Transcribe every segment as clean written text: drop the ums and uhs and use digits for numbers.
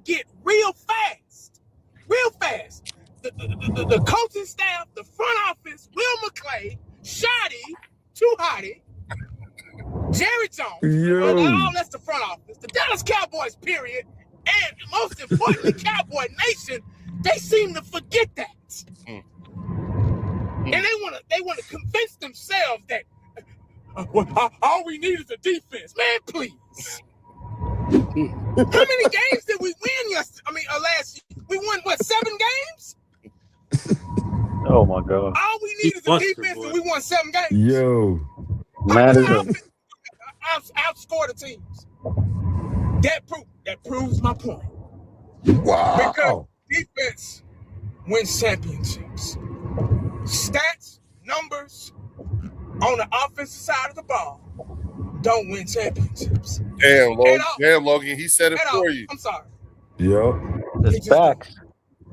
forget real fast. Real fast. The coaching staff, the front office, Will McClay, Shotty, Too Hotty, Jerry Jones, that's the front office. The Dallas Cowboys, period. And most importantly, Cowboy Nation, they seem to forget that. And they want to convince themselves that all we need is a defense. Man, please. How many games did we win last year? We won, 7 games? Oh, my God. All we need is a defense, and we won 7 games. Yo. Outscore the teams. That proves my point. Wow. Because defense wins championships. Stats, numbers on the offensive side of the ball don't win championships. Damn, Logan. He said it for you. I'm sorry. Yep. It's facts.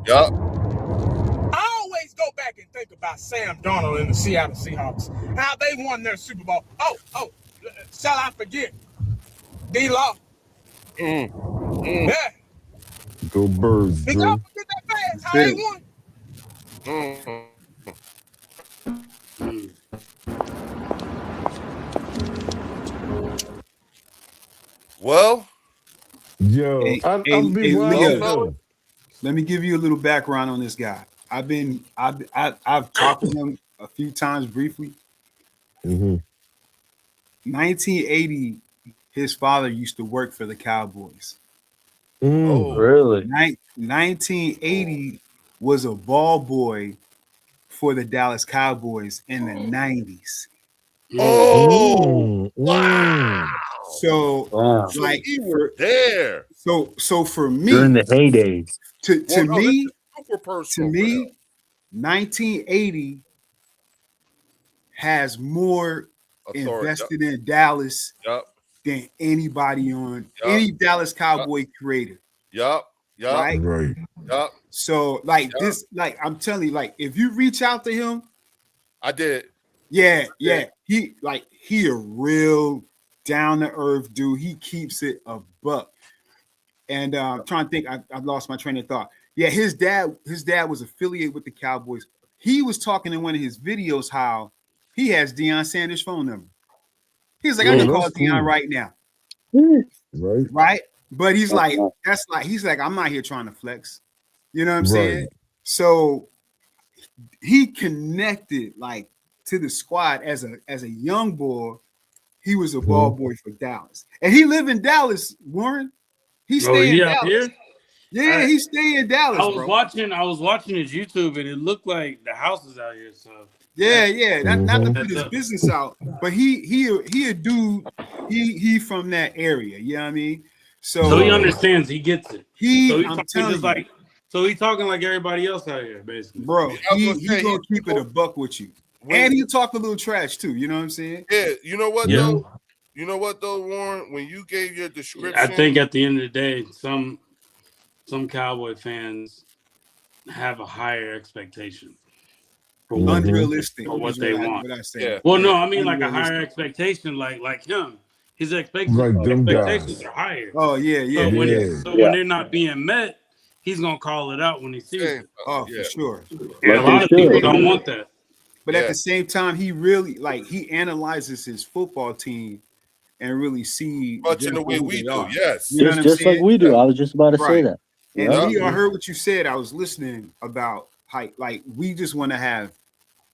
Yup. I always go back and think about Sam Darnold and the Seattle Seahawks, how they won their Super Bowl. Oh, shall I forget? D-Law. Yeah. Go Birds, Did Drew. y'all forget that fast? How they won? Well, yo, Leo, let me give you a little background on this guy. I've talked with him a few times briefly. 1980, his father used to work for the Cowboys. Oh, really? 1980 was a ball boy for the Dallas Cowboys in the 90s. Oh, wow. So, like, you were there. So for me, during the heydays, to me, 1980 has more invested in Dallas than anybody on any Dallas Cowboy creator. Right. So this, like I'm telling you, like if you reach out to him, I did. Yeah. He a real down to earth dude. He keeps it a buck. And I'm trying to think. I've lost my train of thought. Yeah, his dad was affiliated with the Cowboys. He was talking in one of his videos how he has Deion Sanders' phone number. He's like, I can call Deion right now. Right? But he's like, I'm not here trying to flex. You know what I'm saying? So he connected like to the squad as a young boy. He was a ball boy for Dallas. And he lived in Dallas, Warren. He stayed in Dallas. Here? Yeah, he stayed in Dallas. I was watching his YouTube and it looked like the house is out here. So yeah. Not to put his business out, but he a dude. He from that area. You know what I mean? So he understands. He gets it. So he's talking like everybody else out here, basically. Bro, he gonna keep it a buck with you. And he talk a little trash too. You know what I'm saying? Yeah. You know what though? You know what though, Warren? When you gave your description, I think at the end of the day, some Cowboy fans have a higher expectation for unrealistic for what they want. Yeah. Well, no, I mean like a higher expectation, like him. His expectations are higher. Oh yeah. So when they're not being met, he's gonna call it out when he sees it. Oh, for sure. And a lot of people don't want that. But at the same time, he really he analyzes his football team and really see much in the way we do. Yes, you know what I'm just saying? like we do. I was just about to say that. And I heard what you said. I was listening about how we just want to have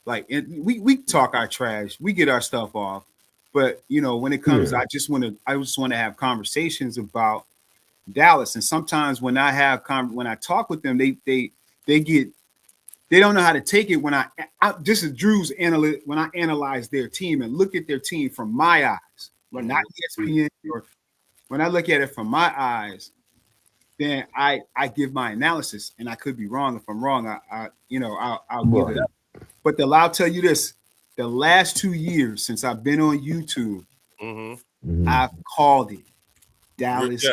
we talk our trash, we get our stuff off, but when it comes, I just want to have conversations about Dallas. And sometimes when I talk with them, they don't know how to take it when I this is Drew's analyst when I analyze their team and look at their team from my eyes, but not ESPN, or when I look at it from my eyes, then I give my analysis, and I could be wrong. If I'm wrong, I'll give it up. But I'll tell you this: the last 2 years since I've been on YouTube, I've called it. Dallas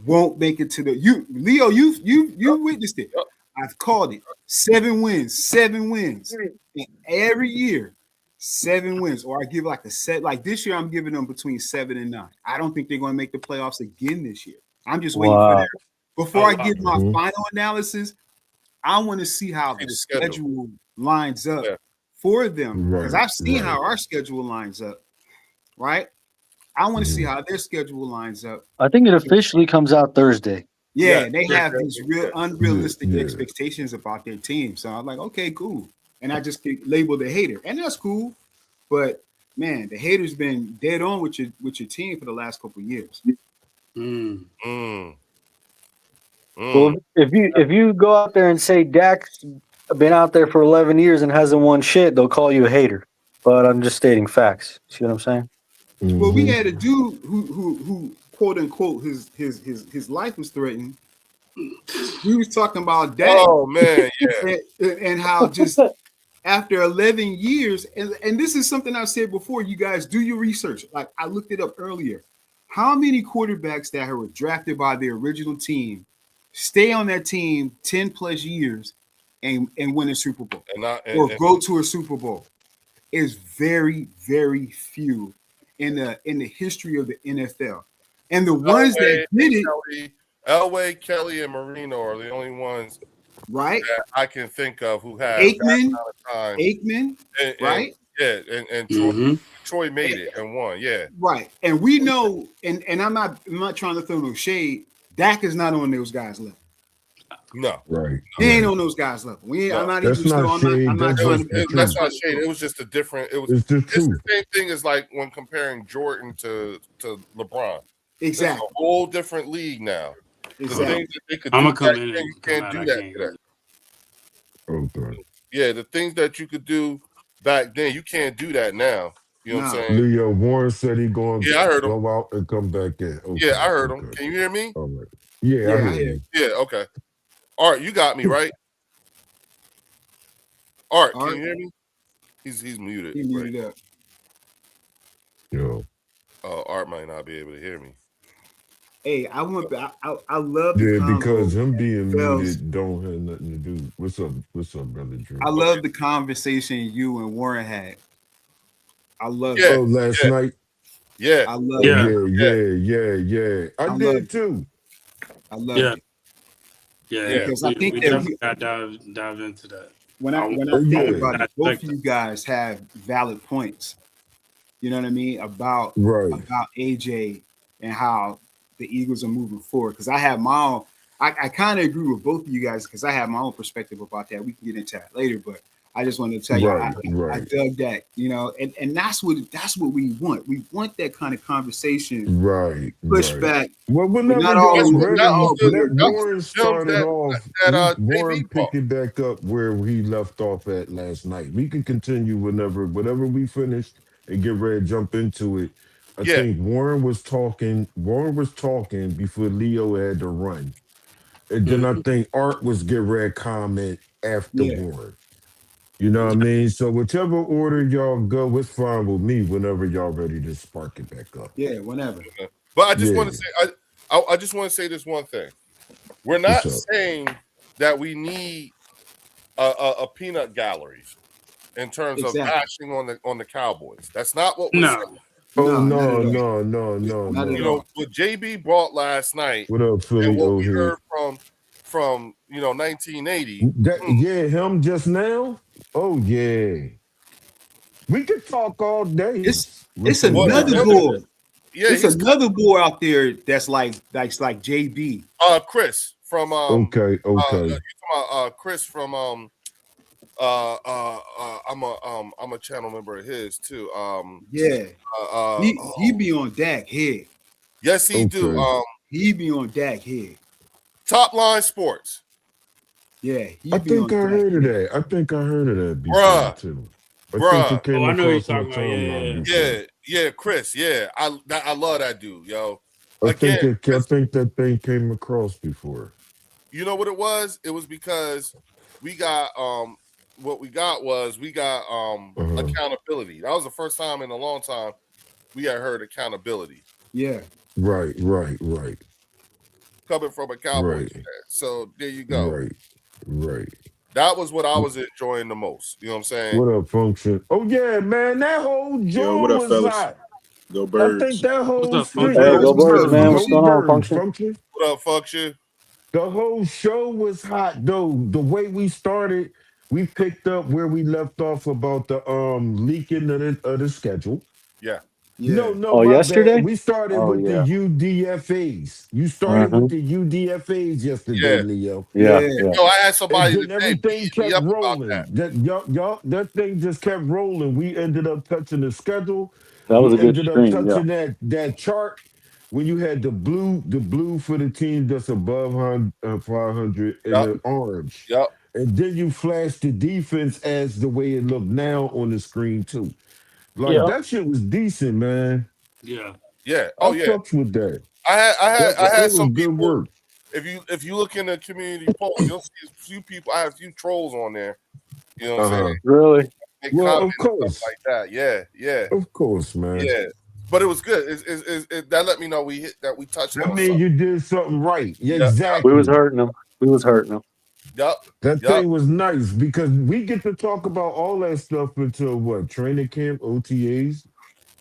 won't make it to the Leo. You witnessed it. I've called it 7 wins, and every year 7 wins, or I give like a set. Like this year, I'm giving them between 7 and 9. I don't think they're going to make the playoffs again this year. I'm just waiting for before I give my Mhm. final analysis, I want to see how See the the schedule. schedule lines up Yeah. for them because Right, I've seen how right. our schedule lines up. Right. I want to see Mhm. how their schedule lines up. I think it officially comes out Thursday. Yeah, Yeah, they yeah, have yeah, these yeah. real unrealistic Yeah. expectations about their team. So I'm like, okay, cool. And I just get labeled a hater, and that's cool. But man, the hater's been dead on with your team for the last couple of years. Mm. Well, if you go out there and say Dak's been out there for 11 years and hasn't won shit, they'll call you a hater. But I'm just stating facts. See what I'm saying? Well, we Mhm. had a dude who quote unquote his life was threatened. We was talking about Dak Oh man, yeah. and how just after 11 years, and this is something I've said before, you guys do your research. Like I looked it up earlier. How many quarterbacks that were drafted by their original team stay on that team 10 plus years and win a Super Bowl or go to a Super Bowl? Is very, very few in the history of the NFL. And the ones that did it, Elway, Kelly, and Marino are the only ones right? that I can think of who have Aikman, that amount of time. Aikman, right? And Troy made it and won. Yeah, right. And we know, and I'm not trying to throw no shade. Dak is not on those guys' level. no, Right. He ain't on those guys' level. No. I'm not That's even. not shade, I'm not that's trying just to. the that's truth. not shade. It was just a different. It was. It's the It's truth. the same thing as like when comparing Jordan to LeBron. It's Exactly. a whole different league now. The Exactly. things that they could I'm do gonna come back in then, and you come can't out. do I that can't. today. Okay. Yeah, the things that you could do back then, you can't do that now. You know what I'm saying? Leo Warren said he going to Yeah, I heard him. go out and come back in. Okay, Yeah, I heard him. okay. Can you hear me? All right. Yeah, Yeah, I I hear hear you. Yeah, okay. Art, you got me, right? Art, Art? can you hear me? He's muted. He right? muted up. Yo. Art might not be able to hear me. Hey, I love the Yeah, combo. because him being Bells. muted don't have nothing to do. What's up, brother Drew? I love the conversation you and Warren had. I love Yeah. it. Oh, last night? Yeah. I love Yeah. it. I I did love too. I love Yeah. it. Yeah, Because I think we that definitely got dive into that. when I think about it, both of you guys have valid points. You know what I mean about AJ and how the Eagles are moving forward. Because I have my own. I kind of agree with both of you guys because I have my own perspective about that. We can get into that later, but I just wanted to tell you I dug that, you know, and that's what we want. We want that kind of conversation, pushback. Well, whenever not all Warren started off, Warren JB picked it back up where he left off at last night. We can continue whenever we finish and get ready to jump into it. I think Warren was talking before Leo had to run. And then I think Art was getting ready to comment after Warren. You know what I mean? So whichever order y'all go, it's fine with me whenever y'all ready to spark it back up. Yeah, whenever. But I just want to say, I just want to say this one thing. We're not saying that we need a peanut gallery in terms of bashing on the Cowboys. That's not what we're saying. Oh no. You know what JB brought last night. What up, Philly? And what we heard from 1980. Yeah, him just now. Oh yeah, we could talk all day. It's another boy. Yeah, it's another boy out there that's like JB. Chris from okay. You talking about Chris from I'm a channel member of his too. He be on Dak head. Yes, he do. He be on Dak head. Top Line Sports. Yeah, I think I heard of that before too. I know you're talking about. Yeah, Chris. Yeah, I love that dude, yo. I think that thing came across before. You know what it was? It was because we got accountability. That was the first time in a long time we had heard accountability. Yeah. Right. Coming from a Cowboys fan. So there you go. Right. That was what I was enjoying the most. You know what I'm saying? What up, Function? Oh yeah, man, that whole joint what up, was fellas? hot. Go Birds. I think that whole street. Hey, go Birds, man. What's going on, Function? What up, Function? The whole show was hot though. The way we started, we picked up where we left off about the leaking of the schedule. Yeah. No, Yeah. no, Oh, my bad. yesterday? We started Oh with the yeah. UDFAs. You started Mm-hmm. with the UDFAs yesterday, Yeah. Leo. Yeah. Yeah. Yeah. Yo, I had And somebody then today everything beating me kept up about rolling. that. That y'all, that thing just kept rolling. We ended up touching the schedule. That was We a good ended up stream. Yeah. touching that chart when you had the blue for the team that's above 500 and Yup. the orange. Yup. And then you flash the defense as the way it looked now on the screen too. Like Yeah. that shit was decent, man. Yeah. Yeah. I Oh yeah. fucks with that. I That had was some good people. work. If you look in the community post, you'll see a few people. I have a few trolls on there. You know what I'm Uh-huh. saying? Really? They Well, comment of and stuff course. like that. Yeah. Yeah. Of course, man. Yeah. But it was good. That let me know we touched That on means something. you did something right. Yeah, Yeah. exactly. We was hurting them. We was hurting them. Yup. That Yup. thing was nice because we get to talk about all that stuff until what? Training camp, OTAs,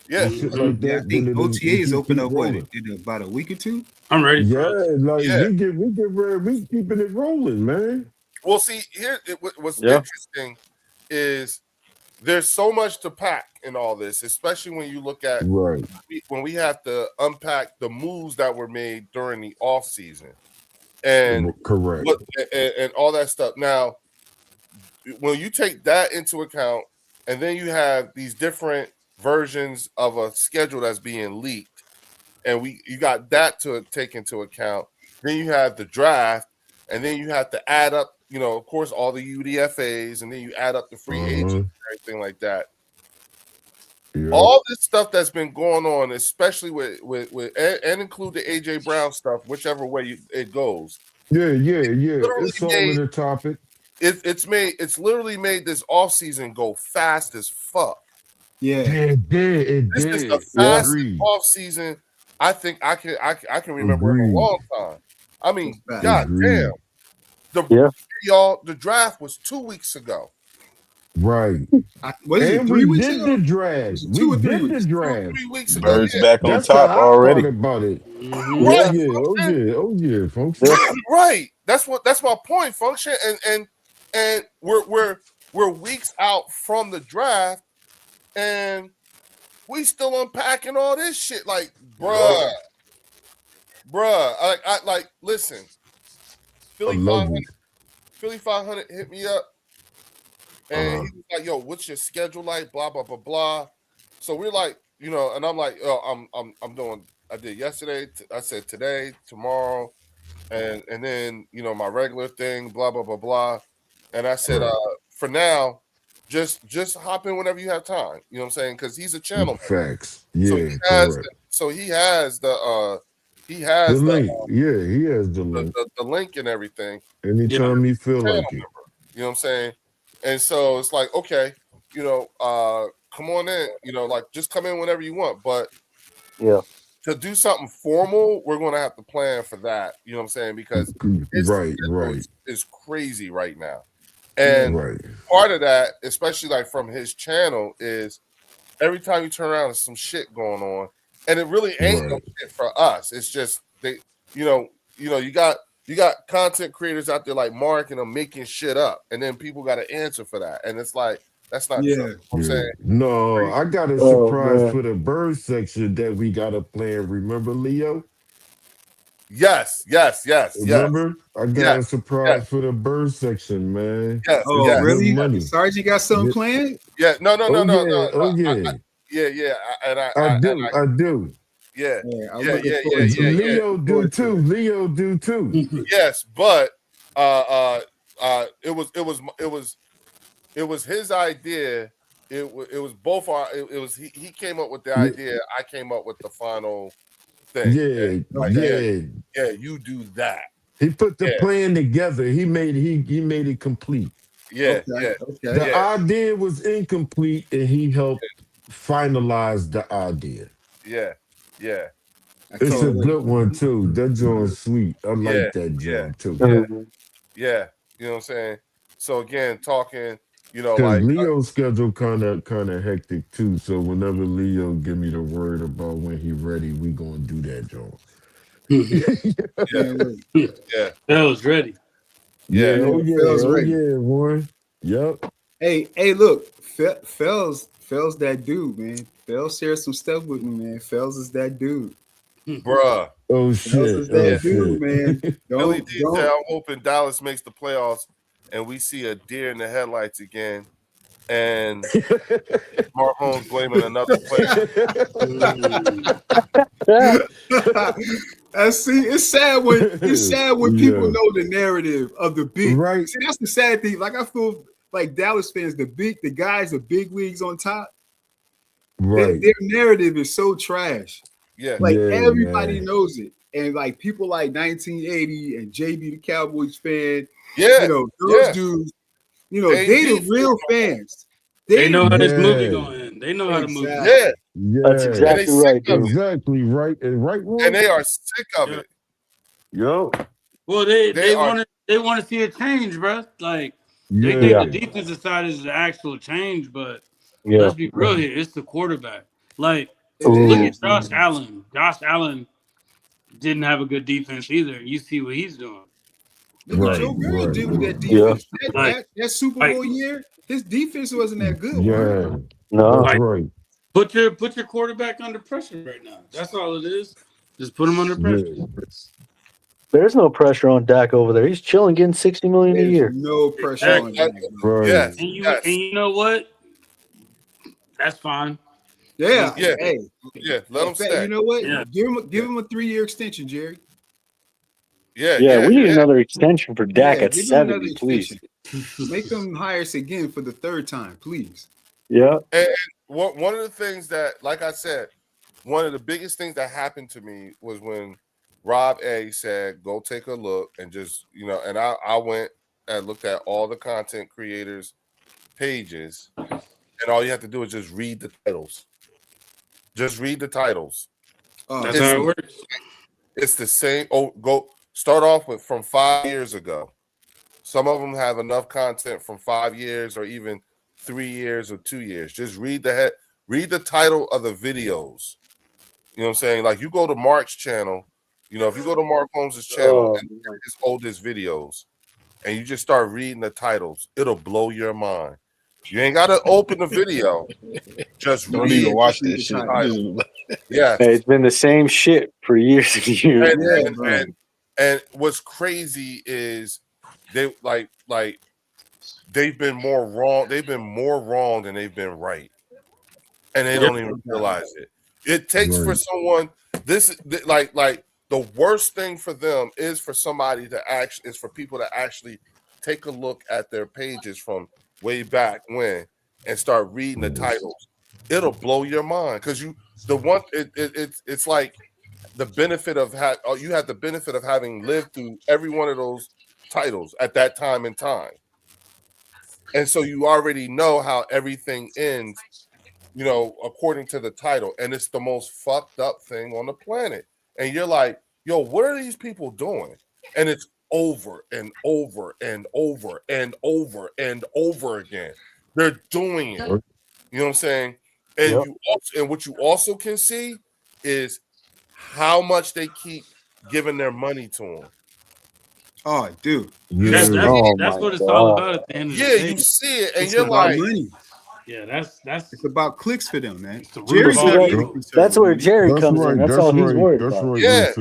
Yeah. and shit like Yeah, I that. think Then OTAs open keep up what rolling. in about a week or two. I'm ready for Yeah, us. like Yeah. we get ready. We keeping it rolling, man. Well, see, here what's Yeah. interesting is there's so much to pack in all this, especially when you look at Right. when we have to unpack the moves that were made during the off season and Correct. and all that stuff. Now, when you take that into account, and then you have these different versions of a schedule that's being leaked, and you got that to take into account. Then you have the draft, and then you have to add up, of course, all the UDFAs, and then you add up the free agents and everything like that. Yeah. All this stuff that's been going on, especially with and include the AJ Brown stuff, whichever way it goes. Yeah. literally It's all made- in the topic. It's literally made this offseason go fast as fuck. Yeah. It did. This is the fastest offseason I think I can remember in a Agreed. long time. I mean, That's god Agreed. damn. Y'all, the draft was 2 weeks ago. Right. What is it? And 3 we weeks did ago? the draft. Was it 2 or We 3 did the weeks? draft. 3 weeks ago. Birds Yeah. back on That's the top hot already. part about it. Mhm. Right. Oh yeah, folks. Right. That's my point, function. And we're weeks out from the draft, and we still unpacking all this shit. Like, bruh. I like listen. Philly love 500, it. Philly 500 hit me up, and he was like, "Yo, what's your schedule like?" Blah blah blah blah. So we're like, and I'm like, "Oh, I'm doing. I did yesterday. I said today, tomorrow, and then my regular thing. Blah blah blah blah." And I said, for now, just hop in whenever you have time. You know what I'm saying? Because he's a channel. Facts. So Yeah, he has correct. he has the The link. Yeah, he has the link. the link and everything. Anytime he feel Channel like it. member, you know what I'm saying? And so it's like, okay, come on in, like just come in whenever you want. But Yeah. to do something formal, we're gonna have to plan for that. You know what I'm saying? Because Right. is crazy right now. And Right. part of that, especially like from his channel, is every time you turn around, there's some shit going on, and it really ain't no shit for us. It's just they, you got content creators out there like Mark and them making shit up, and then people got to answer for that, and it's like that's not true. You know what I'm saying? No, I got a surprise for the bird section that we got to plan. Remember, Leo? Yes. Remember? I got a surprise for the bird section, man. Yes. Oh, really? Money. Sarge, you got something planned? Yeah. No. Oh yeah. Yeah. I do. Yeah. I'm looking forward to it. Leo do too. Leo do too. Yes, but it was his idea. It was both our. It was he came up with the idea. I came up with the final thing. Yeah. You do that. He put the plan together. He made it complete. Yeah. Okay. The idea was incomplete, and he helped finalize the idea. Yeah. It's a good one too. That joint's sweet. I like that joint too. Yeah. You know what I'm saying? So again, talking, Because like Leo's schedule kind of hectic too. So whenever Leo give me the word about when he ready, we gonna do that joint. Yeah. That was ready. Yeah, oh yeah, Fells oh ready. yeah, Warren. Yep. Hey, look, Fells that dude, man. Fells shared some stuff with me, man. Fells is that dude. Bruh. Oh Fells shit. is Oh that dude, man. shit. Billy Don't D said, I'm hoping Dallas makes the playoffs and we see a deer in the headlights again. And Mark Holmes blaming another player. See, it's sad when people Yeah. know the narrative of the big. Right. See, that's the sad thing. Like I feel like Dallas fans, the guys, the big leagues on top, Right. their narrative is so trash. Yeah. Like Yeah, everybody man. knows it. And like people like 1980 and JB the Cowboys fan, Yeah. you know, those dudes, you know, they the real fans. They know how this movie Yeah. going to end. They know how the movie. Exactly. Yeah. Yeah. That's And exactly they right, sick of dude. it. Exactly right. And right, Warren? And they are sick of Yeah. it. Yup. Well, They they are- want to see a change, bro. Like Yeah. they think the defensive side is the actual change, but Yeah. let's be real here. It's the quarterback. Like It look is. at Josh Allen. Josh Allen didn't have a good defense either. You see what he's doing. Look what Right, Joe Burrow right. did with that Yeah. defense. Like- That Super Bowl year, his defense wasn't that good. Yeah. Warren. No. That's right. Put your quarterback under pressure right now. That's all it is. Just put him under pressure. Yeah. There's no pressure on Dak over there. He's chilling, getting $60 million a There's year. no pressure on Exactly. him. Right. Yes. And you Yes. and you know what? That's fine. Yeah. Yeah. Hey, Yeah. Let them in fact, stay. you know what? Yeah. Give him a 3-year extension, Jerry. Yeah. Yeah, we need another extension for Dak Yeah, at give him another 70, please. extension. Make him hire us again for the 3rd time, please. Yeah. One of the things that, like I said, one of the biggest things that happened to me was when Rob A said, go take a look and just, you know, and I went and looked at all the content creators' pages, and all you have to do is just read the titles. Just read the titles. That's how it works. It's the same. Oh, go start off with from 5 years ago. Some of them have enough content from 5 years or even 3 years or 2 years. Just read the title of the videos. You know what I'm saying? Like you go to Mark's channel, you know, if you go to Mark Holmes' channel and his oldest videos, and you just start reading the titles, it'll blow your mind. You ain't gotta open the video. Just Don't read even watch the this shit. title. Yeah. Hey, it's been the same shit for years and years. And what's crazy is they like they've been more wrong. They've been more wrong than they've been right, and they don't even realize it. It takes for someone like the worst thing for them is for somebody to for people to actually take a look at their pages from way back and start reading the titles. It'll blow your mind because it's like the benefit of you have the benefit of having lived through every one of those titles at that time in time, and so you already know how everything ends, you know, according to the title, and it's the most fucked up thing on the planet. And you're like, yo, what are these people doing? And it's over and over and over and over and over again. They're doing it. You know what I'm saying? And what you also can see is how much they keep giving their money to them. Oh, dude. That's what it's all about at the end of the day. You see it, and It's you're about like, money. Yeah, that's it's about clicks for them, man. Jerry's That's where Jerry comes in. That's all he's worried about. Yeah.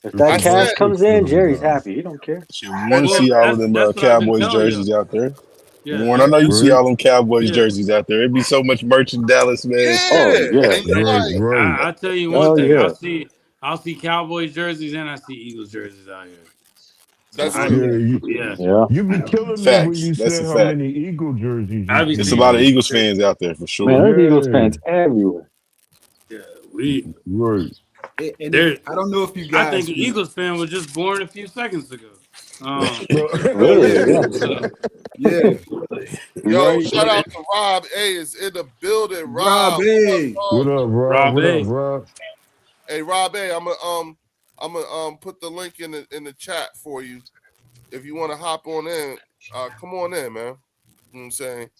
If that cash comes in, Jerry's happy. He don't care. You want to see all of them Cowboys jerseys out there? Warren, I know you see all them Cowboys jerseys out there. It'd be so much merch in Dallas, man. I'll tell you one thing. I'll see Cowboys jerseys and I see Eagles jerseys out here. You've been killing me when you said how many Eagle jerseys. It's a lot of Eagles fans out there for sure. Man, there's Eagles fans everywhere. Yeah, right. I don't know if you guys. I think an Eagles fan was just born a few seconds ago. Yeah. Yo, shout out to Rob A is in the building. Rob A. What up, Rob? What up, Rob? Hey, Rob A, I'm gonna put the link in the chat for you. If you want to hop on in, come on in, man. You know what I'm saying?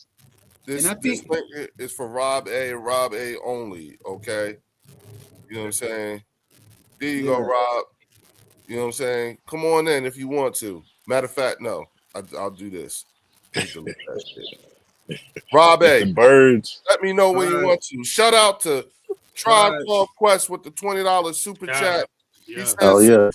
This link is for Rob A only, okay? You know what I'm saying? There you go, Rob. You know what I'm saying? Come on in if you want to. Matter of fact, no. I'll do this. Rob A. The birds. Let me know when you want to. Shout out to Tribe Called Quest with the $20 super chat. He says, oh yeah.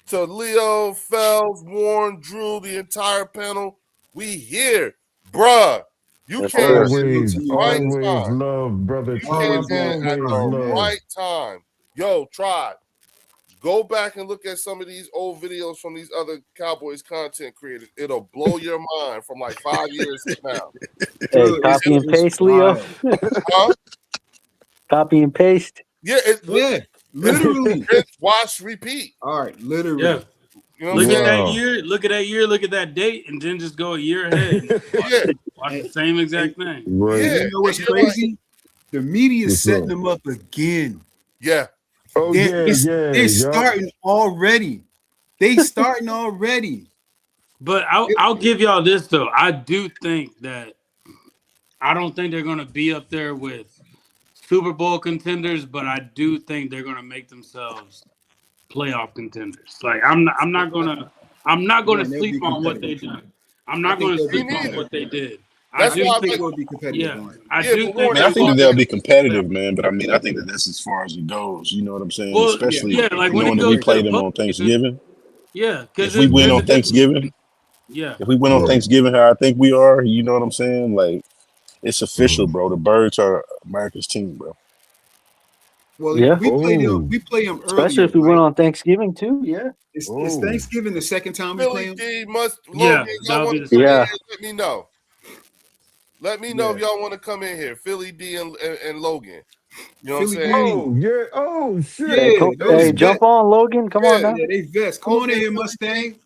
to Leo, Fells, Warren, Drew, the entire panel, we here, bruh. You Yes, came sir. in Always, at the right always time. love, brother. You Tribe, came in at always the love. right time. Yo, Tribe, go back and look at some of these old videos from these other Cowboys content creators. It'll blow your mind from like 5 years from now. Hey, copy and paste, Leo. Huh? Copy and paste. Yeah, literally. Rinse, wash, repeat. All right, literally. Yeah. You know Look what at I'm that Wow. year, look at that year, look at that date, and then just go a year ahead. saying? Watch the same exact thing. Right. Yeah. You know what's And you're like- crazy? The media is What's setting up? them up again. Yeah. Oh They're yeah. starting already. They starting already. But I'll give y'all this though. I do think that I don't think they're gonna be up there with Super Bowl contenders, but I do think they're gonna make themselves playoff contenders. Like I'm not gonna Yeah, they'll sleep be on what they competitive. did. I'm not I think gonna they'll be sleep on competitive. what they did. That's I do why I think They will be competitive. yeah, on it. I Yeah, do but think Warren, Man, I they think will. that they'll be competitive, man. But I mean, I think that that's as far as it goes. You know what I'm saying? Well, Especially yeah, like when knowing it that we goes to play the them on postseason, Thanksgiving. yeah, because If we win on Thanksgiving, yeah, if we win on Right. Thanksgiving, how I think we are, you know what I'm saying? Like, it's official, Mhm. bro. The Birds are America's team, bro. Well, Yeah. we play them. Oh. We play them Especially earlier. if we Right? went on Thanksgiving too. Yeah. It's Oh. Thanksgiving the second time we play Philly them. D must Yeah, Logan. Y'all that'll want be to the come Yeah. in here? Let me know. Let me know if Yeah. y'all want to come in here. Philly D and Logan. You know what I'm Philly saying? Oh yeah. Oh shit. Hey, Yeah, those hey, jump vets. on, Logan. Come on Yeah. now. Yeah, they vets. Come on in here, Mustang.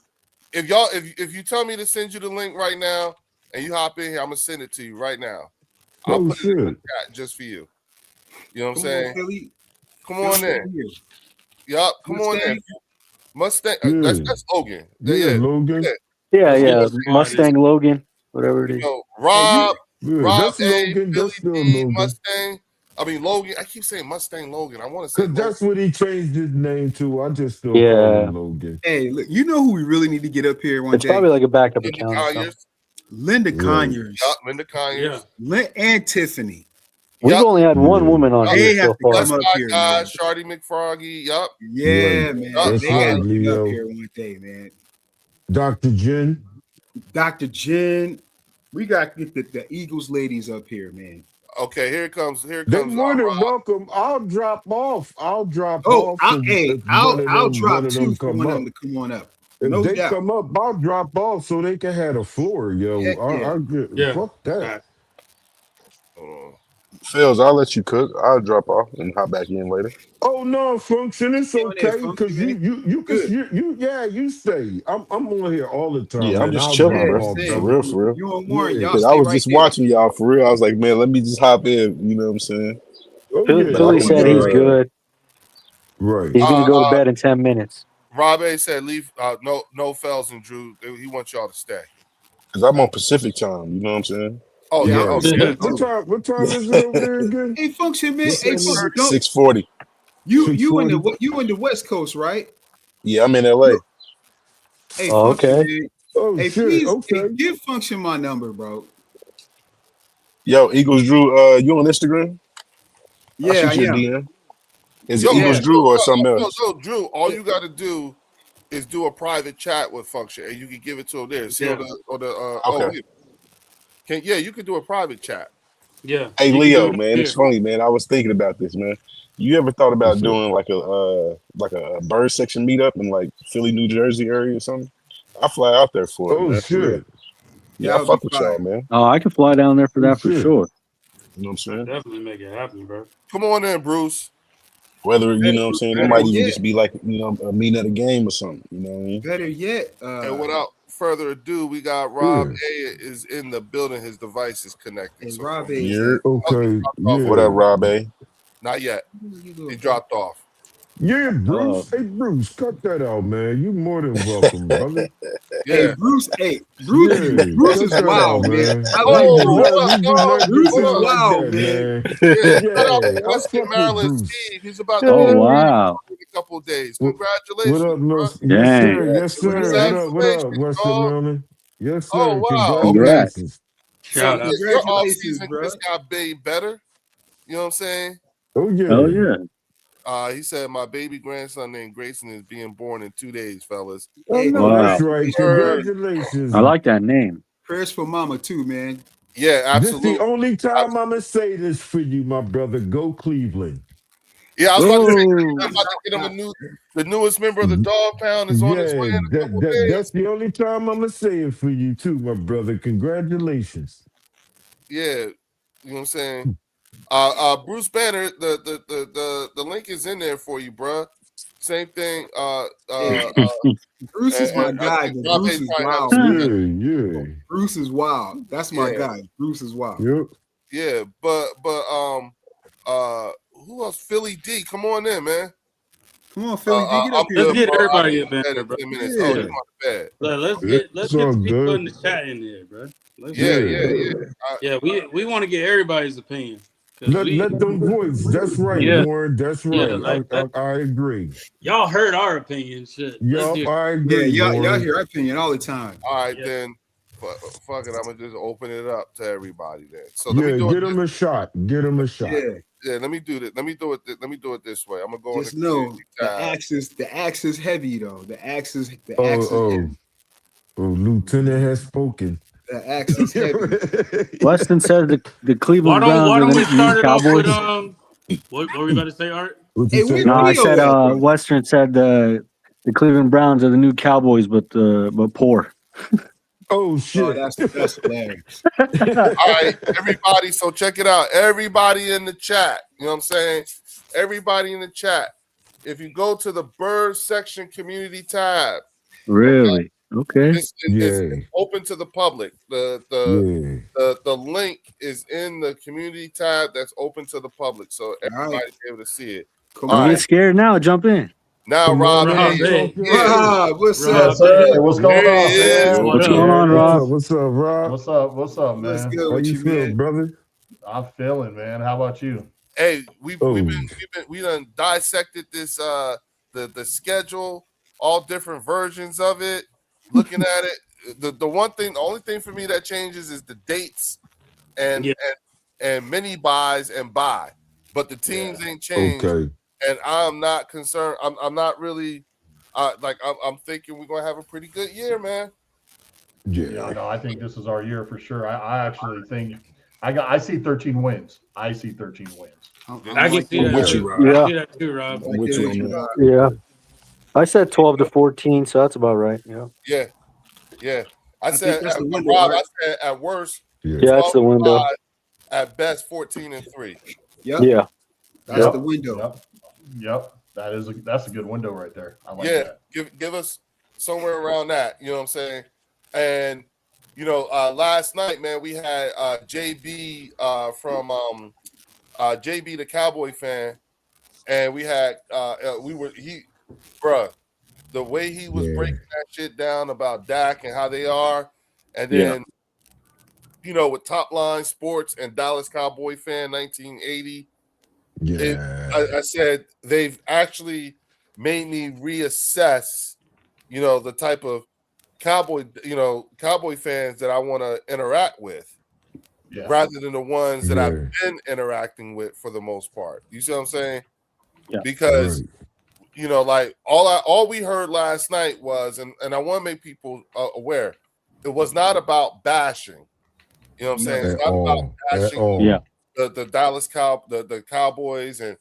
If y'all if you tell me to send you the link right now and you hop in here, I'm gonna send it to you right now. I'll Oh put it in the shit. chat just for you. You know what I'm Come on, saying? Philly. Come on Philly in. here. Yup, come on in. Mustang. Mustang. Yeah. That's Logan. Yeah, Yeah. Logan. Yeah. Yeah, That's yeah. what the squad Mustang, Logan, whatever it You is. know, Rob, Yeah, Rob that's A, Logan. Philly That's still D, Logan. Mustang. I mean Logan. I keep saying Mustang Logan. I want to say Cause Logan. that's what he changed his name to. I just still call Yeah. him Logan. Hey, look, you know who we really need to get up here one It's day? probably like a backup Linda account or something. Conyers. Linda Right. Conyers. Yup, Linda Conyers. And Tiffany. We've Yup. only had one Yeah. woman on They here so have to far. West come up Side here, Guys, man. Shardy McFroggy. Yup. Yeah, Right. man. That's They gotta right, get Leo. up here one day, man. Dr. Jen. Dr. Jen. We got to get the Eagles ladies up here, man. Okay, here it comes. Here They comes more than Rob. welcome. I'll drop off. I'll drop Oh, off. I'll if I'll one drop of two them for come one of up. them to come on up. If No they doubt. come up, I'll drop off so they can have the floor, yo. Heck yeah. I get Yeah. fuck that. Hold on. Phils, I'll let you cook. I'll drop off and hop back in later. Oh no, Function, it's Stay on there, okay because Function, you stay. I'm on here all the time. Yeah, I'm and just I'll chilling, drop bro. off, same. brother. For real. You and Warren, Yeah. y'all Because I stay was right just there. watching y'all for real. I was like, man, let me just hop in. You know what I'm saying? Oh Philly, yeah, Philly said he's good. right. He's gonna go to bed in 10 minutes. Rob A said leave no Fells and Drew. He wants y'all to stay. Because I'm on Pacific time. You know what I'm saying? Oh Yeah, yeah. I'm Oh, just- yeah. What time is it over there again? Hey, Function, man. Hey, Function, don't 6:40. you in 6:40. the West Coast, right? Yeah, I'm in LA. Hey, Oh, Function, okay. man. Oh Hey, shit. please, Okay. hey, give Function my number, bro. Yo, Eagles Drew, you on Instagram? Yeah, I'll I shoot you a am. DM. Is Yo, it Eagles Drew or something else? No, Drew. All you got to do is do a private chat with Function, and you can give it to him there. See Yeah. Okay. You can do a private chat. Yeah. Hey, You can Leo, do it man, it's here. funny, man. I was thinking about this, man. You ever thought about What's up? doing like a bird section meetup in like Philly, New Jersey area or something? I'll fly out there for it, Oh man. For real. shit. Yeah, That I would fuck be with fire. y'all, man. Oh, I can fly down there for that for Shit. sure. You know what I'm saying? Definitely make it happen, bro. Come on in, Bruce. Whether, you know what I'm saying, it Better might even yet. just be like, you know, a meeting at a game or something. You know what I mean? Better yet, And without further ado, we got Rob Yeah. A is in the building. His device is connected. hey, So Rob A. Yeah. Okay. Oh, Yeah. What up, Rob A? not yet. You He dropped off. Yeah, Bruce. Hey, Bruce, cut that out, man. You more than welcome, brother. Hey, Bruce. Hey, Bruce. Yeah, Bruce cut is that wild, out, man. I We like do Bruce. not, we do not Bruce get is down like wild, that, man. man. Yeah, shout out Yeah, to I Western fuck with Maryland Bruce. Steve. He's about to Oh be wow! in a couple of days. What Congratulations, up, no? bro. Yes, sir. Dang! Yes, sir. What up, Congratulations, Western dog. Maryland? Yes, Oh sir. wow. Okay. Congratulations. So Shout out. your off Congratulations, season bro. just got way better. You know what I'm saying? Oh yeah. Oh yeah! He said my baby grandson named Grayson is being born in 2 days, fellas. Oh Hey, no, that's Wow. right. Congratulations. I like that name. prayers for Mama too, man. Yeah, This absolutely. the only time I'ma say this for you, my brother. Go Cleveland. Yeah, I was about to say Oh, I'm about to get him the newest member of the Dog Pound is on his way in a couple days. That's the only time I'ma say it for you too, my brother. Congratulations. Yeah, you know what I'm saying. Bruce Banner, the link is in there for you, bro. Same thing. Bruce is my guy, think but Rob Bruce Hayes is probably have wild. some- Yeah. Bruce is wild. That's my Yeah. guy. Bruce is wild. Yep. Yeah, but who else? Philly D, come on in, man. Come on, Philly. Get I'll up be here. Let's get bro. I'll everybody be in bed, in bro. 10 minutes. Yeah. Oh, you want to bed? Let's Yeah, get it's some all people good. in the chat in there, bro. Yeah. Yeah, we want to get everybody's opinion. 'Cause Let them voice. That's right, Yeah. Warren. That's Yeah, right. I agree. y'all heard our opinion. Shit. Let's Yup, hear it. I Yeah, agree. y'all Warren. hear our opinion all the time. All right, Yeah. then. Fuck it. I'm gonna just open it up to everybody then. So let me Yeah, do get it. him a shot. Get him a shot. Yeah. Yeah, let me do it. Let me do it this way. I'm gonna go Just in the know community tab. the axe is heavy though. The axe is heavy. Oh, Lieutenant has spoken. The axe is heavy. Weston said the Cleveland Why Browns are don't the we start new it off with Cowboys. what were we about to say, Art? What Hey, you where say, the No, I video said at, bro? Western said the Cleveland Browns are the new Cowboys, but poor. Oh Oh, shit. that's hilarious. All right, everybody. So check it out. Everybody in the chat. You know what I'm saying? Everybody in the chat. If you go to the Bird Section Community tab, Really? Okay. it's open to the public. The link is in the community tab that's open to the public, so everybody's able to see it. Come Don't on. get scared now. Jump in. Now, Come Rob on, Hayes. Hey. Rob, what's Rob, up? Hey, what's going There on, he is. man? What's going on, Rob? What's up, Rob? What's up? What's up, man? What's good How with you you, feel, man? brother? I'm feeling, man. How about you? Hey, we done dissected this the schedule, all different versions of it. Looking at it, the only thing for me that changes is the dates and mini buys and buy, but the teams ain't changed. Okay. And I'm not concerned. I'm not really I'm thinking we're gonna have a pretty good year, man. Yeah. No, I think this is our year for sure. I actually think I see 13 wins. I see 13 wins. I can see that. with too. you, I Yeah. can see that too, Rob. With you on that. Yeah. I said 12 to 14, so that's about right. Yeah. Yeah. I think said that's at, the window, Rob, right? I said at worst, Yeah, that's the 12 and window. 5, at best 14-3. Yep. Yeah. That's the window. Yep. That's a good window right there. I like Yeah, that. give us somewhere around that. You know what I'm saying? And last night, man, we had JB from JB the Cowboy fan, and we had the way he was breaking that shit down about Dak and how they are, and then with Top Line Sports and Dallas Cowboy fan 1980. Yeah. I said they've actually made me reassess, the type of cowboy fans that I want to interact with, rather than the ones that I've been interacting with for the most part. You see what I'm saying? Yeah. Because like all we heard last night was, and I want to make people aware, it was not about bashing. You know what I'm saying? It's not about bashing. Yeah. The Dallas the Cowboys and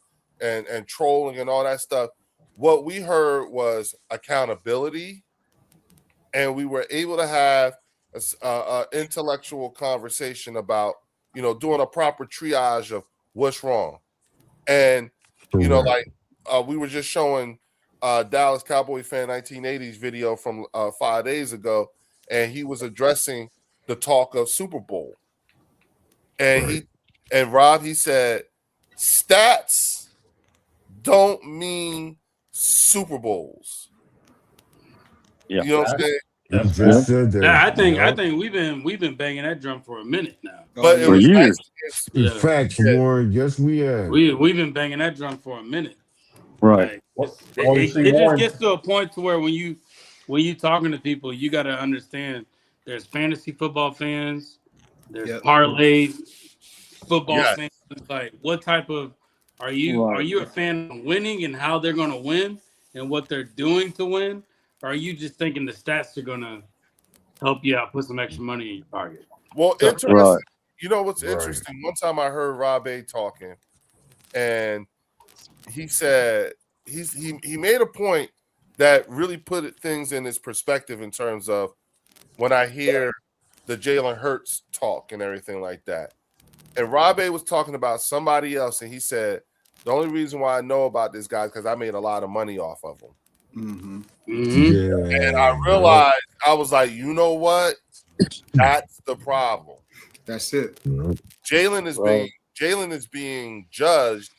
trolling and all that stuff. What we heard was accountability, and we were able to have a intellectual conversation about doing a proper triage of what's wrong. And we were just showing Dallas Cowboy fan 1980s video from 5 days ago, and he was addressing the talk of Super Bowl, and Rob, he said, stats don't mean Super Bowls. Yeah. You know what I'm saying? You just said that. Yeah, I think we've been banging that drum for a minute now. But For years. Facts, Warren. Yes, we have. We've been banging that drum for a minute. Right. Like, it just gets to a point to where when you talking to people, you got to understand there's fantasy football fans, there's parlay football fans. Like, what type of are you a fan of winning and how they're going to win and what they're doing to win? Or are you just thinking the stats are going to help you out, put some extra money in your pocket? Well, interesting. You know what's interesting? One time I heard Rob A talking, and he said he made a point that really put things in his perspective in terms of when I hear the Jalen Hurts talk and everything like that. And Rob A was talking about somebody else, and he said, the only reason why I know about this guy is because I made a lot of money off of him. Mm-hmm. Mm-hmm. Yeah. And I realized, I was like, you know what? That's the problem. That's it. Jalen is being judged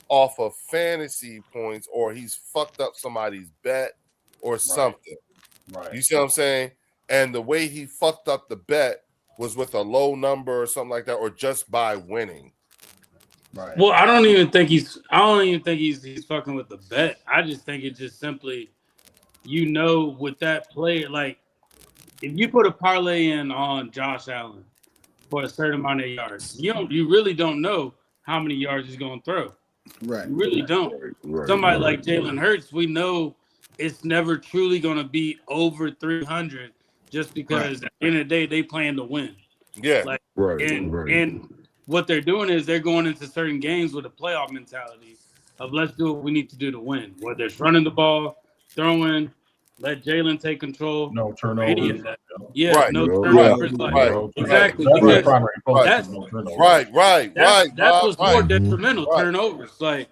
off of fantasy points, or he's fucked up somebody's bet or something. Right. You see what I'm saying? And the way he fucked up the bet was with a low number or something like that, or just by winning. Right. Well, I don't even think he's fucking with the bet. I just think it's just simply, with that player, like if you put a parlay in on Josh Allen for a certain amount of yards, you really don't know how many yards he's going to throw. Right. You really don't. Somebody like Jalen Hurts, we know it's never truly going to be over 300 just because at the end of the day, they plan to win. Yeah. Like, and what they're doing is they're going into certain games with a playoff mentality of let's do what we need to do to win. Whether it's running the ball, throwing, let Jalen take control. No turnovers. Any of that. Yeah, no turnovers. Exactly. That's what's more detrimental, turnovers. Like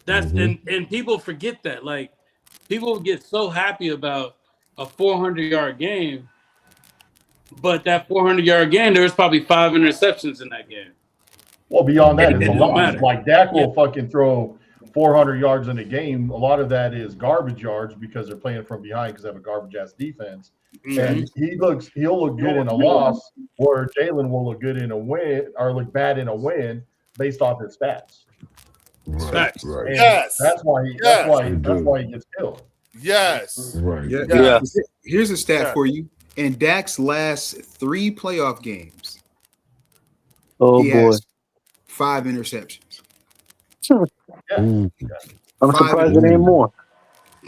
that's and people forget that. Like people get so happy about a 400-yard game, but that 400-yard game, there's probably 5 interceptions in that game. Well, beyond that, it don't matter. Like Dak will fucking throw 400 yards in a game. A lot of that is garbage yards because they're playing from behind because they have a garbage ass defense. Mm-hmm. And he'll look good in a loss, where Jalen will look good in a win or look bad in a win based off his stats. Right. Yes. That's why he gets killed. Yes. Right. Yeah. Here's a stat for you. In Dak's last 3 playoff games, he has 5 interceptions. I'm surprised it ain't more.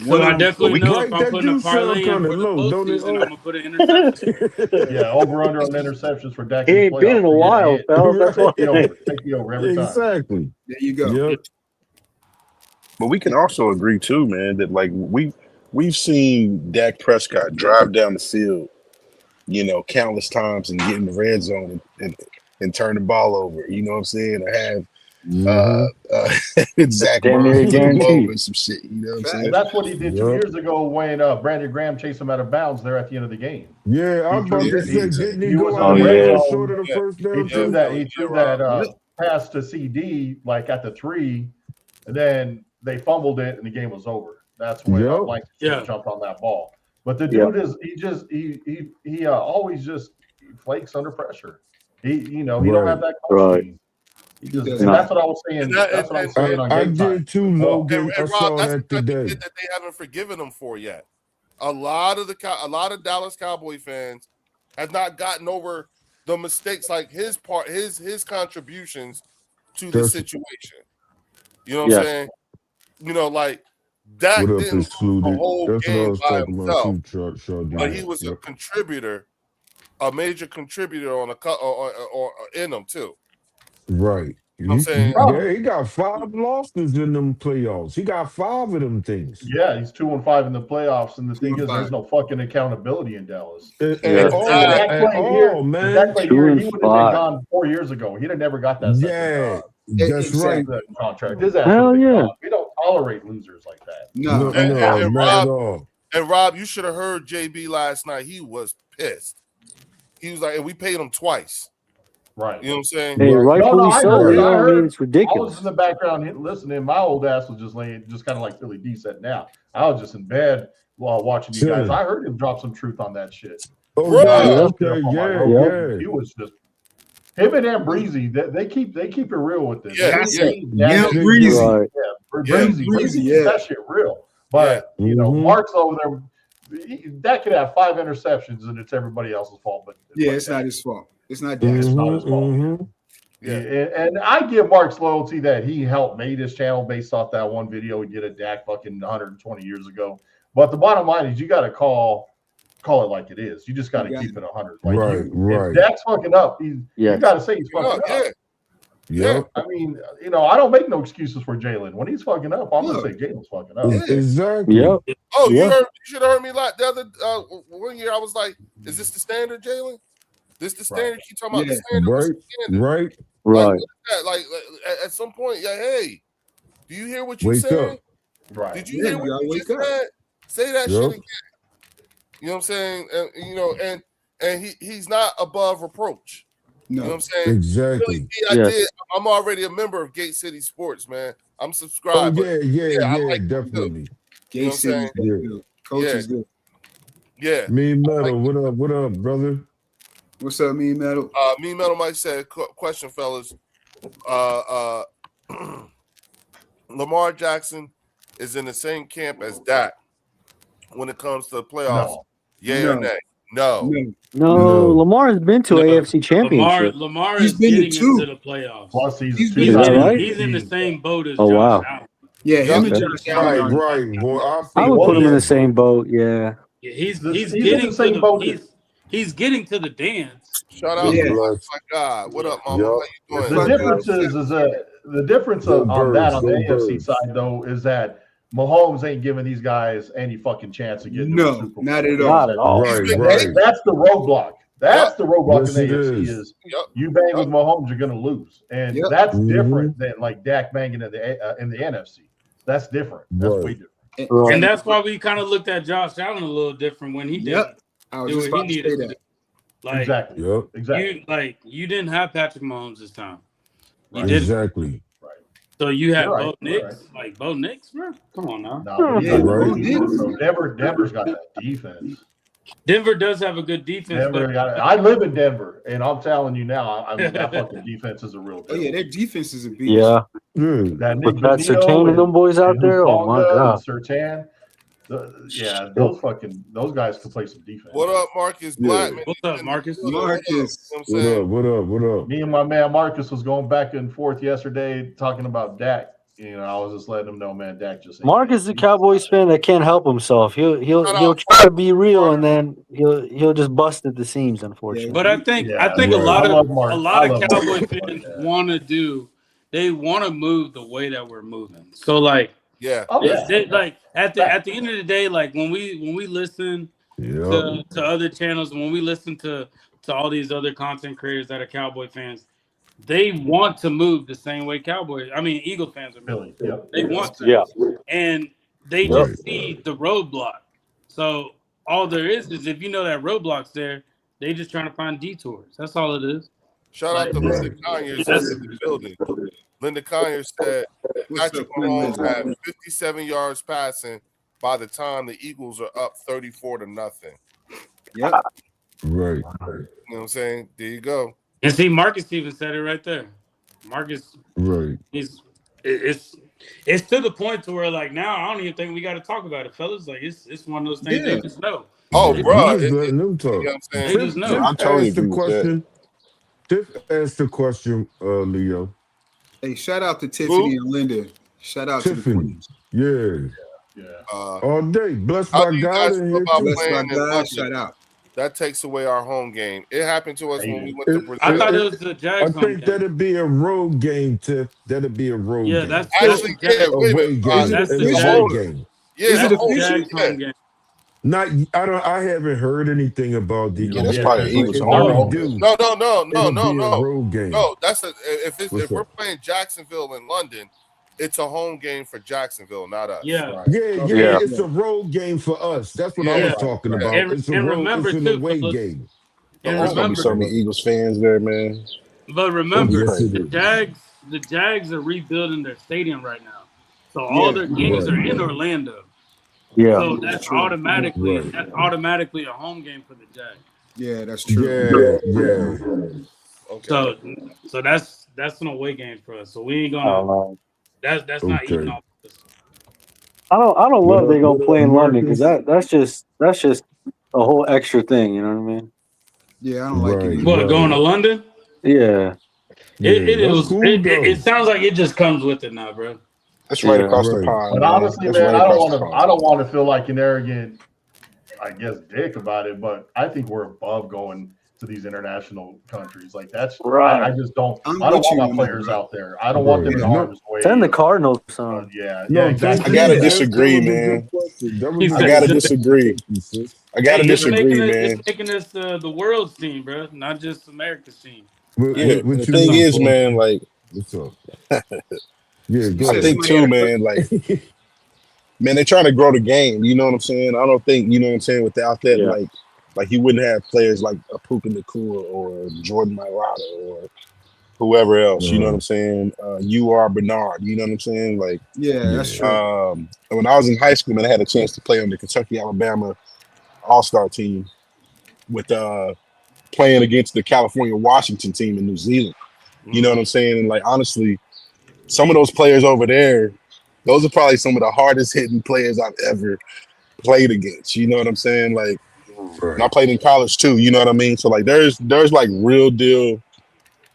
So I definitely know if I'm putting a parlay in for the postseason, I'm going to put an interception. Yeah, over under on interceptions for Dak. He ain't been in a while, pal. That's why. Take the over every time. Exactly. There you go. Yep. But we can also agree too, man, that like we've seen Dak Prescott drive down the field, countless times and get in the red zone and turn the ball over. You know what I'm saying? Or have Zach with some shit. You know what I'm saying? That's what he did 2 years ago when Brandon Graham chased him out of bounds there at the end of the game. Yeah, I was about to say, didn't he go out short of the first down? He threw that pass to CD like at the 3, and then they fumbled it and the game was over. That's when jumped on that ball. But the dude he always just flakes under pressure. He don't have that confidence. That's what I was saying. That's what I was saying on game time. I did too, Logan. I saw that today. That they haven't forgiven him for yet. A lot of Dallas Cowboy fans have not gotten over the mistakes, like his contributions to the situation. You know what I'm saying? Like Dak didn't the whole game by himself, but he was a contributor, a major contributor on or in them too. Right. I'm saying, he got 5 losses in them playoffs. He got 5 of them things. Yeah, he's 2-5 in the playoffs, and the thing is, there's no fucking accountability in Dallas. Man. He would have been gone 4 years ago. He'd have never got that. That's right. Contract. Hell yeah. We don't tolerate losers like that. No. And Rob, you should have heard JB last night. He was pissed. He was like, and we paid him twice. Right. You know what I'm saying? Hey, rightfully I so. heard. Leo. I I mean, heard. it's I was ridiculous. in the background listening. My old ass was just laying, just kind of like Philly D said now. I was just in bed while watching you guys. I heard him drop some truth on that shit. Oh, Bro. okay, He was just him and Ambreezy. They keep it real with this. Breezy. Right. Breezy. That shit real. But you know, Mark's over there. That could have 5 interceptions, and it's everybody else's fault. But it's not his fault. It's not Dak's It's not fault. his fault. And I give Mark's loyalty that he helped made his channel based off that one video he did at Dak fucking 120 years ago. But the bottom line is, you got to call it like it is. You just got to keep it 100. Like if Dak's fucking up, you got to say he's fucking up. Yeah. I mean, you know, I don't make no excuses for Jalen. When he's fucking up, I'm gonna say Jalen's fucking up. Exactly. Yep. Oh, you should have heard me like the other 1 year. I was like, "Is this the standard, Jalen? This the standard? Keep talking about the standard, right? Like, like at some point, hey, do you hear what you said? Right? Did you hear what you just said? Say that shit again. You know what I'm saying? And, you know, and he's not above reproach. No. You know what I'm saying? Exactly. Really, I'm already a member of Gate City Sports, man. I'm subscribed. Oh, yeah, like definitely. Gate City, Coach is good. Yeah. Mean Metal, what up, brother? What's up, Mean Metal? Mean Metal Mike said, question, fellas. Lamar Jackson is in the same camp as Dak when it comes to the playoffs. Or nay? No. Lamar has been to AFC Championship. Lamar is getting into the playoffs. Plus, he's in the same boat as Josh Allen. Yeah, him and Josh Allen. Right. Boy, I would put him in the same boat. Yeah. He's getting to the boat. He's getting to the dance. Shout out to my God. What up, Mama? How you doing? The difference is that the difference on the AFC side though is that Mahomes ain't giving these guys any fucking chance to get into the Super Bowl. Not at all. Not at all. Right. That's the roadblock. That's the roadblock in the AFC is you bang with Mahomes, you're gonna lose, and that's different than like Dak banging in the NFC. That's different. That's way different. And that's why we kind of looked at Josh Allen a little different when he did I was just about to say that. Like, exactly. You didn't have Patrick Mahomes this time. You didn't. Exactly. So you had Bo Nix, like Bo Nix, bro. Come on now. Denver's got that defense. Denver does have a good defense. I live in Denver, and I'm telling you now, that fucking defense is a real deal. Oh yeah, their defense is a beast. Yeah. With that Surtain and them boys out there, oh my God. Surtain. Those guys can play some defense. What up, Marcus Blackman? What's up, Marcus? What up? Me and my man Marcus was going back and forth yesterday talking about Dak. You know, I was just letting him know, man, Dak just. Marcus is a Cowboys fan that can't help himself. He'll try to be real, and then he'll just bust at the seams, unfortunately. But I think a lot of Cowboy fans want to move the way that we're moving. So like. Like at the end of the day, like when we listen to other channels, when we listen to all these other content creators that are Cowboy fans, they want to move the same way Eagle fans are moving. They want to, and they just see the roadblock. So all there is if you know that roadblock's there, they just trying to find detours. That's all it is. Shout out to Linda Conyers in the building. Linda Conyers said Patrick Mahomes had 57 yards passing by the time the Eagles are up 34-0. Yep. Right. You know what I'm saying? There you go. And see, Marcus even said it right there. Marcus, it's to the point to where like now I don't even think we got to talk about it, fellas. Like it's one of those things they just know. Oh, bro, you know what I'm saying? They just know. I'm totally the question. Tiff asked the question, Leo. Hey, shout out to Tiffany and Linda. Shout out Tiffany. To the all day. Blessed by God. Blessed by God. Shout out. That takes away our home game. It happened to us when we went to Brazil. I thought it was the Jags. I think that'd be a road game, Tiff. That'd be a road game. Yeah, that's actually away game. That's the home game. Yeah, that's the Jags home game. Not, I haven't heard anything about the. Yeah, that's probably Eagles home. No. Road game. No, that's if we're playing Jacksonville in London, it's a home game for Jacksonville, not us. Yeah. It's a road game for us. That's what I was talking about. And, it's a road, it's an away game. There's gonna be so many Eagles fans there, man. But remember, Yes, it the Jags are rebuilding their stadium right now, so all their games are in Orlando. Yeah. So that's automatically a home game for the Jags. Yeah, that's true. Yeah. Okay. So that's an away game for us. So we ain't gonna. That's not even off. I don't love they gonna play in London because Marcus? that's just a whole extra thing. You know what I mean? Yeah, I don't like it. What, going to London? Yeah. It sounds like it just comes with it now, bro. That's right across the pond. But honestly, man, I don't want to feel like an arrogant, I guess, dick about it. But I think we're above going to these international countries. Like that's right. I just don't. I don't want my players out there. I don't want them in harm's way. Send the Cardinals some. Yeah, I exactly. gotta disagree, man. I gotta disagree. It's making us the world's team, bro, not just America's team. Yeah, the thing is, man, like, what's up? I think too, man, like, man, they're trying to grow the game. You know what I'm saying? I don't think, you know what I'm saying, without that, like you wouldn't have players like Puka Nacua or Jordan Mailata or whoever else. You know what I'm saying? UR Bernard. You know what I'm saying? Like, that's true. When I was in high school, man, I had a chance to play on the Kentucky Alabama All-Star team with playing against the California Washington team in New Zealand. You know what I'm saying? And like honestly, some of those players over there, those are probably some of the hardest hitting players I've ever played against. You know what I'm saying? Like, and I played in college too. You know what I mean? So like, there's like real deal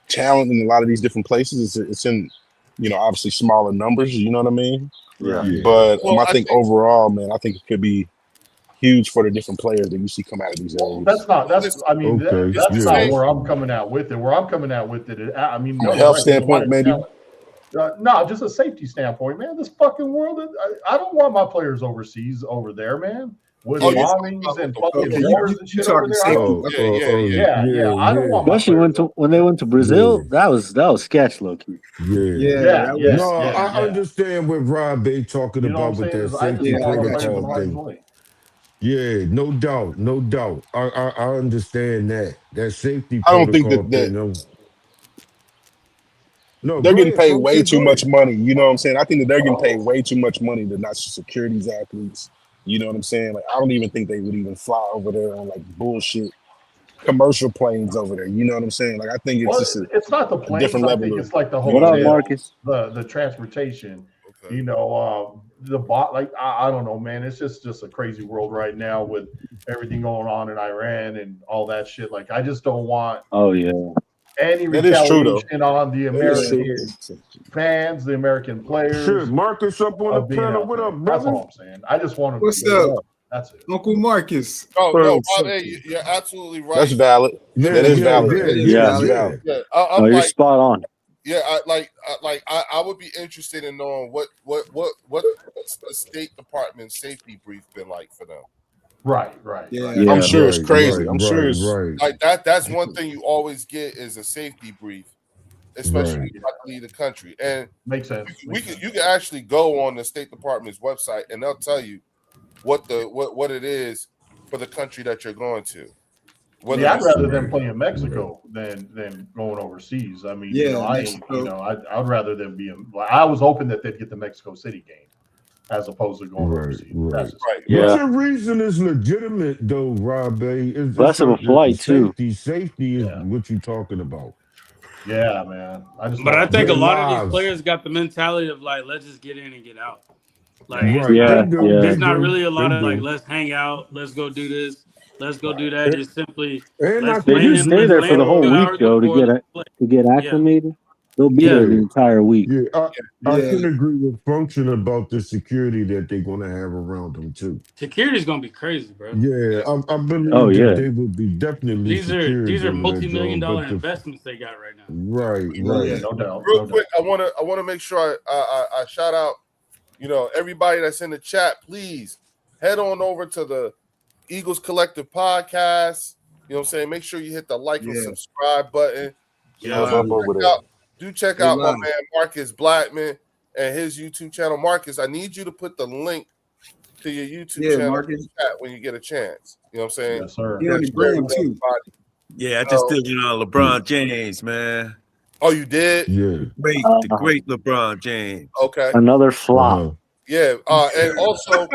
talent in a lot of these different places. It's in, you know, obviously smaller numbers. You know what I mean? Yeah. But I think overall, man, I think it could be huge for the different players that you see come out of these areas. That's not where I'm coming out with it. Where I'm coming out with it, I mean, from a health standpoint, maybe. No, just a safety standpoint, man. This fucking world, I don't want my players overseas over there, man. With bombings and fucking wars and shit over there. Yeah. I don't want. Especially when they went to Brazil, that was sketch, low key. I understand what Rob Bay talking about with that safety protocol thing. Yeah, no doubt. I understand that safety protocol. I don't think that. No, they're getting paid way too much money. You know what I'm saying? I think that they're getting paid way too much money to not secure these athletes. You know what I'm saying? Like, I don't even think they would even fly over there on like bullshit commercial planes over there. You know what I'm saying? Like, I think it's it's not the planes. Different level. I think it's like the whole the transportation. Okay. You know, the bot. Like, I don't know, man. It's just a crazy world right now with everything going on in Iran and all that shit. Like, I just don't want. Oh yeah. Any retaliation on the American fans, the American players. Shit, Marcus up on the panel. What up, brother? That's all I'm saying. I just want to. What's up? That's it. Uncle Marcus. Oh, no, you're absolutely right. That's valid. That is valid. Yeah. I'm you're spot on. Yeah, I would be interested in knowing what the State Department safety brief been like for them. Right. Yeah. I'm sure it's crazy. I'm sure it's like that. That's one thing you always get is a safety brief, especially when you have to leave the country. And makes sense. You can actually go on the State Department's website and they'll tell you what it is for the country that you're going to. I'd rather them play in Mexico than going overseas. I mean, I'd rather them be in. I was hoping that they'd get the Mexico City game as opposed to going overseas. Right. Yeah. But your reason is legitimate, though, Rob. Less of a flight too. Safety is what you're talking about. Yeah, man. I think a lot of these players got the mentality of like, let's just get in and get out. Like, there's not really a lot of like, let's hang out, let's go do this, let's go do that. It's simply if you stay there for the whole week though to get acclimated. They'll be there the entire week. Yeah, I can agree with Function about the security that they're going to have around them too. Security's going to be crazy, bro. Yeah, I believe that they will be definitely. These are multi-million-dollar investments they got right now. Right. Yeah, no doubt. Real quick, I want to make sure I shout out, everybody that's in the chat. Please head on over to the Eagles Collective podcast. You know what I'm saying? Make sure you hit the like and subscribe button. Do check out my man Marcus Blackman and his YouTube channel. Marcus, I need you to put the link to your YouTube channel in the chat when you get a chance. You know what I'm saying? Yes, sir. Yeah, too. Yeah, I just did LeBron James, man. Oh, you did? Yeah. The great LeBron James. Okay. Another flop. Yeah. And also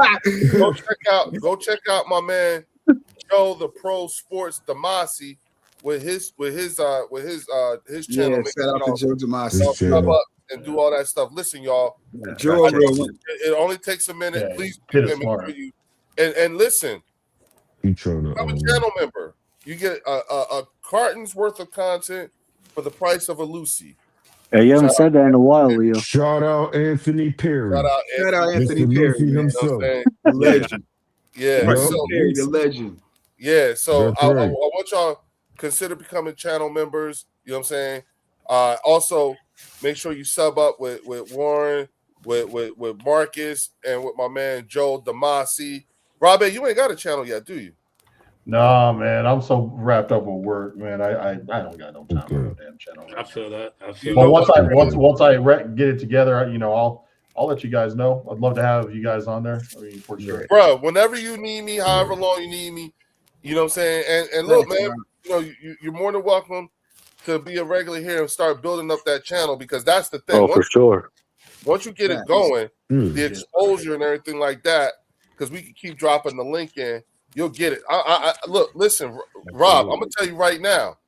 go check out my man Joe the Pro Sports Damasi with his channel. Yeah, shout out to Joe Damasi. And do all that stuff. Listen, y'all. Joe, it only takes a minute. Yeah, Please hit do it smart. you. And listen, Become a channel member. You get a carton's worth of content for the price of a Lucy. Yeah, you haven't said that in a while, Leo. Shout out Anthony Perry. Shout out Anthony Perry himself. The legend. Yeah, Perry, the legend. Yeah, so I right. want y'all consider becoming channel members. You know what I'm saying? Also, make sure you sub up with Warren, with Marcus, and with my man Joe Damasi. Robbie, you ain't got a channel yet, do you? Nah, man, I'm so wrapped up with work, man. I don't got no time for no damn channel. I feel that. But once I get it together, I'll let you guys know. I'd love to have you guys on there. I mean, for sure, bro. Whenever you need me, however long you need me, you know what I'm saying. And look, man, you're more than welcome to be a regular here and start building up that channel, because that's the thing. Oh, for sure. Once you get it going, the exposure and everything like that, because we can keep dropping the link in, you'll get it. Look, listen, Rob, I'm gonna tell you right now,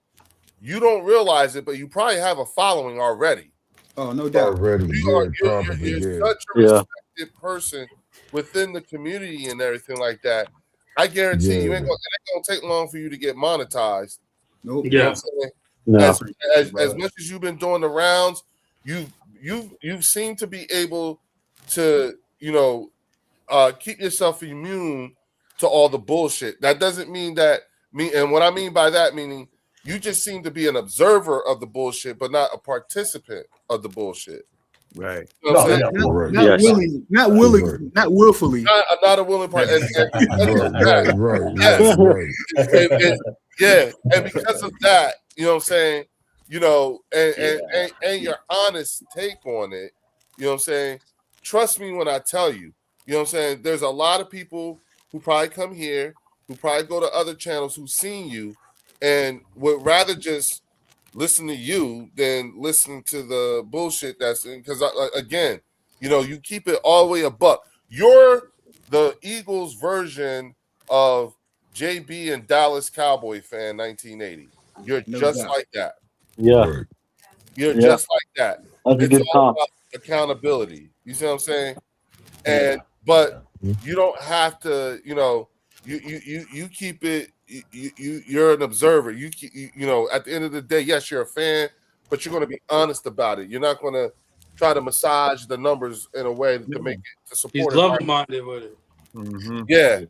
you don't realize it, but you probably have a following already. Oh, no doubt. Already, You're such a respected person within the community and everything like that. I guarantee it ain't gonna take long for you to get monetized. Nope. You know what I'm saying? As much as you've been doing the rounds, you seem to be able to, keep yourself immune to all the bullshit. That doesn't mean that and what I mean by that, meaning you just seem to be an observer of the bullshit, but not a participant of the bullshit. Right. You know what I'm saying? Not willfully. Not a willing part. Right. And because of that, you know what I'm saying, and your honest take on it, you know what I'm saying? Trust me when I tell you, you know what I'm saying? There's a lot of people who probably come here, who probably go to other channels, who've seen you and would rather just listen to you than listen to the bullshit that's in. Because again, you keep it all the way a buck. You're the Eagles version of JB and Dallas Cowboy fan 1980. You're just like that. Yeah. You're just like that. That's a good all about accountability. You see what I'm saying? But you don't have to, you keep it. You're an observer. You at the end of the day, yes, you're a fan, but you're going to be honest about it. You're not going to try to massage the numbers in a way to make it to support. He's level-minded with it. Mm-hmm. Yeah.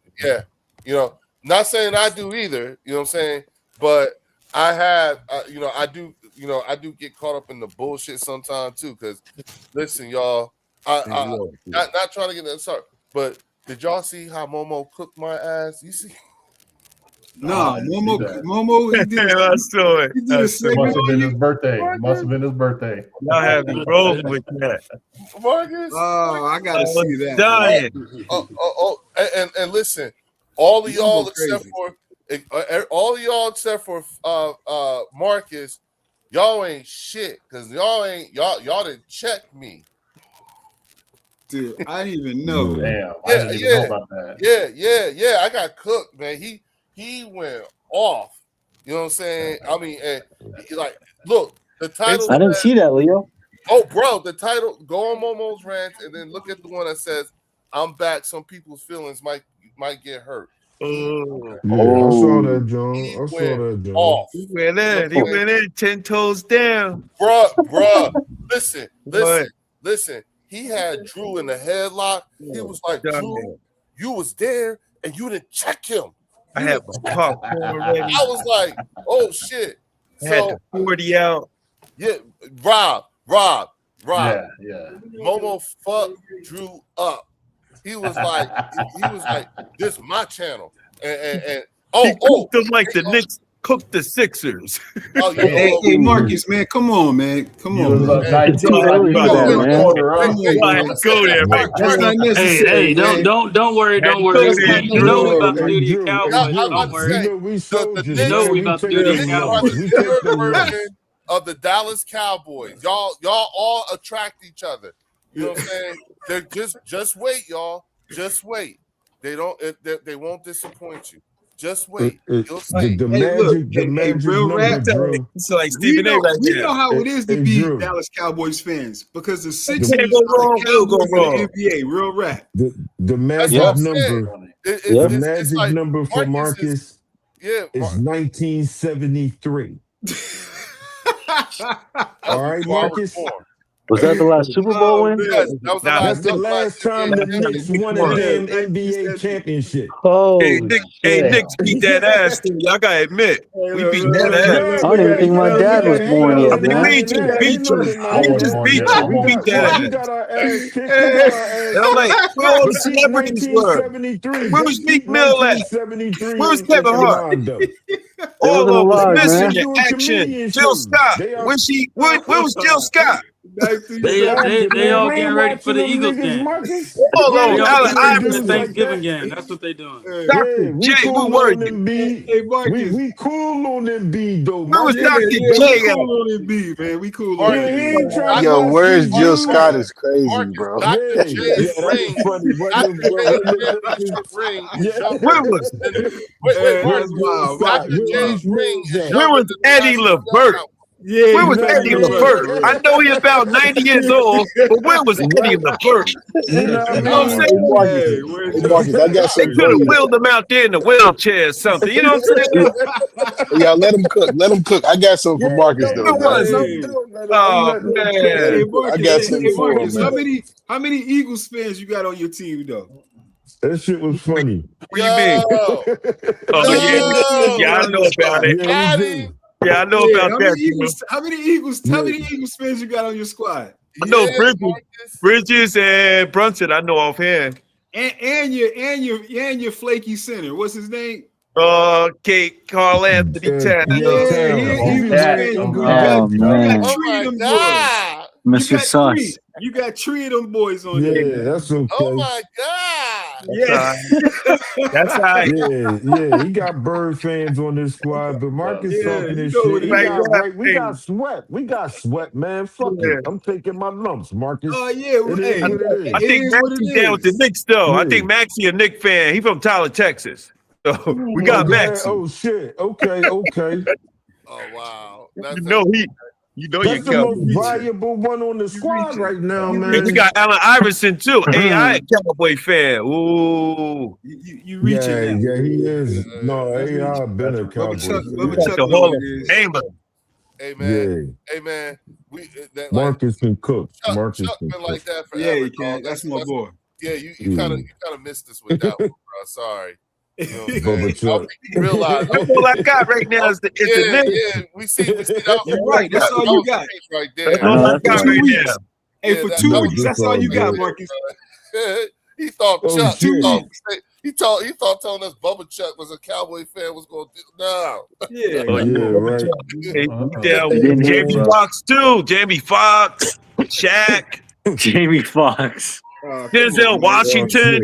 Not saying I do either. You know what I'm saying? But I have, I do get caught up in the bullshit sometimes too. Because listen, y'all, not trying to get that started, but did y'all see how Momo cooked my ass? You see? No, Momo, he did I saw it. Must have been his birthday. Y'all have me rolling with that. Marcus? Oh, I gotta see that. Dying. And listen, all of y'all except for Marcus, y'all ain't shit, because y'all didn't check me. Dude, I didn't even know. Damn, I didn't even know about that. Yeah. I got cooked, man. He went off. You know what I'm saying? I mean, and look, the title. I didn't see that, Leo. Oh, bro, the title. Go on Momo's rant, and then look at the one that says, "I'm back. Some people's feelings might get hurt." Oh. Yeah, I saw that, John. Off. He went in 10 toes down. Bruh. Listen. He had Drew in the headlock. He was like, Drew, you was there and you didn't check him. I had my popcorn ready. I was like, oh shit. Had the 40 out. Yeah, Rob. Yeah. Momo fucked Drew up. He was like, this is my channel. And he cooked them like the Knicks cooked the Sixers. Oh, yeah. Hey, Marcus, man, come on, man. Come on, man. Go there, man. Hey, don't worry. You know we about to do the Cowboys. Don't worry. We about to do the Cowboys. of the Dallas Cowboys. Y'all all attract each other. You know what I'm saying? They're just wait, y'all. Just wait. They won't disappoint you. Just wait. You'll see. The magic real number, rap. Drew. It's like Stephen A. right We there. know how it is to be Drew. Dallas Cowboys fans because the Sixers Can't go wrong, are the will go Cowboys wrong. of the NBA. Real rap. The magic what I'm number. It's The magic like number for Marcus Marcus is 1973. All right, Marcus. Was that the last Super Bowl win? Yes, that was That's the last time the Knicks won a damn NBA championship. Oh, Hey, Knicks beat that ass. Too. Y'all gotta admit, we beat that ass. I don't even think my dad was born I yet, mean, man. we just beat you. We just beat you. We beat that We ass. got our ass kicked. And I'm like, where all the celebrities were? 1973. Where was Meek Mill at? 1973 Where was in Kevin Hart? Orlando. All wasn't of alive, us man. missing the action. Jill Scott. Where was Jill Scott? They all getting ready for the Eagles game. Hold on, They all Allen getting ready for the Iverson. Thanksgiving game. That's what they doing. Dr. we J, cool where were on you? Embiid. Hey, Marcus. We cool on Embiid though. Where was Marcus. Dr. We J at? cool on Embiid, man. We cool on Yeah, he Embiid. ain't trying to Yo, watch where's you, Jill man. Scott is crazy, Marcus, bro. Dr. J's Yeah, ring. that's funny. Dr. J's ring is Yeah. younger Where was than- Wait, That's wild. Dr. J's ring is younger Where was than the Eddie Dallas LeVert? Cowboys. Yeah, Where was you Eddie know, LeVert? I know he's about 90 years old, but where was Eddie LeVert? You know what I You know what I'm mean? saying? Marcus, Hey, where's hey, your- Marcus, I got They something could for have you. wheeled him out there in the wheelchair or something. You know what I'm saying? Y'all let him cook. Let him cook. I got something for Marcus though. Where was man. he? Hey. Oh, Hey, man. Marcus, I got something hey, for him, Marcus, man. how many Eagles fans you got on your team though? That shit was funny. What do you mean? Yo, Oh, yeah, I know about it. Yeah, he Addy. did. Yeah, I know Yeah, about that. how many Eagles fans you got on your squad? I know Yeah, Marcus. Bridges and Brunson. I know offhand. And your flaky center. What's his name? Kate Carl Anthony Towns. Yeah, Eagles fan. You got man. Oh three of my them boys. God. Mr. Sus. You got three of them boys on Yeah, there. that's okay. Oh my God. Yeah. That's how. Yeah, he got Bird fans on this squad, but Marcus Yeah, talking this you know shit. what We got sweat. We got sweat, man. Fuck it. I'm taking my lumps, Marcus. Oh yeah. It Hey, is what it is. I think is what it Maxie's down with the is. Knicks, though. I Yeah. think Maxie a Knicks fan. He from Tyler, Texas. So we got Okay. Maxie. Oh shit. Okay. Oh wow. You know That's you the Cowboys. most valuable one on the squad right now, And man. we got Allen Iverson too. AI a Cowboy fan. Ooh. You reaching Yeah, now. yeah, he is. No, AI been a Cowboy. Bubba Got Chuck the know Hall what of it is. Famer. Hey man. Yeah, Hey man. Like, Marcus can cook. Marcus Chuck can been cook. like that forever. Yeah, you dog. can. That's my boy. Yeah, you kind of missed us with that one, bro. Sorry. You know what I'm Bubba saying? I Chuck. don't think you realize. That's all I got right now is the Knicks. Yeah. We see that. You're right. That's all you got. Right That's there. all I that's got right. right now. Hey, Yeah, for that- 2 that weeks, was that's all you all got, good. Marcus. He thought Oh, Chuck. shit. He thought telling us Bubba Chuck was a Cowboy fan was going to do no. Yeah. Oh, yeah, right. Hey, you down He didn't with hear Jamie you. Foxx too. Jamie Foxx, Shaq, Jamie Foxx. Denzel Washington.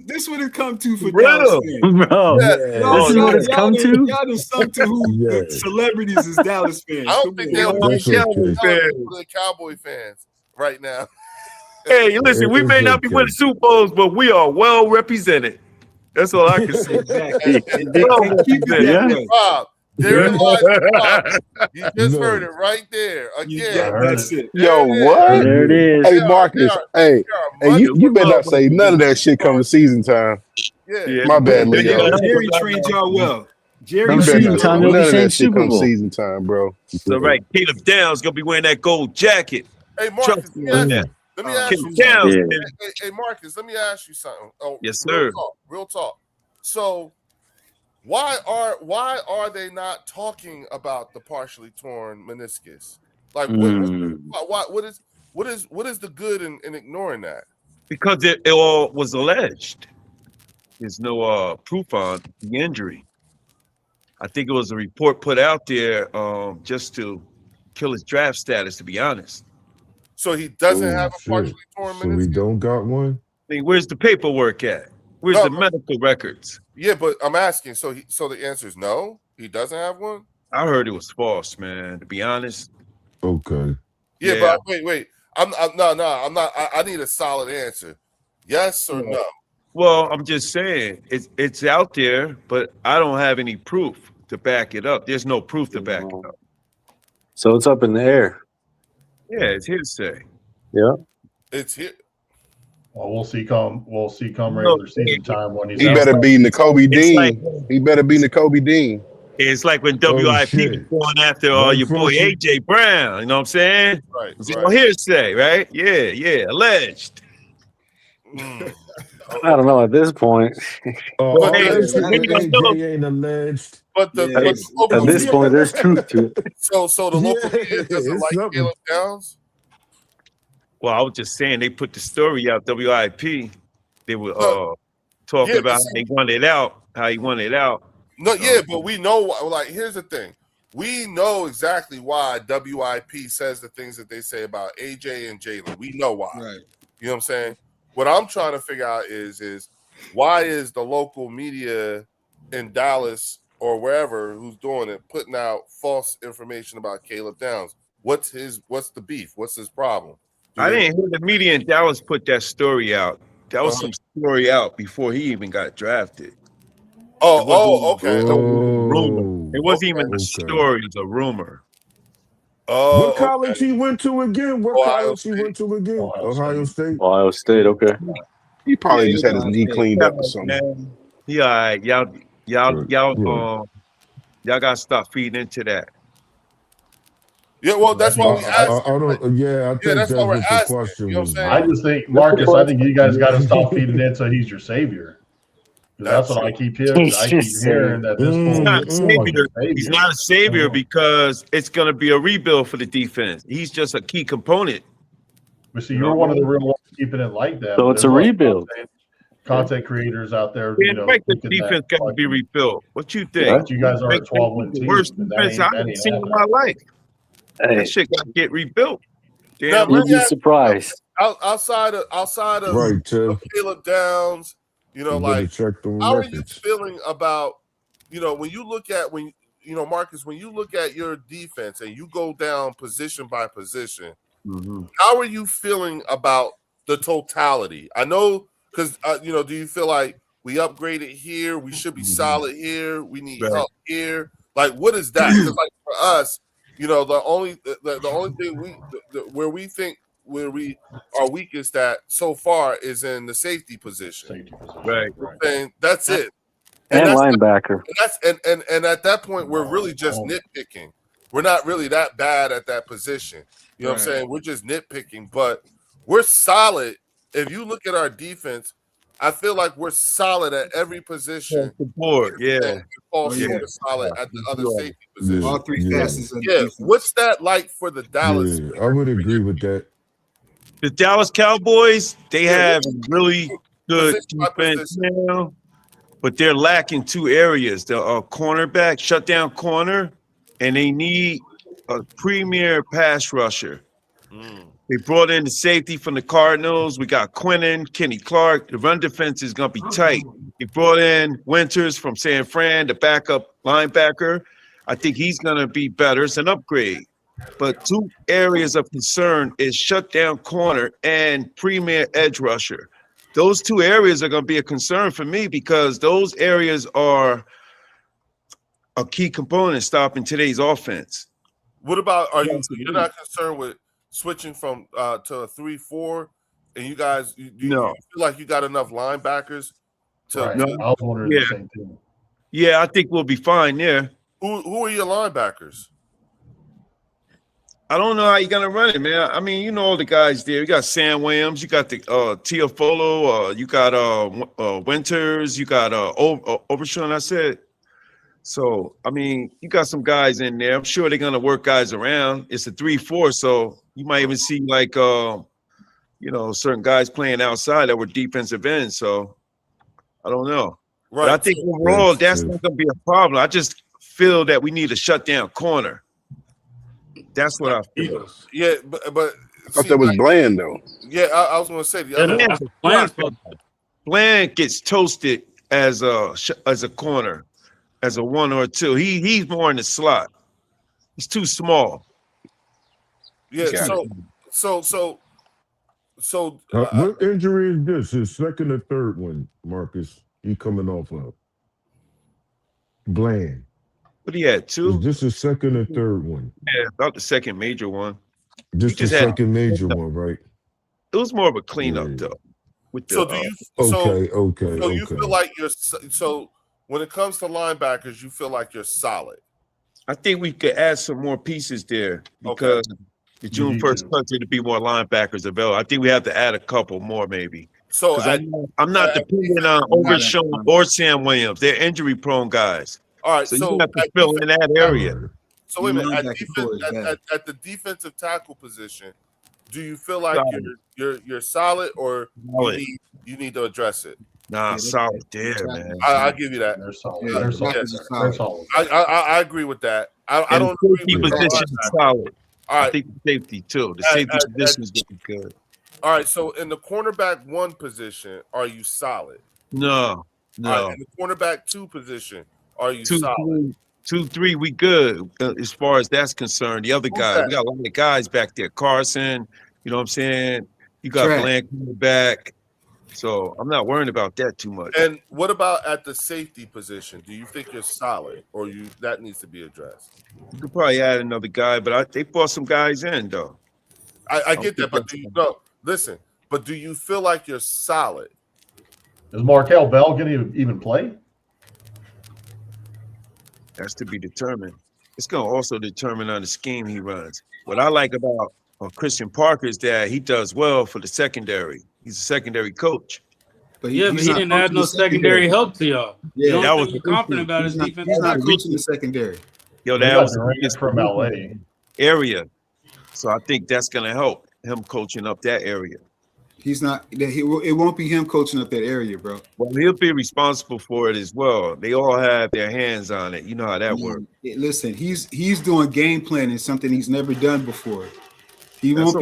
This would have come to for Real. Dallas fans. Bro, Yeah. this is what it's come to? Y'all done sunk to who Yeah. the celebrities is Dallas fans. I don't Come think on. they'll That's be okay. the Cowboy fans right now. Hey, listen, we may not be winning Super Bowls, but we are well represented. That's all I can say. Exactly. Well And keep it that Yeah. way. Bob, therein lies the problem. You just No. heard it right there Yeah, again. that's it. Yo, There it is. what? There it is. Hey, Yeah, Marcus. yeah. Hey, hey, you better not say none of that shit come to season time. Yeah. My bad, Leo. Jerry trained y'all well. Jerry Come You better trained season not y'all time, say they'll well. be none of saying that shit Super come Bowl. season time, bro. So right, Caleb Downs gonna be wearing that gold jacket. Hey, Marcus, Trust me on that. let me ask Caleb you Downs. something. Yeah. Hey, Marcus, let me ask you something. Oh, Yes, sir. Real talk. So, why are they not talking about the partially torn meniscus? Like, what is the good in ignoring that? Because it all was alleged. There's no proof on the injury. I think it was a report put out there just to kill his draft status, to be honest. So he doesn't Oh, have a shit. partially torn So we meniscus. don't got one? I mean, where's the paperwork at? Where's No, the medical records? Yeah, but I'm asking. So the answer is no. He doesn't have one. I heard it was false, man. To be honest. Okay. Yeah, but wait. I'm not. I need a solid answer. Yes or no? Well, I'm just saying it's out there, but I don't have any proof to back it up. There's no proof to back it up. So it's up in the air. Yeah, it's hearsay. Yeah. It's here. Well, we'll see come regular season time when he's He better be N'Kobe Dean. He better be N'Kobe Dean. It's like when WIP was going after your boy AJ Brown. You know what I'm saying? Right. It's all hearsay, right? Yeah. Alleged. I don't know at this point. AJ ain't alleged. But at this point, there's truth to it. So the local media doesn't like Caleb Downs. Well, I was just saying they put the story out. WIP. They were talking about how he wanted out. No, but we know. Like, here's the thing: we know exactly why WIP says the things that they say about AJ and Jalen. We know why. Right. You know what I'm saying? What I'm trying to figure out is why is the local media in Dallas or wherever who's doing it putting out false information about Caleb Downs? What's the beef? What's his problem? I didn't hear the media in Dallas put that story out. That was some story out before he even got drafted. Okay. It wasn't even a story; it was a rumor. What college he went to again? Ohio State. Ohio State. Okay. He probably just had his knee cleaned up or something. Yeah, y'all gotta stop feeding into that. Yeah, well, that's why we asked. I think that's why we're what asking. the question You know what I'm was. saying? I just think, Marcus, I think you guys got to stop feeding into he's your savior. That's what I keep hearing. That this he's not savior. He's not a savior because it's going to be a rebuild for the defense. He's just a key component. But see, you're one of the real ones keeping it like that. So it's a rebuild. Content creators out there, the defense got to be rebuilt. What you think? You guys are a 12-win team. Worst defense I've seen in my life. That shit got to get rebuilt. Damn, you'd be surprised. Outside of Caleb Downs, how are you feeling about, when you look at Marcus, when you look at your defense and you go down position by position, how are you feeling about the totality? I know because do you feel like we upgraded here, we should be solid here, we need help here? Like, what is that? Because like for us, the only thing where we think where we are weakest at so far is in the safety position. Right. And that's it. And linebacker. And at that point, we're really just nitpicking. We're not really that bad at that position. You know what I'm saying? We're just nitpicking, but we're solid. If you look at our defense, I feel like we're solid at every position. Board, yeah. We're solid at the other safety position. All three facets. What's that like for the Dallas? Yeah, I would agree with that. The Dallas Cowboys, they have really good defense now, but they're lacking two areas: the cornerback, shutdown corner, and they need a premier pass rusher. They brought in the safety from the Cardinals. We got Quinnen, Kenny Clark. The run defense is going to be tight. They brought in Winters from San Fran, the backup linebacker. I think he's going to be better. It's an upgrade. But two areas of concern is shutdown corner and premier edge rusher. Those two areas are going to be a concern for me because those areas are a key component stopping today's offense. What about you're not concerned with switching from to a 3-4, and you guys you feel like you got enough linebackers to? I was wondering the same thing. Yeah, I think we'll be fine there. Who are your linebackers? I don't know how you're gonna run it, man. I mean, you know all the guys there. You got Sam Williams, you got the Tiafolo, you got Winters, you got Overshawn. I said. So I mean, you got some guys in there. I'm sure they're gonna work guys around. It's a 3-4, so you might even see like certain guys playing outside that were defensive ends. So I don't know. Right. But I think overall that's not gonna be a problem. I just feel that we need a shutdown corner. That's what I feel. Yeah, but I thought that was Bland though. Yeah, I was going to say the other. Bland gets toasted as a corner, as a 1 or 2. He's more in the slot. He's too small. Yeah. So what injury is this? His second or third one, Marcus? He coming off of Bland. But he had two. Is this his second or third one? Yeah, about the second major one. Just the second major one, right? It was more of a cleanup though. With the, so do you? So you feel like you're so when it comes to linebackers, you feel like you're solid. I think we could add some more pieces there because the June 1st country to be more linebackers available. I think we have to add a couple more maybe. So I'm not depending on Overshown or Sam Williams. They're injury prone guys. All right, so you have to fill in that area. So wait a minute, at the defensive tackle position, do you feel like you're solid or you need to address it? Nah, solid there, man. I'll give you that. They're solid. They're solid. I agree with that. I don't agree with position is solid. All right. I think the safety too. The safety position is looking good. All right, so in the cornerback 1 position, are you solid? No. All right, in the cornerback 2 position, are you solid? 2, 3, we good as far as that's concerned. The other guys, we got a lot of guys back there. Carson, you know what I'm saying? You got Bland coming back. So I'm not worrying about that too much. And what about at the safety position? Do you think you're solid or that needs to be addressed? You could probably add another guy, but they brought some guys in though. I get that, but listen, but do you feel like you're solid? Is Markel Bell going to even play? That's to be determined. It's going to also determine on the scheme he runs. What I like about Christian Parker is that he does well for the secondary. He's a secondary coach. But he didn't add no secondary help to y'all. Yeah, that was confident about his defense. He's not coaching the secondary. Yo, that was from LA area. So I think that's going to help him coaching up that area. He's not. It won't be him coaching up that area, bro. Well, he'll be responsible for it as well. They all have their hands on it. You know how that works. Listen, he's doing game planning, something he's never done before. He won't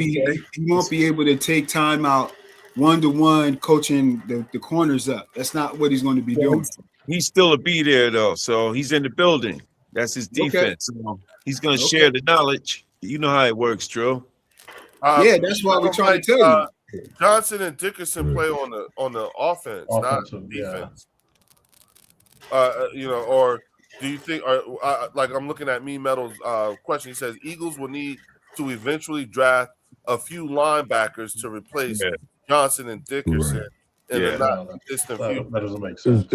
be able to take time out 1-to-1 coaching the corners up. That's not what he's going to be doing. He's still a be there though, so he's in the building. That's his defense. Okay. So he's going to share the knowledge. You know how it works, Drew. Yeah, that's why we're trying to tell you. Johnson and Dickerson play on the offense, not defense. Yeah. Or do you think? Like I'm looking at Me Metal's question. He says Eagles will need to eventually draft a few linebackers to replace Johnson and Dickerson. Right. In the not distant future. That doesn't make sense.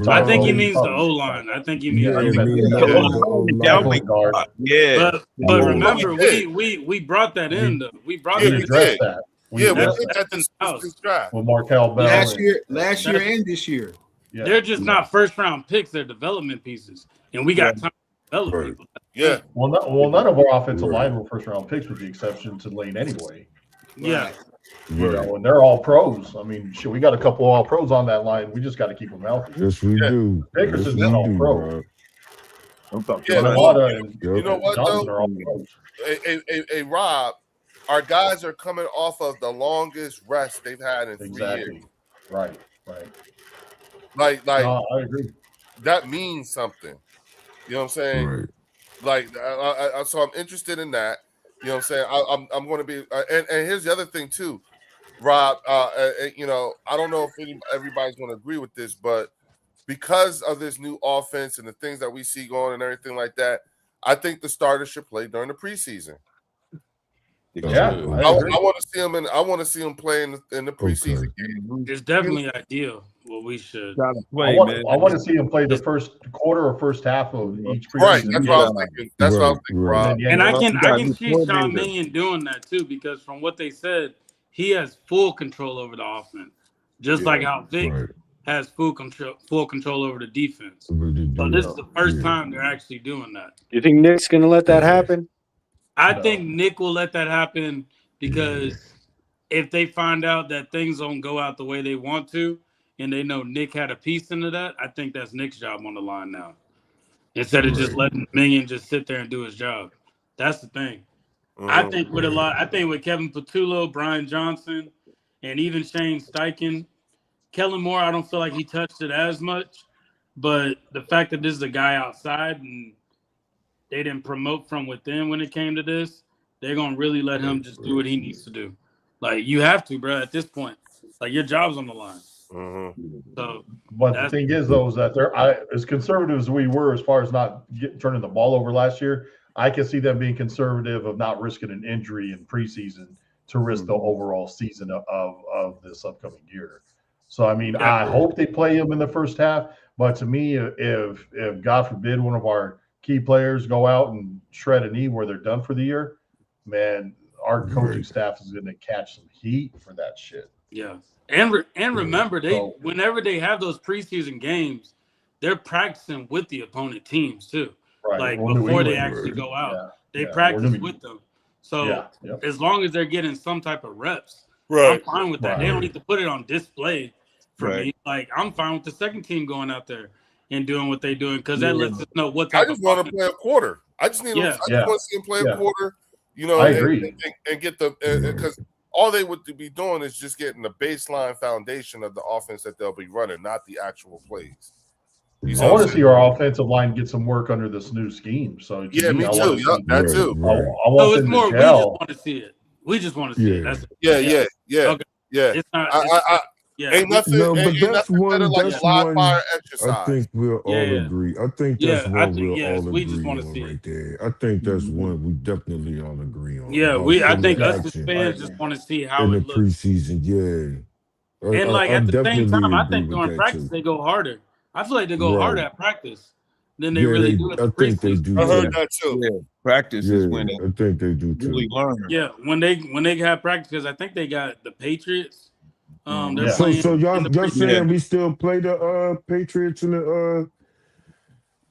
I think he means the O-line. I think he means But remember, we brought that in though. We brought that. We did at this draft. With Markel Bell. Last year and this year. Yeah. They're just not first round picks, they're development pieces. And we got time to develop people. Yeah. Well, none of our offensive line were first round picks with the exception to Lane anyway. Yeah. You know, and they're all pros. I mean, shit, we got a couple of all pros on that line. We just got to keep them healthy. Yes, we do. Dickerson's not all pro. You know what though? Hey, Rob, our guys are coming off of the longest rest they've had in 3 years. Right. Like I agree. That means something. You know what I'm saying? Right. Like, so I'm interested in that. You know what I'm saying? I'm going to be, and here's the other thing too, Rob. I don't know if everybody's going to agree with this, but because of this new offense and the things that we see going and everything like that, I think the starters should play during the preseason. Yeah, I want to see him I want to see him play in the preseason game. It's definitely ideal. Well, we should. I want to see him play the first quarter or first half of each preseason. Right, that's what I was thinking. That's what I was thinking, Rob. And I can see Sean Mannion doing that too, because from what they said, he has full control over the offense, just like how Vic has full control over the defense. So this is the first time they're actually doing that. You think Nick's gonna let that happen? I think Nick will let that happen because if they find out that things don't go out the way they want to, and they know Nick had a piece into that, I think that's Nick's job on the line now. Instead of just letting Mannion just sit there and do his job. That's the thing. I think with Kevin Patullo, Brian Johnson, and even Shane Steichen, Kellen Moore, I don't feel like he touched it as much. But the fact that this is a guy outside and they didn't promote from within when it came to this, they're gonna really let him just do what he needs to do. Like you have to, bro. At this point, like your job's on the line. So, but the thing is, though, is that as conservative as we were, as far as not turning the ball over last year, I can see them being conservative of not risking an injury in preseason to risk the overall season of this upcoming year. So, I mean, I hope they play him in the first half. But to me, if God forbid one of our key players go out and shred a knee where they're done for the year, man, our coaching staff is going to catch some heat for that shit. Yeah. And remember, whenever they have those preseason games, they're practicing with the opponent teams too. Right. Like before they actually go out, they practice with them. So as long as they're getting some type of reps, I'm fine with that. They don't need to put it on display for me. Like I'm fine with the second team going out there and doing what they're doing because that lets us know what type I just want to play a quarter. I just need. I just want to see him play a quarter. You know, I agree. And get the because. All they would be doing is just getting the baseline foundation of the offense that they'll be running, not the actual plays. I want to see our offensive line get some work under this new scheme. So me too. That too. I want them to gel. We just want to see it. We just want to see it. That's Okay. It's not. Ain't nothing. No, but ain't that's nothing one. better like That's live one. fire exercise. I think we'll all agree. I think that's one we'll all we agree just want to on see right there. I think that's one we definitely all agree on. Yeah, I think us as fans just want to see how in it the looks. preseason. Yeah, And like at the same time, I think agree during with practice that, they go harder. I feel like they go harder at practice than they Yeah, really they- do at I the think they preseason. do. I heard too. that too. Yeah, practice is when they I think they do too. really learn. Yeah, when they have practice, because I think they got the Patriots. They're So playing in y'all the preseason. saying we still play the Patriots in the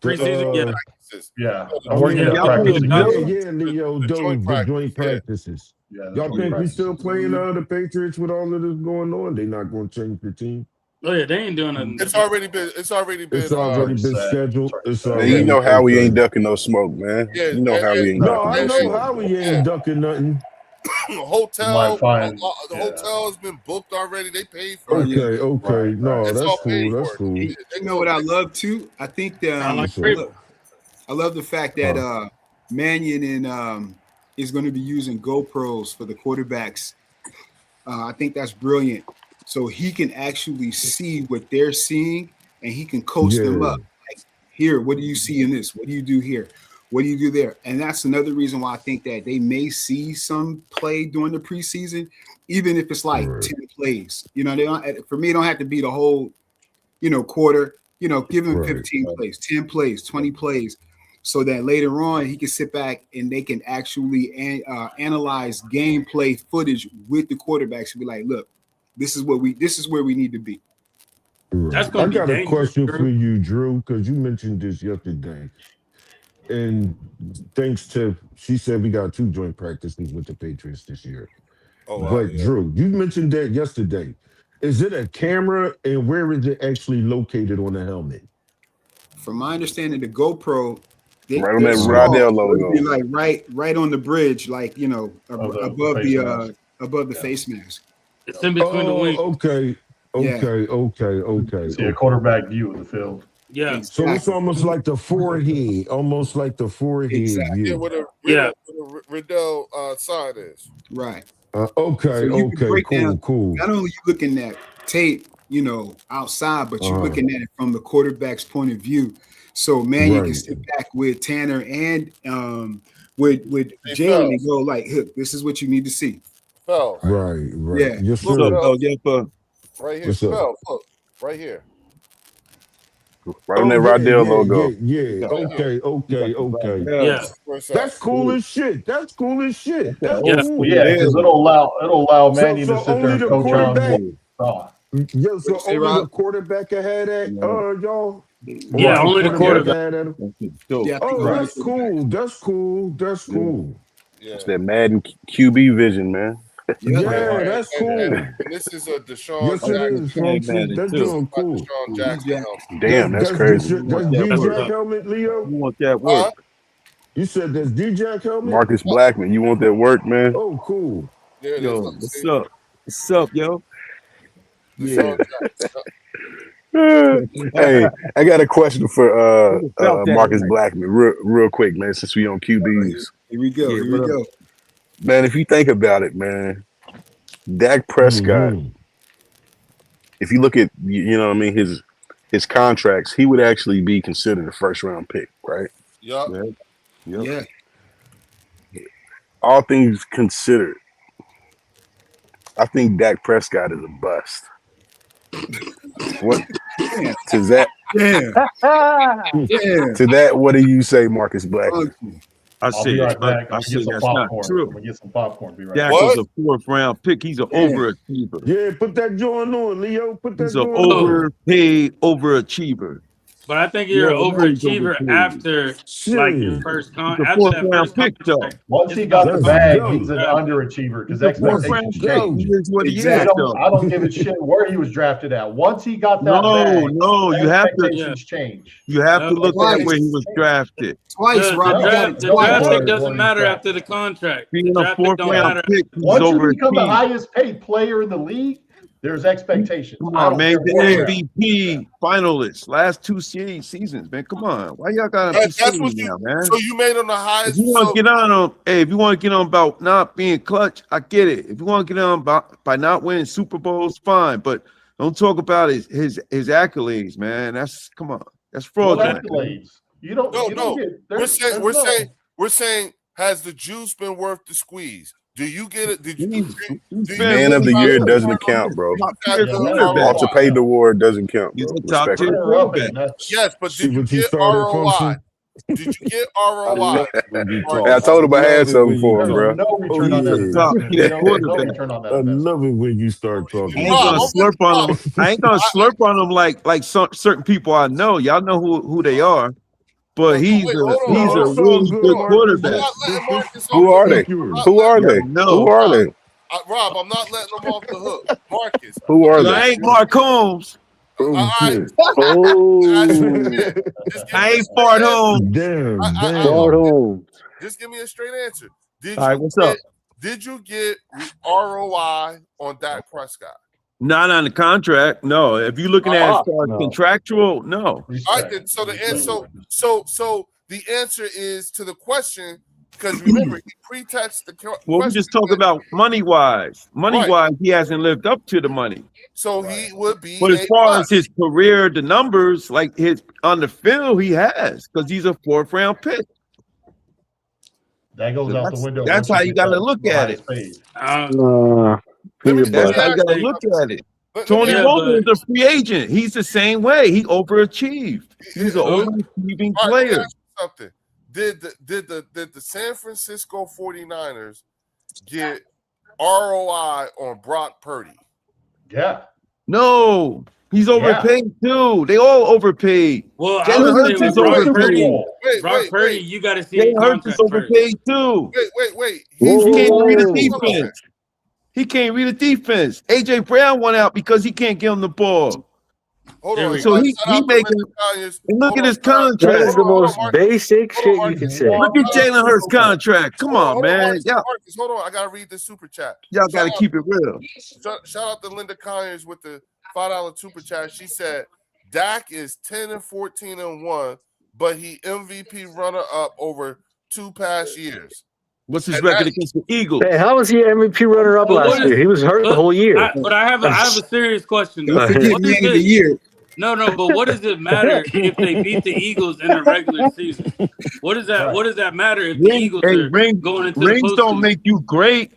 Preseason, Yeah. Oh, We're yeah, gonna practice again. Leo, those the joint practices. Yeah, the Y'all joint think we practices. still playing the Patriots with all of this going on? They not going to change the team? Oh yeah, they ain't doing nothing. It's already been. It's already been. It's already been set. scheduled. It's Man, already you know how we okay. ain't ducking no smoke, man. Yeah, You know how we ain't No, ducking I no know smoke. how we ain't ducking nothing. Hotel. find- The hotel has been booked already. They paid for it. Okay. No, It's all that's paid cool. That's for. cool. You know what I love too? I think that I love the fact that Mannion and is going to be using GoPros for the quarterbacks. I think that's brilliant. So he can actually see what they're seeing and he can coach them up. Like, here, what do you see in this? What do you do here? What do you do there? And that's another reason why I think that they may see some play during the preseason, even if it's like 10 plays. You know, they don't, for me, it don't have to be the whole, quarter. Give him 15 plays, 10 plays, 20 plays, so that later on he can sit back and they can actually analyze gameplay footage with the quarterbacks and be like, look, this is where we need to be. That's I gonna be got a dangerous, question Drew. for you, Drew, because you mentioned this yesterday. And thanks to, she said we got 2 joint practices with the Patriots this year. But Drew, you mentioned that yesterday. Is it a camera and where is it actually located on the helmet? From my understanding, the GoPro, Right on that Rydell logo. Be like right on the bridge, like above the face mask. It's in between the wings. Okay. See a quarterback view of the field. Yeah. Exactly. So it's almost like the forehead, Exactly. view. Where the Riddell side is. Right. Okay. So you can break down, Cool. Not only you looking at tape, outside, but you're looking at it from the quarterback's point of view. So man, you can sit back with Tanner and with Jalen and go like, "Look, this is what you need to see." Right. Yeah. Yes, sir. Right here. Spell. Look. Right here. Right on that Rydell logo. Yeah. Okay. Yeah. That's cool as shit. That's cool. Yeah, because it'll allow Manny to sit there and coach on. Yeah, so only the quarterback can have that, y'all. Yeah, only the quarterback. That's cool. Yeah. It's that Madden QB vision, man. That's cool. And this is a Deshaun Yes, it is, folks. That's doing cool. Deshaun Jackson. Damn, that's crazy. That's D-Jack helmet, Leo? You want that work? You said that's D-Jack helmet? Marcus Blackman, you want that work, man? Oh, cool. Yeah, Yo, what's up? What's up, yo? Deshaun Jackson. Hey, I got a question for Marcus Blackman, real quick, man. Since we on QBs, here we go. Here we go. Man, if you think about it, man, Dak Prescott. If you look at what I mean, his contracts, he would actually be considered a first round pick, right? Yep. Yeah. All things considered, I think Dak Prescott is a bust. What to that? To that, what do you say, Marcus Blackman? I say right back. I say that's not true. I'm gonna get some popcorn. Be right Dak back. was a 4th round pick. He's an overachiever. Yeah, put that joint on, Leo. Put that He's an joint on. overpaid overachiever. But I think you're an overachiever after like your first He's a after 4th that round first pick, though. contract. Once he got the Let's bag, go. he's an underachiever because He's a 4th expectations round change. pick. He is what he is, though. I don't give a shit where he was drafted at. Once he got that bag, No, you have to. expectations change. You have to look Twice. at where he was drafted. Twice, Rob. You got it The twice. draft pick Twice. doesn't matter after the contract. Being a Draft pick 4th don't round matter. pick, he's Once you become the overachieved. highest paid player in the league, there's expectations. Come I on, don't man. care The where you're at. MVP finalists last 2 seasons, man. Come on. Why y'all gotta be That's silly what now, man? So you made him the If highest. you want to get on him, hey, if you want to get on about not being clutch, I get it. If you want to get on by not winning Super Bowls, fine. But don't talk about his accolades, man. Come on. That's What fraudulent. accolades? You don't. No, you no. don't get, We're saying, has the juice been worth the squeeze? Do you get it? Did you? Man of the year doesn't account, bro. Walter Payton Award doesn't count, bro. Respectfully. Yes, but See did you what you get started ROI? function? Did you get ROI? I told him I had something for him, bro. No return on that. No return on that. I love it when you start talking. I ain't gonna slurp on them. I ain't gonna slurp on them like certain people I know. Y'all know who they are. But he's a really good quarterback. Who are they? Who are they? Who are they? Rob, I'm not letting them off the hook. Marcus. Who are they? I ain't Mark Holmes. Oh, I ain't Fart Holmes. Damn. Just give me a straight answer. All right, what's up? Did you get ROI on Dak Prescott? Not on the contract. No. If you're looking at as far as contractual, no. All right, then, so the answer, so the answer is to the question, because remember he pre-touched the question. Well, we just talk about money wise. Wise, he hasn't lived up to the money. So he would be. But as far as his career, the numbers, like his on the field, he has because he's a 4th round pick. That goes out the window. That's how you got to look at it. That's how you got to look at it. Tony Romo is a free agent. He's the same way. He overachieved. He's an overachieving player. Something. Did the San Francisco 49ers get ROI on Brock Purdy? Yeah. No, he's overpaid too. They all overpaid. Well, Jalen Hurts is overpaid. Brock Purdy, you got to see Jalen Hurts is overpaid too. Wait. He can't read the defense. He can't read the defense. AJ Brown went out because he can't give him the ball. Hold on. So he making. And look at his contract. That is the most basic shit you can say. Look at Jalen Hurts' contract. Come on, man. Marcus, hold on. I gotta read the super chat. Y'all gotta keep it real. Shout out to Linda Conyers with the $5 super chat. She said Dak is 10-14-1, but he MVP runner up over 2 past years. What's his record against the Eagles? Hey, how was he MVP runner up last year? He was hurt the whole year. But I have a serious question. Don't forget What man is of the year. No, but what does it matter if they beat the Eagles in the regular season? What does that matter if the Eagles are going into rings the don't make you great.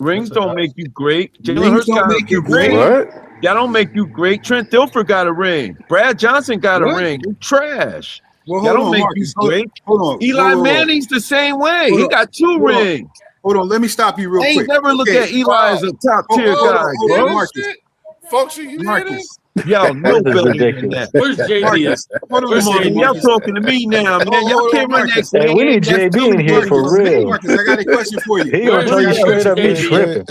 Rings don't make you great. Jalen Hurts don't got make you great. great. Y'all don't make you great. Trent Dilfer got a ring. Brad Johnson got a ring. You're trash. Well, Y'all hold don't on, make Marcus. you great. Hold on. Eli Whoa. Manning's the same way. Hold He on. got 2 Hold on. rings. Hold on, let me stop you real I ain't quick. never looked at Eli as a top tier guy, bro. Marcus. Function, you Marcus. Yo, no better than that. Where's JB? Marcus, hold on, Come on, JB. y'all talking to me now, man. Y'all can't run that. Hey, we need JB in here for real. Marcus, I got a question for you. He gonna tell you straight up he tripping.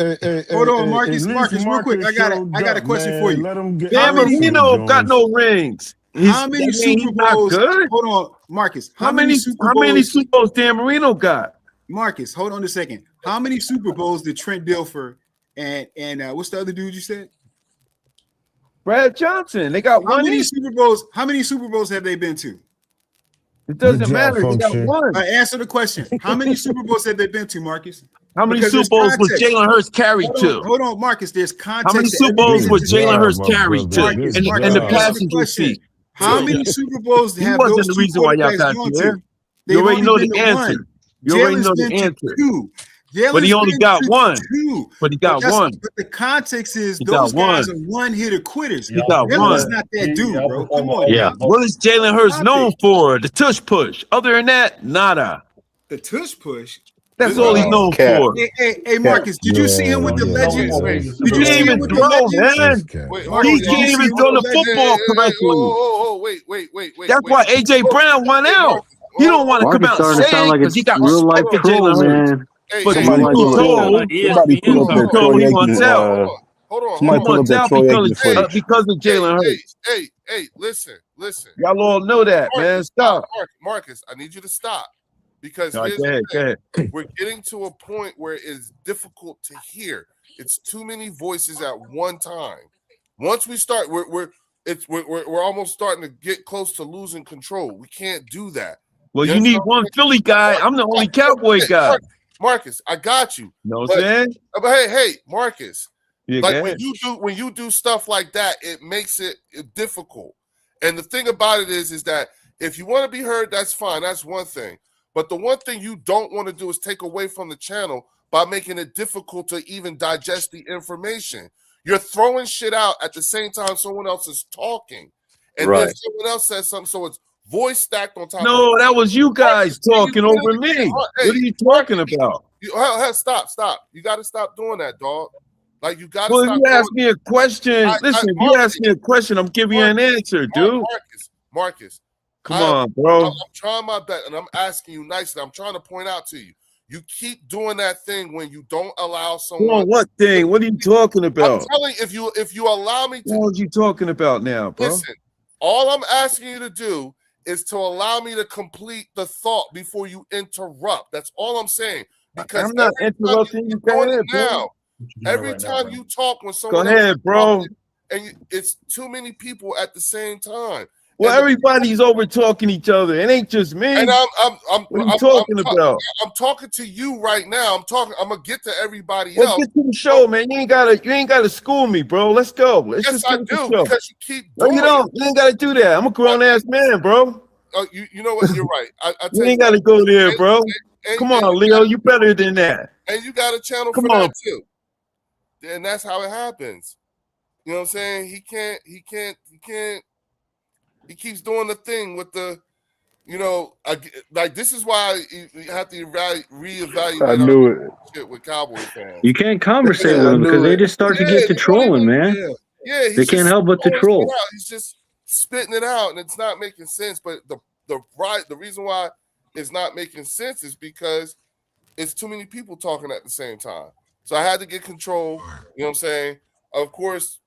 Hold on, Marcus, real quick. I got a question for you. Dan Marino got no rings. How many Super Bowls? Hold on, Marcus. How many Super Bowls Dan Marino got? Marcus, hold on a second. How many Super Bowls did Trent Dilfer and what's the other dude you said? Brad Johnson. They got How one. many Super Bowls? How many Super Bowls have they been to? It doesn't Good job, matter. They got Function. one. Answer the question. How many Super Bowls have they been to, Marcus? How many Because Super there's Bowls was context. Jalen Hurts carried to? Hold on, Marcus. There's context. How many to Super Bowls everything was that you Jalen said. Hurts my carried to brother. Marcus, Good in the answer the passenger question. seat? How many Super Bowls He have wasn't those the two reason why y'all quarterbacks got gone here. to? You already only know been the to answer. one. You already Jalen's know been the to answer. two. But he Jalen's only been got to one. two. But he got one. But the context is He those got guys one. are one-hitter quitters. He got Jalen's one. not that dude, bro. Come on, Yeah. man. What is Jalen Hurts Stop known it. for? The tush push. Other than that, nada. The tush push. That's all he's known Cap. for. Hey, Marcus, did you see him with the Yeah, legends? yeah. Did He you can't see him even with the throw, legends? man. Wait, Marcus, He did can't you see even him throw with the the legends? football correctly. Wait. That's why AJ Brown went out. He don't want to come Marcus out and starting to say sound like because he it's got real life respect for troll, Jalen Hurts. man. But Somebody truth pull be up- told, Somebody pull up that he Troy wants Aikman. out. Hold on. Somebody He pull up wants that out Troy because Aikman footage. of Jalen Hurts. Hey, listen. Y'all all know that, man. Stop. Marcus, I need you to stop. Because All right, here's go ahead, the go thing. ahead. We're getting to a point where it's difficult to hear. It's too many voices at one time. Once we start, we're almost starting to get close to losing control. We can't do that. Well, you need one Philly guy. I'm the only Cowboy guy. Marcus, I got you. Know what I'm saying? But hey, Marcus. Yeah, Like go when ahead. you do stuff like that, it makes it difficult. And the thing about it is that if you want to be heard, that's fine. That's one thing. But the one thing you don't want to do is take away from the channel by making it difficult to even digest the information. You're throwing shit out at the same time someone else is talking. And then someone else says something, so it's voice stacked on top of No, that was you guys talking over me. Hey, What are you talking about? Stop. You got to stop doing that, dog. Like, you got to Well, stop. if you ask me a question, listen, if you ask me a question, I'm giving you an answer, dude. Marcus. Come on, bro. I'm trying my best, and I'm asking you nicely. I'm trying to point out to you. You keep doing that thing when you don't allow someone. Come on, what thing? What are you talking about? I'm telling you, if you allow me to. What are you talking about now, bro? Listen, all I'm asking you to do is to allow me to complete the thought before you interrupt. That's all I'm saying. Because I'm not interrupting you. Go ahead, bro. Every time you talk when someone Go ahead, bro. And it's too many people at the same time. Well, everybody's over talking each other. It ain't just me. And what are you talking about? I'm talking to you right now. I'm gonna get to everybody Let's else. get to the show, man. You ain't gotta school me, bro. Let's go. Let's Yes, just I get to do, the show. because you keep No, doing you don't. You ain't gotta do that. I'm a grown ass man, bro. You know what? You're right. I You ain't gotta go there, bro. Come on, Leo. You better than that. And you got a channel Come for on. that too. And that's how it happens. You know what I'm saying? He keeps doing the thing with the, like, this is why you have to reevaluate. I knew it. Shit with Cowboy fans. You can't conversate with them because they just start to get to trolling, man. Yeah, They can't help but to troll. He's just spitting it out, and it's not making sense. But the reason why it's not making sense is because it's too many people talking at the same time. So I had to get control. You know what I'm saying? Of course,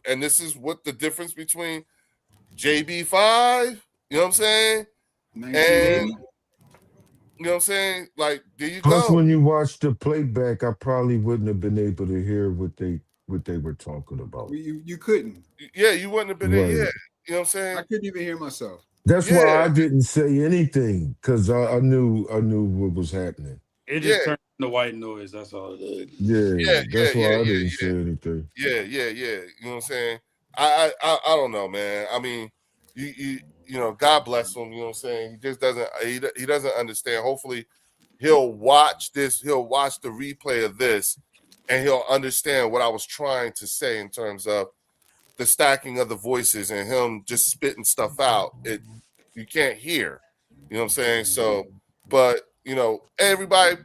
and this is what the difference between JB5, you know what I'm saying? And you know what I'm saying? Like, there you Plus, go. when you watch the playback, I probably wouldn't have been able to hear what they were talking about. You couldn't. Yeah, you wouldn't have been there. Right. Yeah, you know what I'm saying? I couldn't even hear myself. That's why I didn't say anything, because I knew what was happening. It just turned into white noise. That's all it is. Yeah, that's why I didn't say anything. Yeah. You know what I'm saying? I don't know, man. I mean, you God bless him. You know what I'm saying? He just doesn't. He doesn't understand. Hopefully, he'll watch this. He'll watch the replay of this, and he'll understand what I was trying to say in terms of the stacking of the voices and him just spitting stuff out. You can't hear. You know what I'm saying? So, but everybody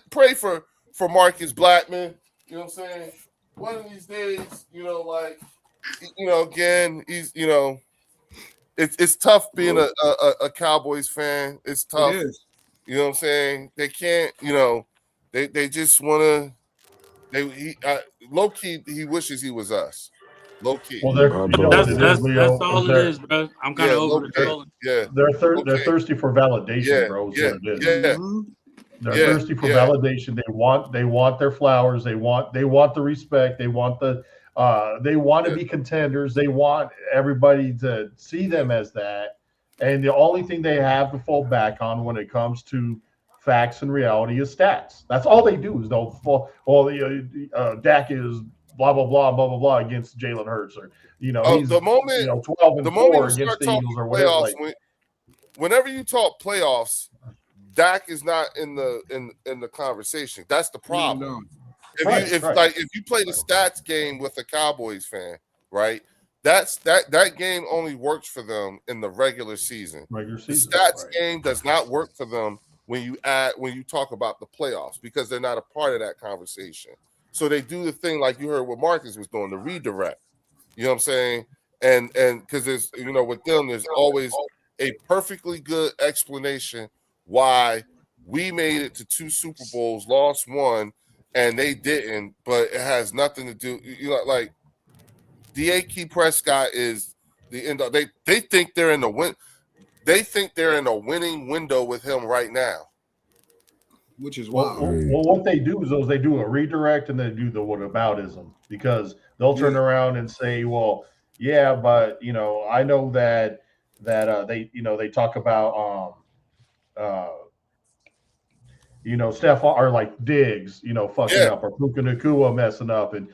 pray for Marcus Blackman. You know what I'm saying? One of these days, again, he's, it's tough being a Cowboys fan. It's tough. It is. You know what I'm saying? They can't, they just want to, low key, he wishes he was us. Low key. Well, that's all it is, bro. I'm kind of over the trolling. Yeah. They're thirsty for validation, bro. Is what it is. They're thirsty for validation. They want their flowers. They want the respect. They want the They want to be contenders. They want everybody to see them as that. And the only thing they have to fall back on when it comes to facts and reality is stats. That's all they do is they'll fall. Well, Dak is blah blah blah blah blah blah against Jalen Hurts, or he's the moment 12 and the moment 4 you against start the talking Eagles or whatever. playoffs, whenever you talk playoffs, Dak is not in the conversation. That's the problem. If you play the stats game with a Cowboys fan, right? That game only works for them in the regular season. The stats game does not work for them when you talk about the playoffs, because they're not a part of that conversation. So they do the thing like you heard what Marcus was doing, the redirect. You know what I'm saying? And because there's with them, there's always a perfectly good explanation why we made it to 2 Super Bowls, lost 1, and they didn't. But it has nothing to do. Like Dak Prescott is the end. They think they're in the win. They think they're in a winning window with him right now, which is wild. Well, what they do is they do a redirect and they do the whataboutism, because they'll turn around and say, "Well, yeah, but I know that they talk about Steph or like Diggs, fucking up, or Puka Nacua messing up, and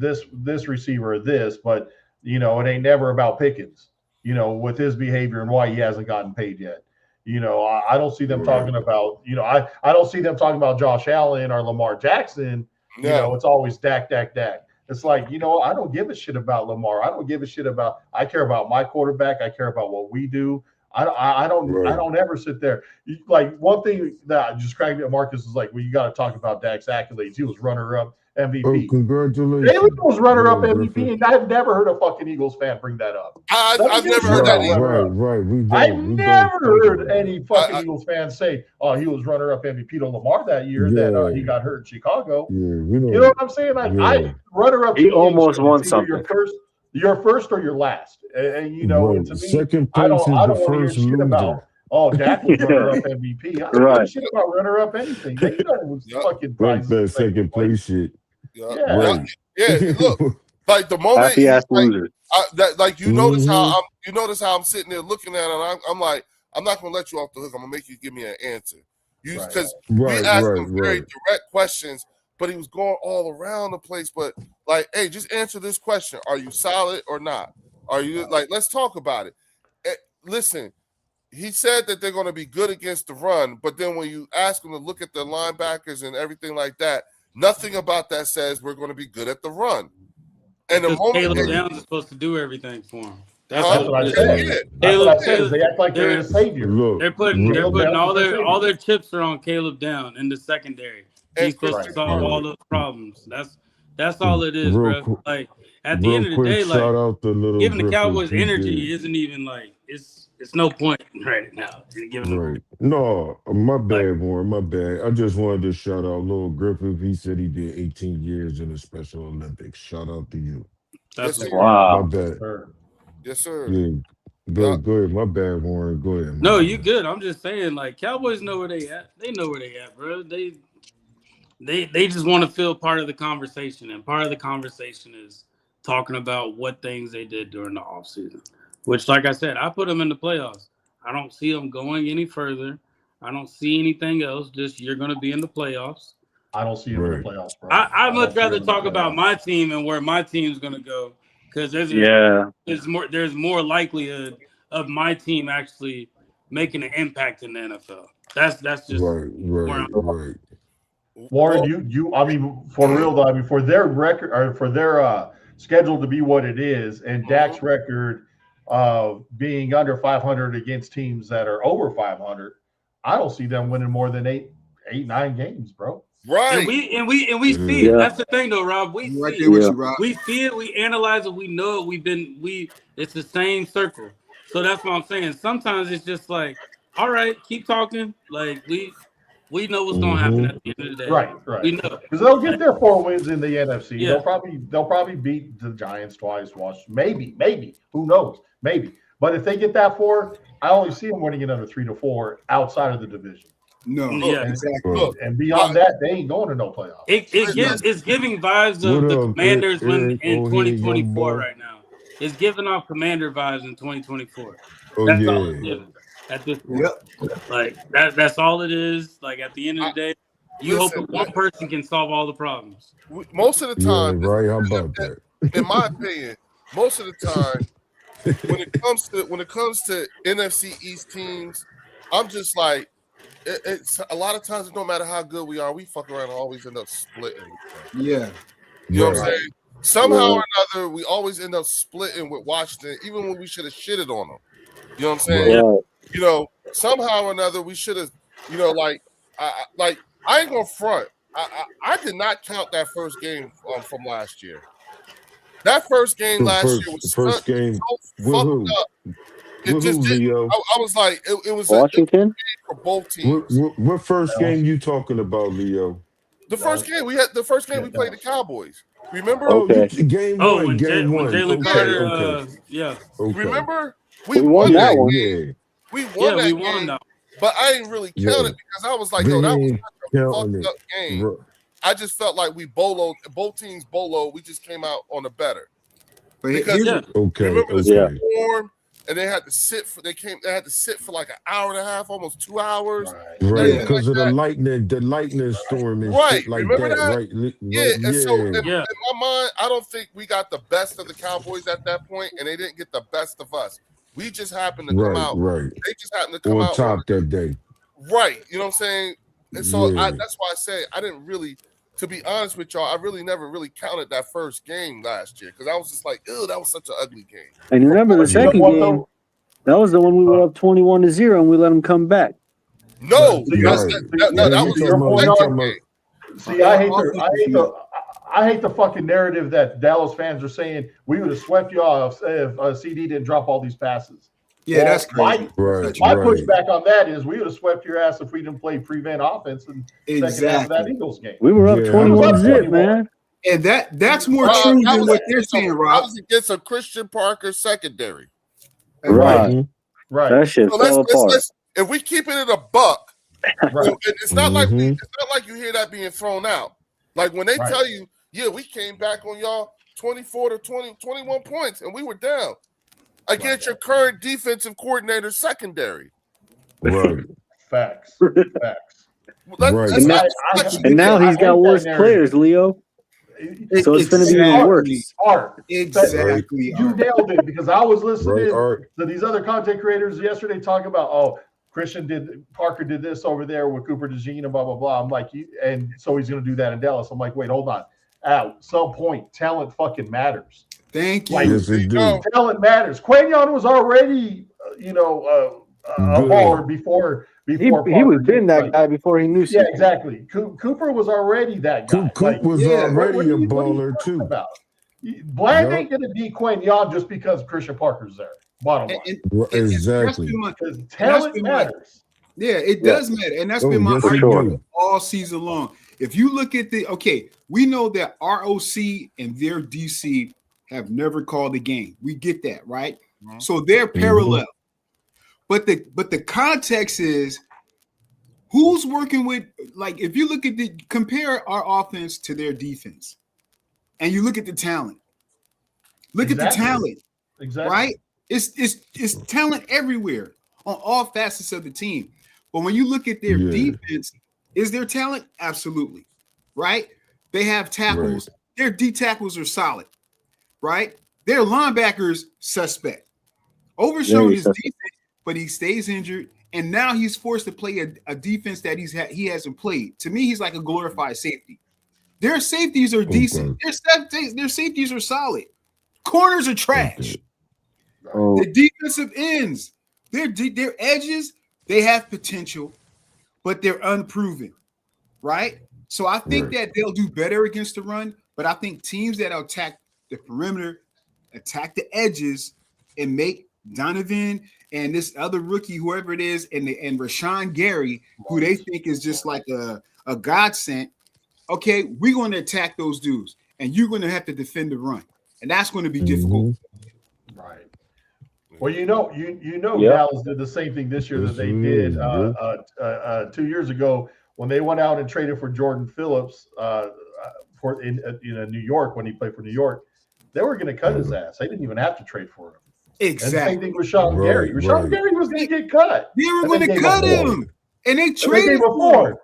this receiver this, but it ain't never about Pickens, with his behavior and why he hasn't gotten paid yet. I don't see them talking about, I don't see them talking about Josh Allen or Lamar Jackson. It's always Dak. It's like, I don't give a shit about Lamar. I don't give a shit about. I care about my quarterback. I care about what we do. I don't ever sit there. Like, one thing that just cracked me at Marcus is like, well, you got to talk about Dak's accolades. He was runner-up MVP. Oh, congratulations. Jalen was runner-up MVP, and I've never heard a fucking Eagles fan bring that up. I've never heard that either. Right. I've never heard any fucking Eagles fans say, "Oh, he was runner-up MVP to Lamar that year that he got hurt in Chicago." Yeah, you know what I'm saying? Like, runner-up. He almost won something. Your first or your last, and to me, second place is the first loser. About, Dak was runner-up MVP. I don't give shit about runner-up anything. They was fucking that second place shit. Yeah. Look, like the moment happy ass loser. Notice how I'm sitting there looking at it. And I'm like, I'm not gonna let you off the hook. I'm gonna make you give me an answer. Because we asked him very direct questions, but he was going all around the place. But like, hey, just answer this question: are you solid or not? Are you let's talk about it. Listen, he said that they're going to be good against the run, but then when you ask him to look at the linebackers and everything like that, nothing about that says we're going to be good at the run. And the moment Caleb Downs is supposed to do everything for him. That's what I said. They act like they're a savior. They're putting all their chips are on Caleb Downs in the secondary. He's supposed to solve all those problems. That's all it is, bro. Like, at the end of the day, like, giving the Cowboys energy isn't even like it's no point right now. No, my bad, Warren. My bad. I just wanted to shout out Lil Griffith. He said he did 18 years in the Special Olympics. Shout out to you. That's wow. My bad. Yes, sir. Yeah. Go ahead. My bad, Warren. Go ahead. No, you good. I'm just saying, like, Cowboys know where they at. They know where they at, bro. They just want to feel part of the conversation, and part of the conversation is talking about what things they did during the offseason, which, like I said, I put them in the playoffs. I don't see them going any further. I don't see anything else. Just you're going to be in the playoffs. I don't see them in the playoffs, bro. I'd much rather talk about my team and where my team's going to go, because there's more likelihood of my team actually making an impact in the NFL. That's just right. Warren, I mean, for real though, I mean, for their record or for their schedule to be what it is, and Dak's record of being under 500 against teams that are over 500, I don't see them winning more than 8-9 games, bro. Right. And we see it. That's the thing though, Rob. We see it. Rob. We see it, we analyze it, we know it, it's the same circle. So that's what I'm saying. Sometimes it's just like, all right, keep talking. Like we know what's going to happen at the end of the day. Right. We know, because they'll get their 4 wins in the NFC. Yeah. They'll probably beat the Giants twice. Maybe. Who knows? Maybe. But if they get that 4, I only see them winning it under 3-4 outside of the division. No, Yeah. exactly. Look, And beyond that, they ain't going to no playoffs. It's giving vibes of What the up, Commanders when Eric? in Oh, here, young 2024 boy. right now. It's giving off Commander vibes in 2024. Oh, That's all it's yeah. giving at this point. Yep. Like that's all it is. Like at the end of the day, you hope listen, that one person can solve all the problems. most of the Yeah, time, right. How about that? in my opinion, most of the time, when it comes to NFC East teams, I'm just like, it's a lot of times it don't matter how good we are, we fuck around and always end up splitting. Yeah. You know what I'm Right. saying? Somehow or another, we always end up splitting with Washington, even when we should have shitted on them. You know what I'm saying? Right. You know, somehow or another, we should have, you know, like I ain't gonna front. I did not count that first game from last year. That first game last year was first game. so With fucked who? up. It With just who, didn't. Leo? I was like, it was Washington? a game for both teams. What first game you talking about, Leo? The first game we played the Cowboys. Remember? Okay. Game Oh, one. when Game one. Jalen Okay, Carter, okay. yeah. Okay. Remember? We won that one. Yeah. We won Yeah, that we game, won that. but I didn't really count Yeah. it because I was like, They yo, that was ain't such a counting fucked it. up game. Right. I just felt like we boloed, both teams boloed. We just came out on the better. But Because here's Yeah. Okay. remember the Okay. storm, and they had to sit for like an hour and a half, almost 2 hours. Right, Yeah. because like of that. the lightning storm and Right, shit like remember that. that? Right. Yeah, and so in Yeah. my mind, I don't think we got the best of the Cowboys at that point, and they didn't get the best of us. We just happened to come out. Right. They just happened to come On out top that day. right. You know what I'm saying? And so Yeah. that's why I say I didn't really, to be honest with y'all, I really never really counted that first game last year because I was just like, ew, that was such an ugly game. And you remember the You know second what, game? though? That was the one we went up 21-0 and we let them come back. No, See, that's, Right. that Yeah, was you the talking about- second you talking game. See, I hate the fucking narrative that Dallas fans are saying we would have swept you off if CD didn't drop all these passes. Yeah, that's crazy. Right. My right. pushback on that is we would have swept your ass if we didn't play prevent offense in the second half of that Exactly. Eagles game. We were up Yeah. 21-0, man. And that's more Rob, true that than was what they're against a- saying, That Rob. was against a Christian Parker secondary. Right. Mhm. Right. That shit So fell apart. if we keep it in a buck, Right. it's not like Mhm. it's not like you hear that being thrown out. Like when they Right. tell you, yeah, we came back on y'all 24 to 20, 21 points, and we were down against your current defensive coordinator secondary. Right. Facts. Facts. That's Right. And now- And now he's got worse players, Leo. So it's going to be even worse. Art. Exactly. You nailed it because I was listening Right, Art. to these other content creators yesterday talking about, oh, Parker did this over there with Cooper DeJean and blah, blah, blah. I'm like, and so he's going to do that in Dallas. I'm like, wait, hold on. At some point, talent fucking matters. Thank you. Like, Yes, it do. talent matters. Quanion was already, a Good. baller before He Parker was been that like, guy before he knew Yeah, something. exactly. Cooper was already that guy. Coop was yeah, already what a are you baller talking too. about? Bland Yup. ain't going to be Quanion just because Christian Parker's there. Bottom line. Exactly. Because talent matters. Yeah, it does matter. And that's been my yes, it argument do. all season long. If you look at we know that ROC and their DC have never called a game. We get that, right? So they're parallel. But the context is who's working with, like, if you look at compare our offense to their defense and you look at the talent. Look at the talent. Exactly. Right? It's talent everywhere on all facets of the team. But when you look at their defense, is there talent? Absolutely. Right? They have tackles. Right. Their D tackles are solid. Right? Their linebackers suspect. Overshowed his defense, but he stays injured. And now he's forced to play a defense that he hasn't played. To me, he's like a glorified safety. Their safeties are decent. Their safeties are solid. Corners are trash. The defensive ends, their edges, they have potential, but they're unproven, right? So I think that they'll do better against the run, but I think teams that attack the perimeter, attack the edges, and make Donovan and this other rookie, whoever it is, and Rashawn Gary, who they think is just like a godsend, okay, we're going to attack those dudes, and you're going to have to defend the run, and that's going to be difficult. Right. Well, you know, Dallas did the same thing this year that they did 2 years ago when they went out and traded for Jordan Phillips in New York when he played for New York. They were going to cut his ass. They didn't even have to trade for him. Exactly. And same thing with Rashawn Gary. Rashawn Gary was going to get cut. They were going to cut him, and they traded for him.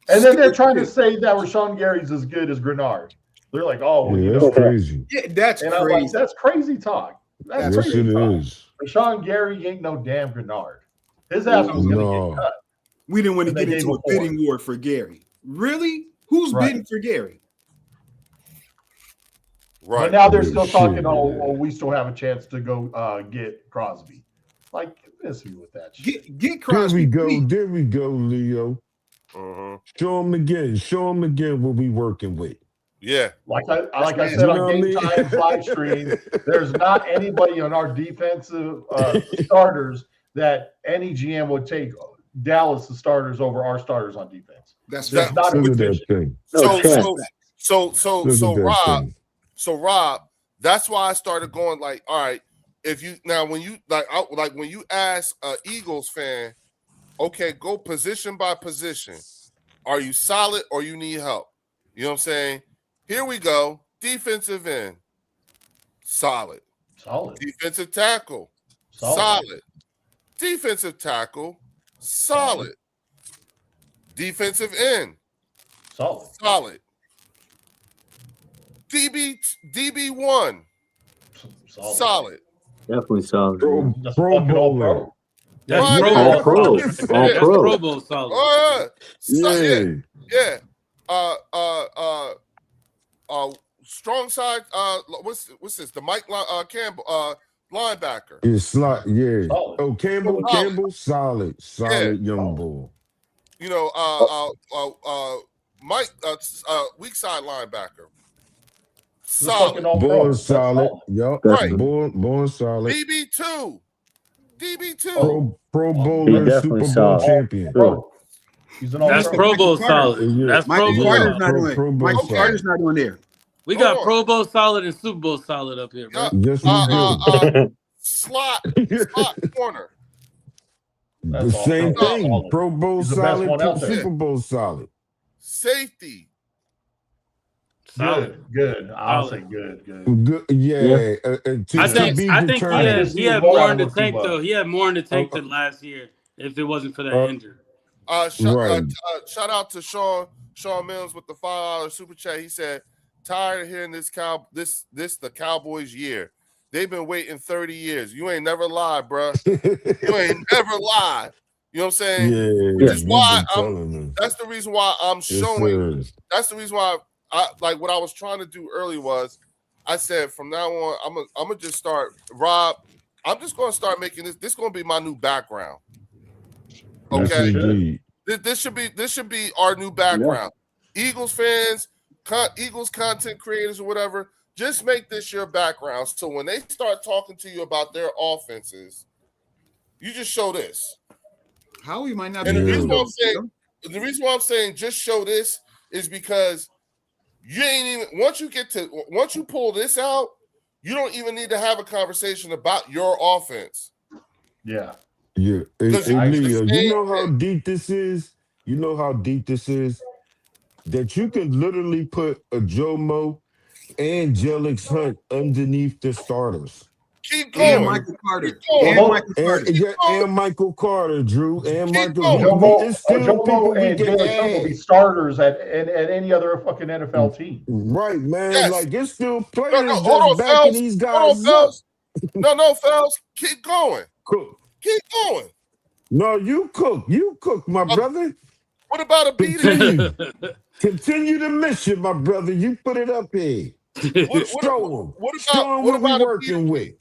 And then they're trying to say that Rashawn Gary's as good as Grenard. They're like, oh, well, that's crazy. Yeah, that's and crazy. I'm like, that's crazy talk. That's yes, crazy it talk. is. Rashawn Gary ain't no damn Grenard. His ass was going to get cut. We didn't want to get into a bidding war for Gary. Really? Who's bidding for Gary? Right. But now they're still talking, oh, we still have a chance to go get Crosby. Like, miss me with that shit. Get Crosby. There we go, Leo. Show them again what we working with. Yeah. Like I said on Game Time live stream, there's not anybody on our defensive starters that any GM would take Dallas starters over our starters on defense. That's not a good thing. So Rob, that's why I started going like, all right, if you when you ask an Eagles fan, okay, go position by position. Are you solid or you need help? You know what I'm saying? Here we go. Defensive end, solid. Defensive tackle, solid. Defensive tackle, solid. Defensive end, solid. DB1, solid. Definitely solid. Pro Bowler. That's All pro. Pro Bowl solid. Yeah. Strong side. What's this? The Mike Campbell linebacker. It's Campbell, solid young bull. You know, Mike, weak side linebacker. Solid. Born solid. Yup. Right. Born solid. DB2. Pro Bowler, Super Bowl champion. That's Pro Bowl solid. That's Pro Bowl. Michael Carter's not on there. We got Pro Bowl solid and Super Bowl solid up here, bro. Yes, we do. Slot corner. The same thing. Pro Bowl solid to Super Bowl solid. Safety. Good. I'll say good. Yeah. I think he had more in the tank though. He had more in the tank than last year if it wasn't for that injury. Shout out to Sean Mills with the $5 super chat. He said, "Tired of hearing this the Cowboys year. They've been waiting 30 years. You ain't never lied, bro. You ain't never lied. You know what I'm saying? Yeah. That's the reason why I'm showing. That's the reason why I like what I was trying to do earlier was I said from now on I'm gonna just start. Rob, I'm just gonna start making this. This is gonna be my new background. Okay, this should be our new background. Yeah. Eagles fans, Eagles content creators or whatever, just make this your background. So when they start talking to you about their offenses, you just show this. How we might not. And the reason why I'm saying just show this is because you ain't even once you pull this out, you don't even need to have a conversation about your offense. Yeah. Yeah. Hey, Leo, you know how deep this is? You know how deep this is? That you can literally put a Jomo and Jelix Hunt underneath the starters. Keep going. And Michael Carter. And Michael Carter, Drew. And Michael Jomo and Jelix Hunt will be starters at any other fucking NFL team. Right, man. Yes. Like, it's still players just backing these guys up. No, fellas. Keep going. Cook. Keep going. No, you cook, my brother. What about a beating? Continue the mission, my brother. You put it up here. Show them what we're working with.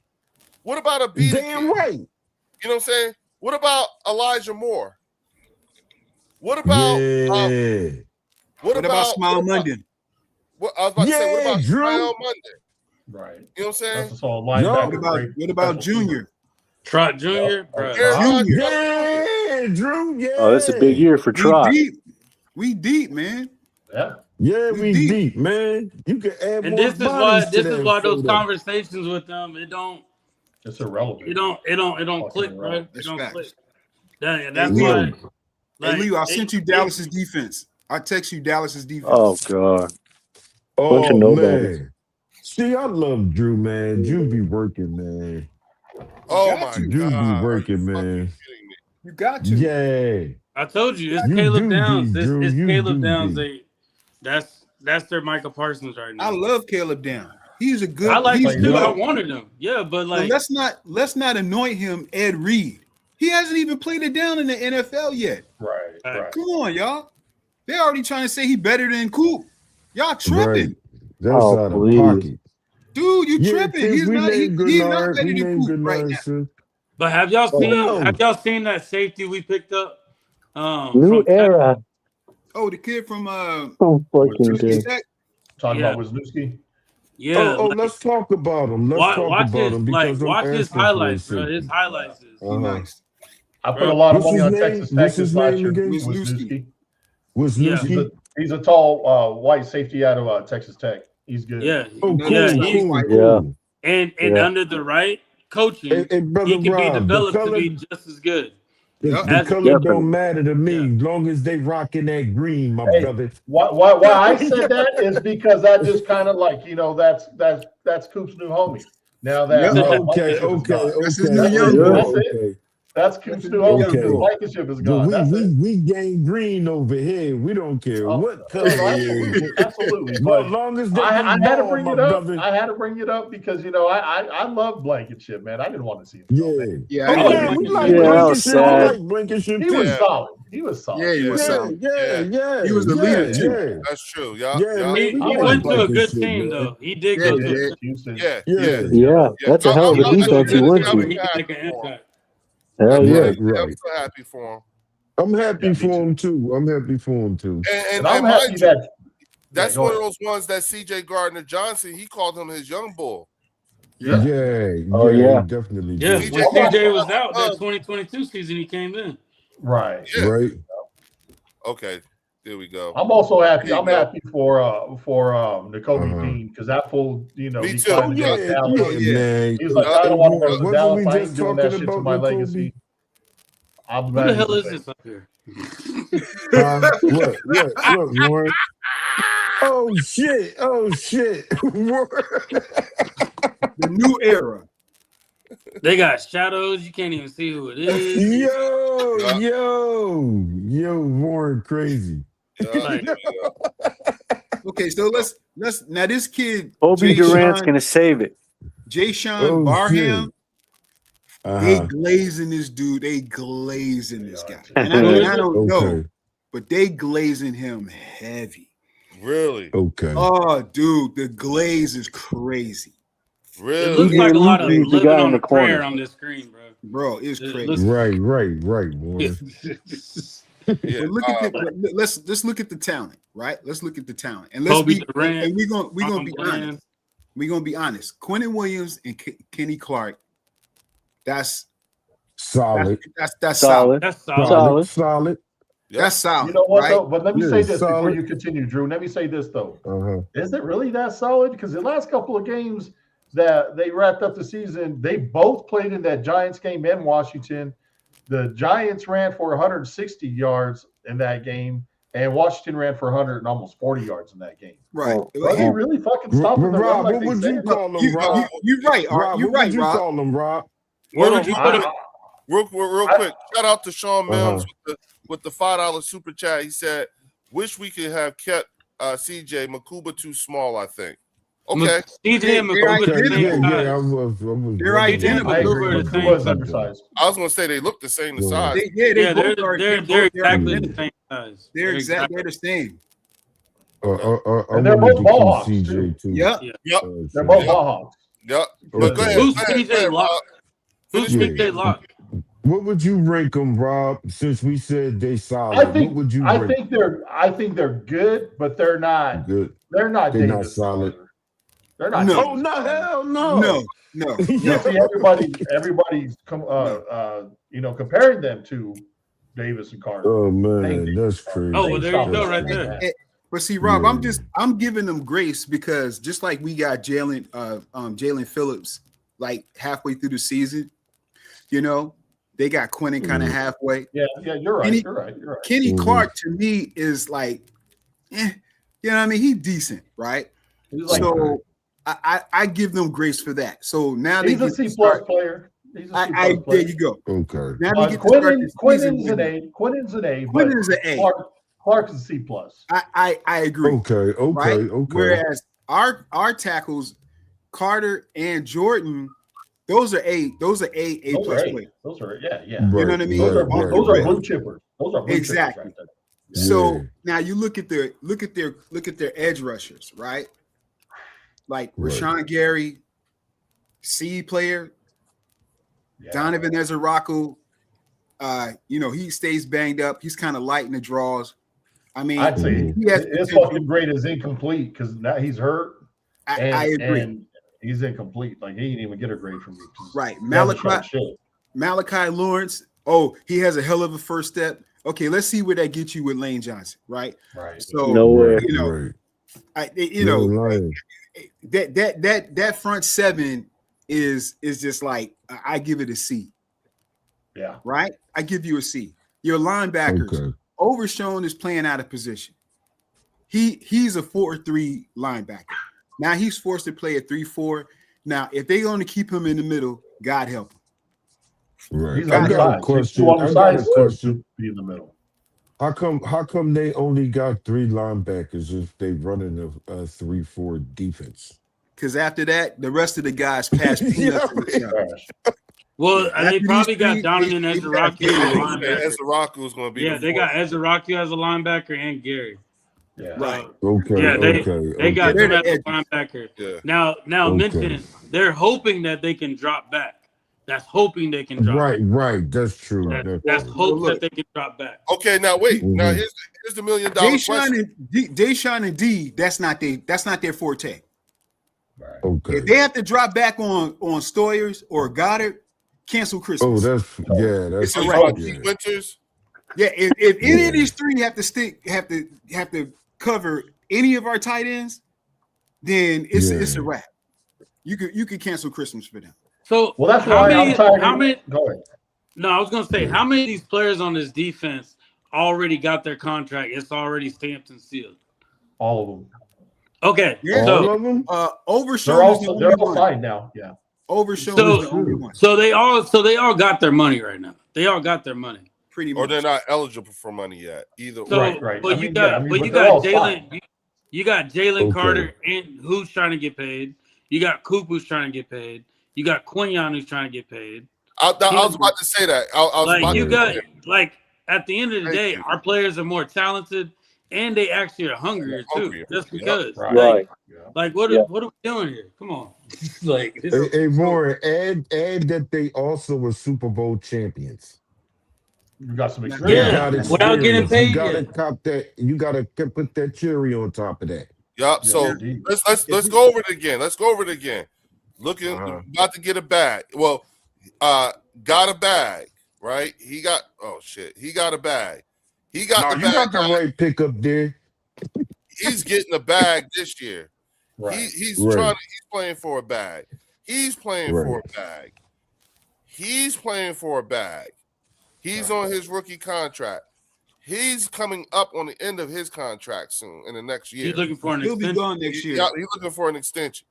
What about a beating? Damn right. You know what I'm saying? What about Elijah Moore? What about what about Smile Monday? What I was about to say, what about Drew? Smile Monday? Right. You know what I'm saying? That's all linebacker. What about Junior? Trot Jr. Yeah, Drew. Yeah. Oh, that's a big year for Trot. We deep, man. Yeah, we deep, man. You can add and more. This is why those conversations with them, It's irrelevant. It don't click, bro. It That's don't facts. click. That's Leo. why. Hey, Like, Leo, I sent you Dallas's defense. I text you Dallas's defense. Oh god. Bunch Oh of nobodies. man. See, I love Drew, man. Drew be working, man. Oh my Drew God. be working, man. You got to. Yeah. I told you, it's You Caleb do Downs. be, It's Drew. You Caleb do Downs. be. That's their Micah Parsons right now. I love Caleb Downs. He's a good. I like he's him too. good. I wanted him. Yeah, but like, let's not anoint him Ed Reed. He hasn't even played it down in the NFL yet. Right. Come on, y'all. They're already trying to say he better than Coop. Y'all tripping. Right. That's out of pocket. Dude, you tripping. Tim, He's we not named better Gennard. We than named Coop right Gennard, now. sir. but have y'all seen? no. Have y'all seen that safety we picked up? New From era. Oh, the kid from Oh fucking Virginia dude. Tech? Talking Yeah. about Wisniewski. Yeah. Oh, let's talk about him. Let's talk watch about his him because I'm watch his asking for a highlights, bro. second. His highlights is Nice. I put a lot of What's money on his name? Texas Tech What's this his last name year. again? Wisniewski. Wisniewski? He's a tall white safety out of Texas Tech. He's good. Yeah. Oh, cool, Yeah, cool. And Yeah. under the right coaching, Hey, brother he can Rob, be the developed color- to be just as good. The As- color Definitely. don't matter to me, as long as they rocking that green, my Hey, brother. Why I said that is because I just kind of like, that's Coop's new homie. Now that Okay. That's his new young boy. That's it. That's Coop's new homie. Okay. His Blankenship is gone. But That's it. we gain green over here. We don't care what color it is. Absolutely. Well, But as long as they I had to ball, bring my it up. brother. I had to bring it up because I love Blankenship, man. I didn't want to see him go, man. Yeah, Oh, I yeah, know. we like Yeah, that was Blankenship. I sad. like Blankenship He too. was solid. He was solid. Yeah, he was solid. Yeah. He was the leader, too. Yeah. That's true. Yeah. Yeah, man, He we went like to a good Blankenship, team man. though. He did Yeah, go he to did. Houston. Yeah. Yeah, that's a hell of a I'm defense he happy went for him. to. He can make an impact. Hell yeah. Right. I'm so happy for him. I'm happy Yeah, me for too. him too. I'm happy for him too. And I'm happy mind you, that that's go one of ahead. those ones that C.J. Gardner Johnson, he called him his young bull. Yeah. Oh, yeah. he definitely Yeah, did. when CJ was out that 2022 season, he came in. right. Yeah. Right. Okay. There we go. I'm also happy. There you I'm go. happy for Nakobe Uh-huh. Dean because that fool, Me he too. tried Oh to yeah, go down. man. He's like, I don't want to go to Wasn't Dallas. we I just ain't doing that talking shit to about my Nakobe? legacy. I'm Who glad the he's hell a is fan. this up here? What, Warren? Oh shit! The new era. They got shadows. You can't even see who it is. Yo, Warren, crazy. Like, Okay, so let's now this kid Obi Jay Durant's Sean- gonna save it. Jay Sean Oh, Barham. Uh-huh. They glazing this dude. They glazing this guy. And Okay. I don't know, Okay. but they glazing him heavy. Really? Okay. Oh, dude, the glaze is crazy, it Really? looks like a lot of He's the living guy in on the a prayer corner. on this screen, bro. bro. It's It crazy. looks- Right, Warren. Yeah. But look at let's look at the talent, right? Let's look at the talent, and let's Kobe be Durant, and we're gonna be Bland. honest. We're gonna be honest. Quentin Williams and Kenny Clark. That's Solid. that's solid. Solid. That's solid. Solid. Solid. That's solid. You know what right? though? But let me Yeah, say this before solid. you continue, Drew. Let me say this though. Uh-huh. Is it really that solid? Because the last couple of games that they wrapped up the season, they both played in that Giants game in Washington. The Giants ran for 160 yards in that game, and Washington ran for 100 and almost 40 yards in that game. Right. Was he really fucking stopping the run Rob, like what they would you said? call him, Rob? You're right. Rob, You're what right, would you Rob. call him, Rob? Where would you put him? Real quick, shout out to Sean Mills with the $5 super chat. He said, "Wish we could have kept CJ Makuba too small." I think. Okay. CJ and They're Makuba the identical. same I size. was. They're identical. I agree. Makuba the Makuba is same. undersized. I was gonna say they look the same in Yeah. size. Yeah, They're they're exactly identical. the same size. They're exactly the same. And they're both ball hawks, CJ too. Yep. Yep. They're both ball hawks. Yep. But Okay. go ahead. Who's go ahead, CJ go ahead, Lock? Rob. Who's Yeah. CJ Lock? What would you rank them, Rob? Since we said they solid, I think what would you I rank? think they're good, but they're not Good. they're not They're not Davis solid. Carter. They're not. No. Davis Oh no, Carter. hell no. No. You see everybody's comparing them to Davis and Carter. Oh man, that's crazy. Oh, well, there you go, right there. But see, Rob, Yeah. I'm giving them grace because just like we got Jalen Phillips like halfway through the season. You know, they got Quinnen kind of halfway. Yeah, you're right. You're right. Kenny Clark to me is like, you know what I mean? He's decent, right? Like, so I give them grace for that. So now he's a C plus player. He's a C plus player. There you go. Okay. Now we get Quinnen's an A. Quinnen's an A. Quinnen's an A. Clark's a C plus. I agree. Okay. Right? Whereas our tackles, Carter and Jordan, those are A plus players. Those are Right, you know what I mean? Those are blue chippers. Those are blue exactly. chippers right there. So now you look at their edge rushers, right? Like Rashawn Gary, C player, Donovan Ezeraku. You know, he stays banged up. He's kind of light in the draws. I mean, I'd say his fucking grade is incomplete because now he's hurt. I agree. And he's incomplete. Like he didn't even get a grade from me. Right. Malachi Lawrence. Oh, he has a hell of a first step. Okay, let's see where that gets you with Lane Johnson. Right. Right. So that front seven is just like I give it a C. Yeah. Right. I give you a C. Your linebackers. Okay. Overshown is playing out of position. He's a 4-3 linebacker. Now he's forced to play a 3-4. Now, if they're going to keep him in the middle, God help him. Right. I got a question. Be in the middle. How come they only got 3 linebackers if they running a 3-4 defense? Because after that, the rest of the guys pass peanuts. Well, they probably got Donovan Ezeraku. Ezeraku is going to be. Yeah, they got Ezeraku as a linebacker and Gary. Yeah. Right. Okay. Yeah, they got them as a linebacker. Yeah. Now mention they're hoping that they can drop back. That's hoping they can drop. Right. That's true. That's hope that they can drop back. Okay, now wait. Now here's the $1 million question. Deshaun and D. That's not their forte. Right. Okay. If they have to drop back on Stoyers or Goddard, cancel Christmas. Oh, that's it's a wrap. Winters. Yeah, if any of these 3 have to cover any of our tight ends, then it's a wrap. You could cancel Christmas for them. So that's why I'm tired. How many? Go ahead. No, I was gonna say how many of these players on this defense already got their contract? It's already stamped and sealed. All of them. Okay. Yeah. All of them. Overshown. They're all signed now. Yeah. Overshown is the only one. So they all got their money right now. They all got their money. Pretty much. Or they're not eligible for money yet. Either so, right. But you got Jalen. You got Jalen Carter and who's trying to get paid. You got Coop who's trying to get paid. You got Quinyon who's trying to get paid. I was about to say that. At the end of the day, our players are more talented and they actually are hungrier too. Just because. Right. Like what are we doing here? Come on. Hey, Warren, add that they also were Super Bowl champions. You got some experience. Yeah, without getting paid. You gotta put that cherry on top of that. Yep. So let's go over it again. About to get a bag. Well, got a bag, right? He got a bag. He got the bag. You got the right pickup there. He's getting a bag this year. Right. He's playing for a bag. He's playing for a bag. He's on his rookie contract. He's coming up on the end of his contract soon in the next year. He's looking for an extension. He'll be gone next year. He's looking for an extension.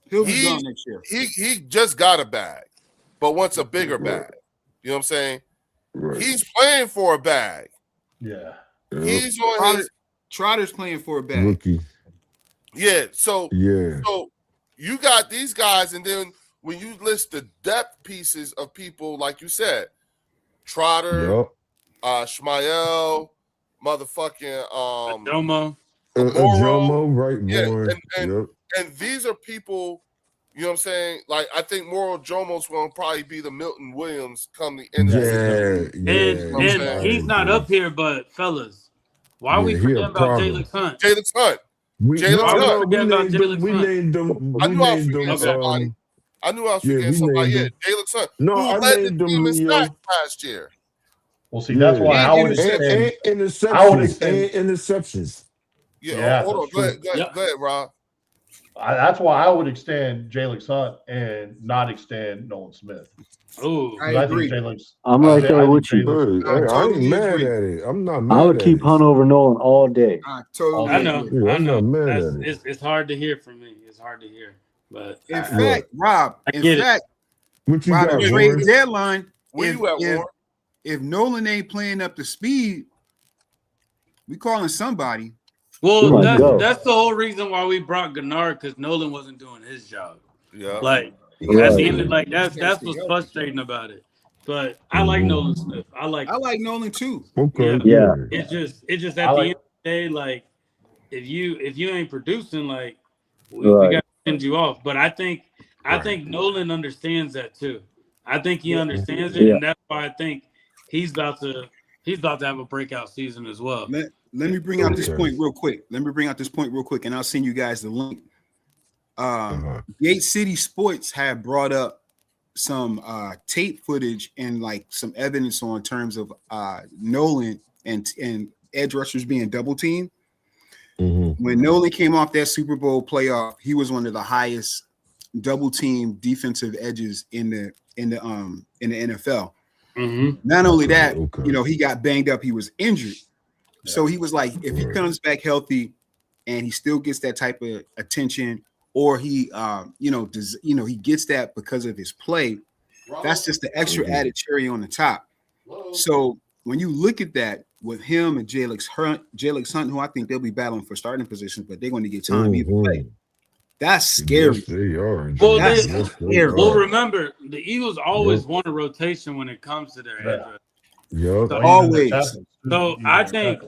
He'll be gone next year. He just got a bag, but wants a bigger bag. You know what I'm saying? Right. He's playing for a bag. Yeah. He's on his Trotter's playing for a bag. Rookie. Yeah. So you got these guys, and then when you list the depth pieces of people, like you said, Trotter, Shmael, motherfucking Jomo, right? Yeah, and these are people, you know what I'm saying? Like I think Moral Jomo's going to probably be the Milton Williams come the end of the season. And he's not up here, but fellas, why are we forgetting about Jalen Hunt? Jalen Hunt. We named them. I knew I was forgetting somebody. Yeah, Jalen Hunt. No, I named them last year. Well, see, that's why I would say interceptions. Yeah. Hold on. Go ahead, Rob. That's why I would extend Jalen Hunt and not extend Nolan Smith. Oh, I think I'm right there with you. I ain't mad at it. I'm not mad I would at keep it. Hunt over Nolan all day. I totally I know. agree. Yeah, I I'm know. not mad at it. It's hard to hear from me. It's hard to hear. But In fact, Rob, I get it. What you by got, the trade Warren? deadline, Where you at, Warren? if Nolan ain't playing up to speed, we calling somebody. Well, that's the whole reason why we brought Gennard, because Nolan wasn't doing his job. Yeah. Like at the end of that's what's frustrating about it. But I like Nolan Smith. I like Nolan too. Okay. Yeah. It's just at the end of the day, like if you ain't producing, like we gotta send you off. But I think Nolan understands that too. I think he understands it, and that's why I think he's about to have a breakout season as well. Let me bring out this point real quick. And I'll send you guys the link. Gate City Sports have brought up some tape footage and like some evidence on terms of Nolan and edge rushers being double teamed. When Nolan came off that Super Bowl playoff, he was one of the highest double team defensive edges in the NFL. Not only that, he got banged up, he was injured. So he was like, if he comes back healthy and he still gets that type of attention, or he he gets that because of his play, that's just the extra added cherry on the top. So when you look at that with him and Jalen Hunt, who I think they'll be battling for starting positions, but they're going to get time either way. That's scary. Yes, they are. Well, remember, the Eagles always want a rotation when it comes to their edge rushers. Yep. Always. So I think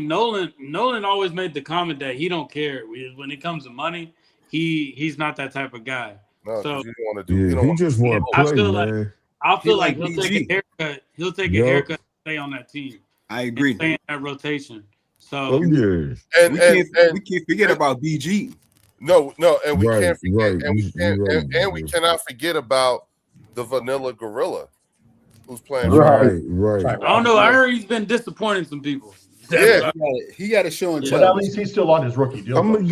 Nolan always made the comment that he don't care when it comes to money. He's not that type of guy. No, so you want to do. He just want to play, man. I feel like he'll take a haircut. He'll take a haircut to stay on that team. I agree. Stay in that rotation. So we can't forget about BG. No, and we can't forget, and we cannot forget about the Vanilla Gorilla, who's playing. Right. I don't know. I heard he's been disappointing some people. Yeah, he got a show and tell. But at least he's still on his rookie deal. I'm gonna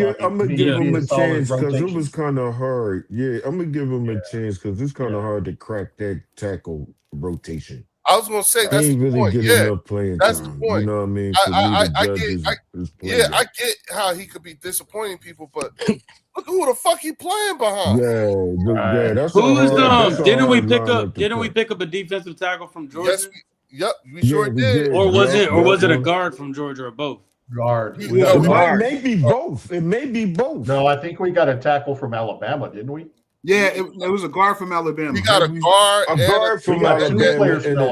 give him a chance because it was kind of hard. Yeah, I'm gonna give him a chance because it's kind of hard to crack that tackle rotation. I was gonna say that's ain't the really point. getting Yeah, enough playing that's time. the point. You know what I mean? I get how he could be disappointing people, but look who the fuck he playing behind. Yeah, that's who's didn't we pick up a defensive tackle from Georgia? Yes, we sure did. Or was it a guard from Georgia or both? Guard. It may be both. It may be both. No, I think we got a tackle from Alabama, didn't we? Yeah, it was a guard from Alabama. We got a guard, from Alabama, and we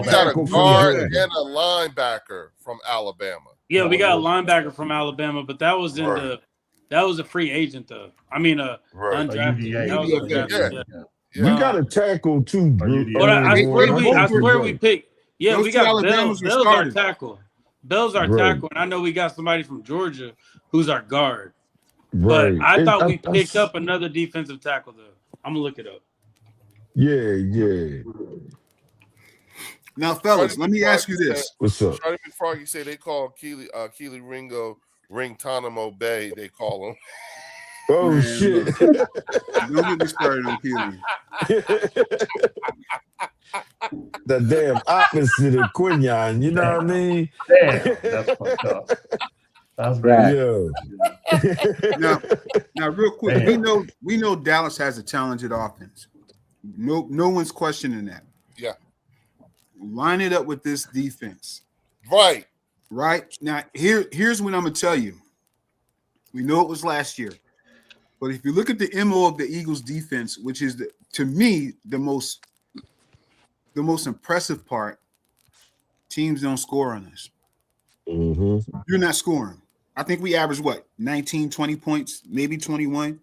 got a guard and a linebacker from Alabama. Yeah, we got a linebacker from Alabama, but that was a free agent though. I mean, undrafted. We got a tackle too, Drew. But I swear we picked. Yeah, we got Bell's our tackle. Bell's our tackle, and I know we got somebody from Georgia who's our guard. But I thought we picked up another defensive tackle though. I'm gonna look it up. Yeah. Now, fellas, let me ask you this. What's up? Charlie McFroggy say they call Keely Ringo Ringtanamo Bay. They call him. Oh, man, shit. Don't get me started on Keely. The damn opposite of Quinyon, you know what I mean? Damn, that's fucked up. That's right. Yeah. Now, real quick, we know Dallas has a talented offense. No one's questioning that. Yeah. Line it up with this defense. Right. Now, here's what I'm gonna tell you. We know it was last year, but if you look at the MO of the Eagles defense, which is to me the most impressive part, teams don't score on us. You're not scoring. I think we average 19, 20 points, maybe 21.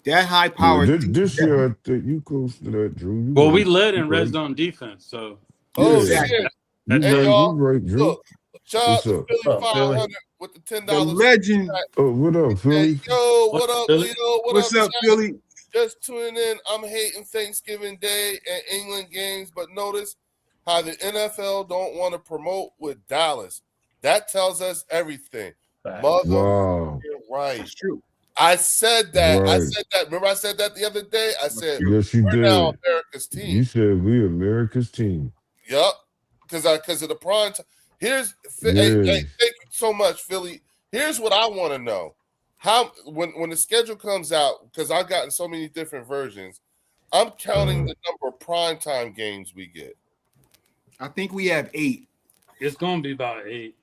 That high power. This year, you close to that, Drew. Well, we led in red zone defense, so. Exactly. And y'all, right, Drew. Look, shout out to Philly 500 with the $10. The legend. Oh, what up, Philly? Hey, yo, what up, Leo? What's up, Philly? Just tuning in. I'm hating Thanksgiving Day and England games, but notice how the NFL don't want to promote with Dallas. That tells us everything. Wow. Right. That's true. I said that. Right. I said that. Remember, I said that the other day. I said, yes, you we're did. now America's team. You said we America's team. Yup. Because of the prime time. Here's hey, thank you so much, Philly. Here's what I want to know. How when the schedule comes out, because I've gotten so many different versions, I'm counting the number of primetime games we get. I think we have 8. It's gonna be about 8.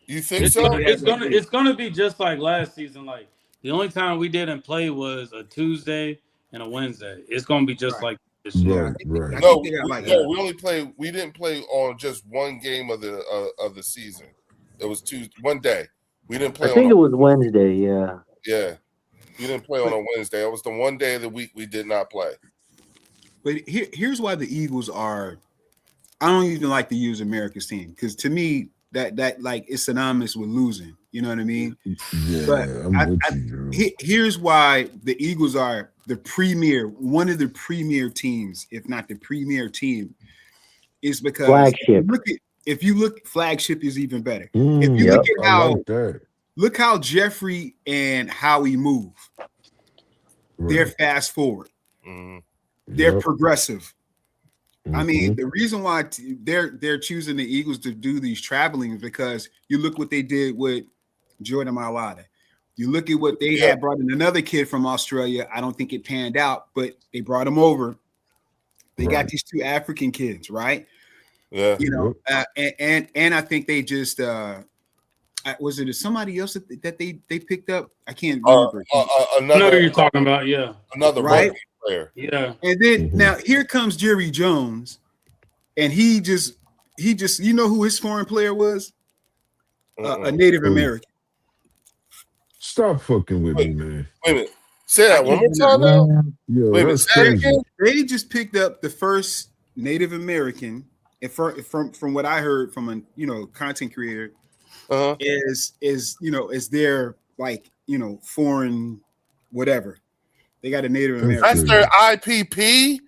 You think It's so? It's gonna be just like last season. Like the only time we didn't play was a Tuesday and a Wednesday. It's gonna be just like this year. Right. No, we didn't play on just one game of the season. It was one day. We didn't play. I think it was Wednesday. Yeah. Yeah, we didn't play on a Wednesday. It was the one day of the week we did not play. But here's why the Eagles are. I don't even like to use America's team because to me that like it's synonymous with losing. You know what I mean? Yeah, but here's why the Eagles are the premier, one of the premier teams, if not the premier team, is because flagship. If you look, flagship is even better. If you look at how look how Jeffrey and Howie move, they're fast forward. They're progressive. I mean, the reason why they're choosing the Eagles to do these traveling is because you look what they did with Jordan Mailata. You look at what they had brought in another kid from Australia. I don't think it panned out, but they brought him over. They got these 2 African kids, right? Yeah. You know, and I think they just was it somebody else that they picked up? I can't remember. Another you're talking about, yeah. Another right player. Yeah. And then now here comes Jerry Jones, and he just you know who his foreign player was? A Native American. Stop fucking with me, man. Wait a minute. Say that one more time now. Yo, wait a minute. Say that again. They just picked up the first Native American, and from what I heard from a content creator, is their like foreign whatever. They got a Native American. That's their IPP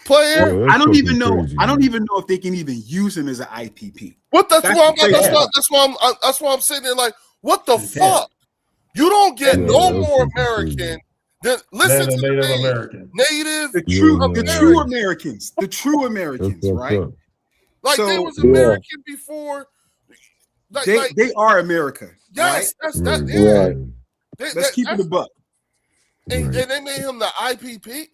player. Well, I don't even know. Crazy, I don't even know if they can even use him as an IPP. What? That's why I'm sitting there like, what the fuck? You don't get no more American than listen to Native the American. Native, the true Americans, right? Like they was American before. They are America. Yes, right? Let's keep it a buck. And they made him the IPP.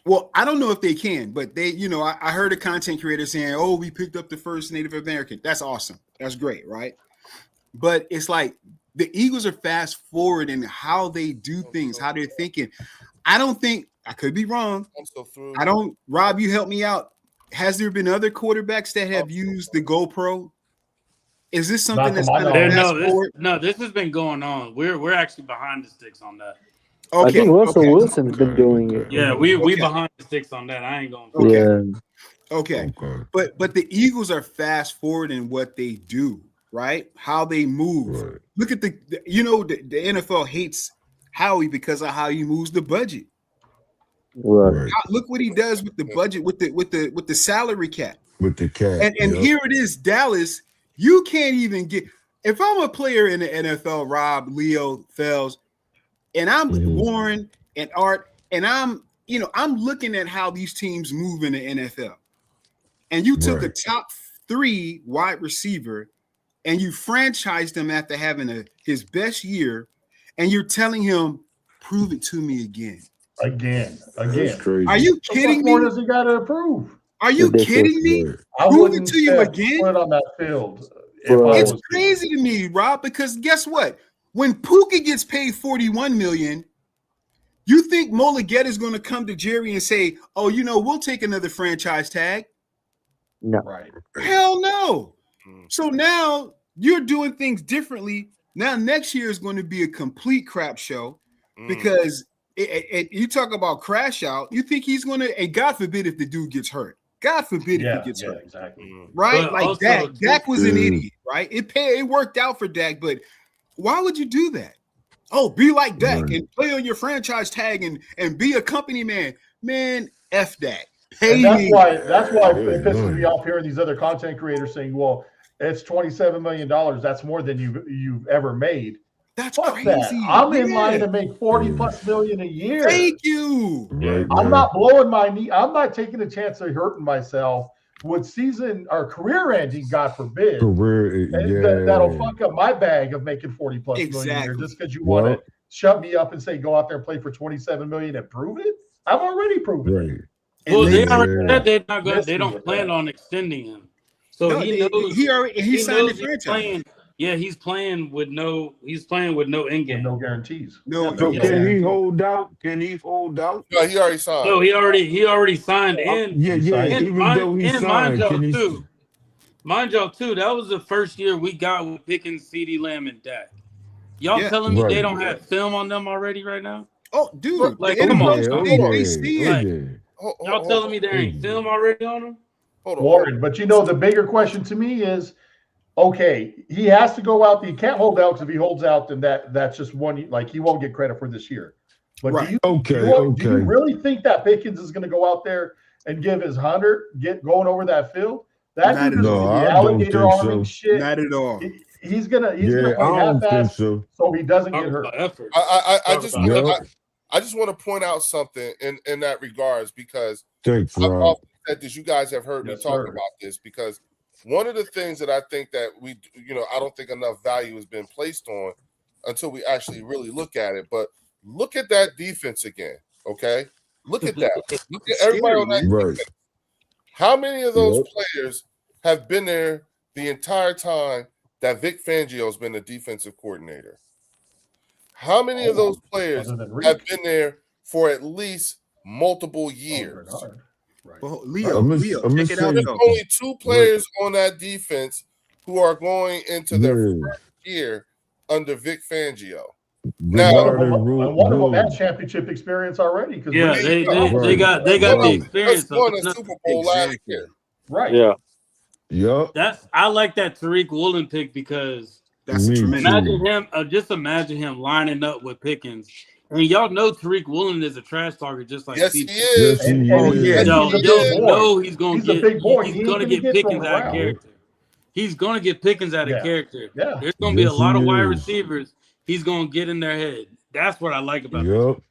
Well, I don't know if they can, but they, I heard a content creator saying, "Oh, we picked up the first Native American." That's awesome. That's great, right? But it's like the Eagles are fast forward in how they do things, how they're thinking. I don't think, I could be wrong. Rob, you help me out. Has there been other quarterbacks that have used the GoPro? Is this something that's kind of fast forward? No, this has been going on. We're actually behind the sticks on that. Okay. I think Russell Wilson's been doing it. Yeah, we behind the sticks on that. I ain't going. Okay. But the Eagles are fast forward in what they do, right? How they move. Right. Look at the NFL hates Howie because of how he moves the budget. Right. Look what he does with the budget, with the salary cap. With the cap. And here it is, Dallas. You can't even get. If I'm a player in the NFL, Rob, Leo, Fells, and I'm Warren and Art, and I'm looking at how these teams move in the NFL. And you took a top 3 wide receiver and you franchised him after having his best year, and you're telling him, prove it to me again. Again. Crazy. Are you kidding me? What does he got to prove? Are you kidding me? Prove it to you again? Put it on that field. It's crazy to me, Rob, because guess what? When Puka gets paid $41 million, you think Mulligetta is going to come to Jerry and say, "Oh, we'll take another franchise tag"? No. Right. Hell no. So now you're doing things differently. Now next year is going to be a complete crap show because you talk about crash out. You think he's going to? And God forbid if the dude gets hurt. God forbid if he gets hurt. Exactly. Right? But like also, Dak was an idiot, right? It worked out for Dak, but why would you do that? Oh, be like Dak and play on your franchise tag and be a company man. Man, F that. Pay me. That's why it pisses me off hearing these other content creators saying, well, it's $27 million. That's more than you've ever made. That's Fuck crazy. that. I'm in Yeah. line to make 40 plus million a year. Thank you. Right, I'm man. not blowing my knee. I'm not taking a chance of hurting myself with season or career ending, God forbid. Career, That'll fuck up my bag of making 40 plus million a year just because you want to shut me up and say go out there and play for 27 million and prove it. I've already proven it. Right. Well, they already said they're not going. They don't plan on extending him. So No, he knows he signed the knows franchise. playing. Yeah, he's playing with no end game. No guarantees. No. So can he hold out? Can he hold out? No, he already signed. No, he already signed. And Even though he signed, can he? Mind y'all too, that was the first year we got with Pickens, CeeDee Lamb, and Dak. Y'all telling me they don't have film on them already right now? Oh, dude, like come on, they see it. Y'all telling me there ain't film already on them? Warren, but the bigger question to me is, okay, he has to go out. He can't hold out, because if he holds out, then that's just one. Like, he won't get credit for this year. But do you really think that Pickens is going to go out there and give his 100, going over that field? That dude is the alligator arming shit. Not at all. He's gonna play half-ass, so he doesn't get hurt. I just want to point out something in that regards, because I've often said this. You guys have heard me talk about this, because one of the things that I think that I don't think enough value has been placed on until we actually really look at it. But look at that defense again, okay? Look at that. Look at everybody on that defense. How many of those players have been there the entire time that Vic Fangio's been the defensive coordinator? How many of those players have been there for at least multiple years? Well, Leo, check it out. There's only 2 players on that defense who are going into their first year under Vic Fangio. Now, one of them had championship experience already. Yeah, they got the experience. Won a Super Bowl last year. Right. Yeah. Yep. I like that Tariq Woolen pick, because that's tremendous. Imagine him lining up with Pickens. And y'all know Tariq Woolen is a trash talker, just like he is. Y'all he's going to get Pickens out of character. He's going to get Pickens out of character. Yeah. There's going to be a lot of wide receivers. He's going to get in their head. That's what I like about it.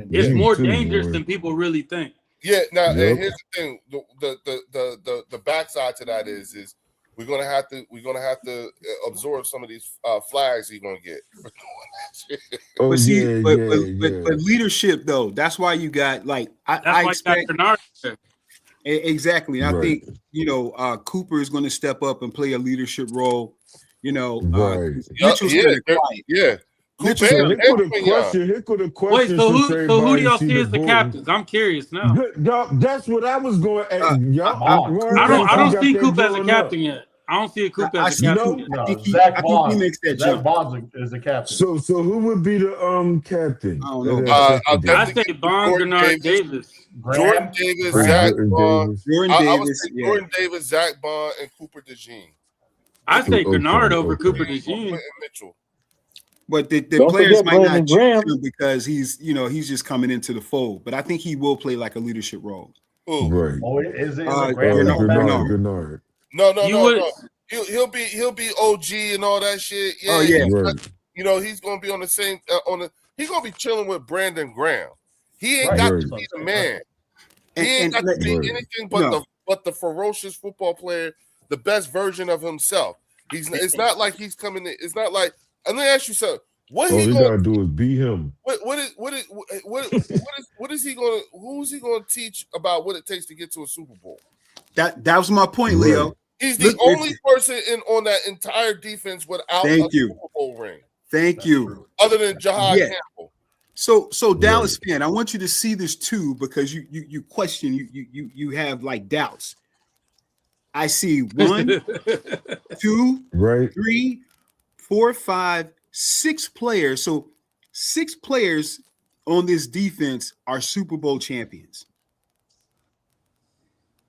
It's more dangerous than people really think. Yeah. Now, and here's the thing: the backside to that is we're gonna have to absorb some of these flags he's gonna get. But leadership, though, that's why you got I expect. Exactly. I think Cooper is going to step up and play a leadership role. Mitchell's going to fight. Yeah. Wait, so who do y'all see as the captains? I'm curious now. That's what I was going at. I don't see Coop as a captain yet. I don't see a Coop as a captain yet. I think he makes that jump. Bonds is the captain. So who would be the captain? I don't know. I say Bonds, Bernard Davis. Jordan Davis, Zach Bond. Jordan Davis, Zach Bond, and Cooper DeJean. I say Bernard over Cooper DeJean. Mitchell. But the players might not choose him because he's just coming into the fold. But I think he will play like a leadership role. Right. Oh, is it Bernard? No. He'll be OG and all that shit. Yeah. Oh yeah. Right. He's gonna be on the same he's gonna be chilling with Brandon Graham. He ain't got to be the man. He ain't got to be anything but the ferocious football player, the best version of himself. It's not like he's coming in. It's not like. And let me ask you something. What he gotta do is beat him. What is he gonna? Who's he gonna teach about what it takes to get to a Super Bowl? That was my point, Leo. He's the only person on that entire defense without a Super Bowl ring. Thank you. Other than Jahad Campbell. So Dallas fan, I want you to see this too, because you question, you have like doubts. I see 1, 2, 3, 4, 5, 6 players. So 6 players on this defense are Super Bowl champions.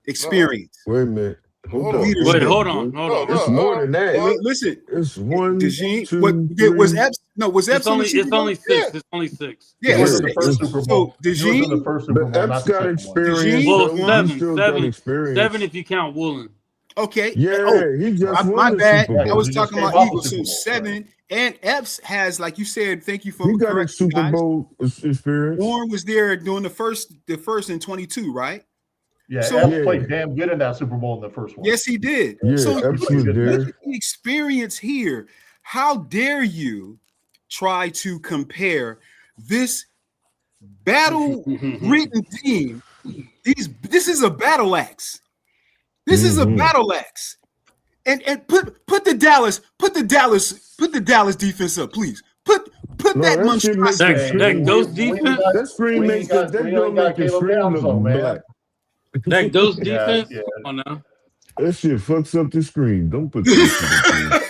Experience. Wait a minute. Hold on. It's more than that. Listen, it's 1, DeJean, 2, was Epps? No, was Epps? It's only 6. It's only 6. Yeah, it's the first Super Bowl. So DeJean, but Epps got experience. Well, 7 if you count Woolen. Okay. Yeah, he just my bad. I was talking about Eagles. So 7 And Epps has, like you said, thank you for He got a correcting, Super guys. Bowl experience. Warren was there doing the first in 22, right? Yeah, So- Epps played damn good in that Super Bowl in the first one. Yes, he did. Yeah, So Epps was there. look at the experience here. How dare you try to compare this battle-ridden team? This is a battle axe. This is a battle axe. And put the Dallas defense up, please. Put that monstrosity. That ghost defense. That screen makes that don't make the screen look black. That ghost defense. Oh no. That shit fucks up the screen. Don't put that shit up.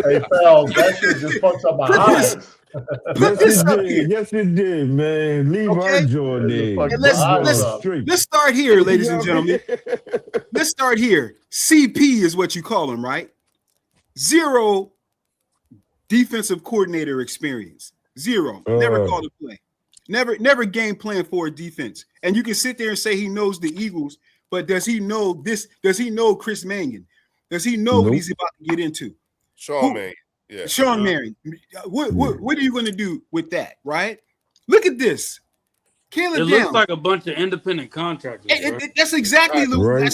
Hey, fellas, that shit just fucks up my eyes. Yes, it did, man. Leave our jaw there. And let's start here, ladies and gentlemen. Let's start here. CP is what you call him, right? 0 defensive coordinator experience. 0. Never called a play. Never game plan for a defense. And you can sit there and say he knows the Eagles, but does he know this? Does he know Chris Mannion? Does he know what he's about to get into? Sean Mannion. Yeah. Sean Marion. What are you going to do with that, right? Look at this. Caleb It Downs. looks like a bunch of independent contractors. That's exactly they look like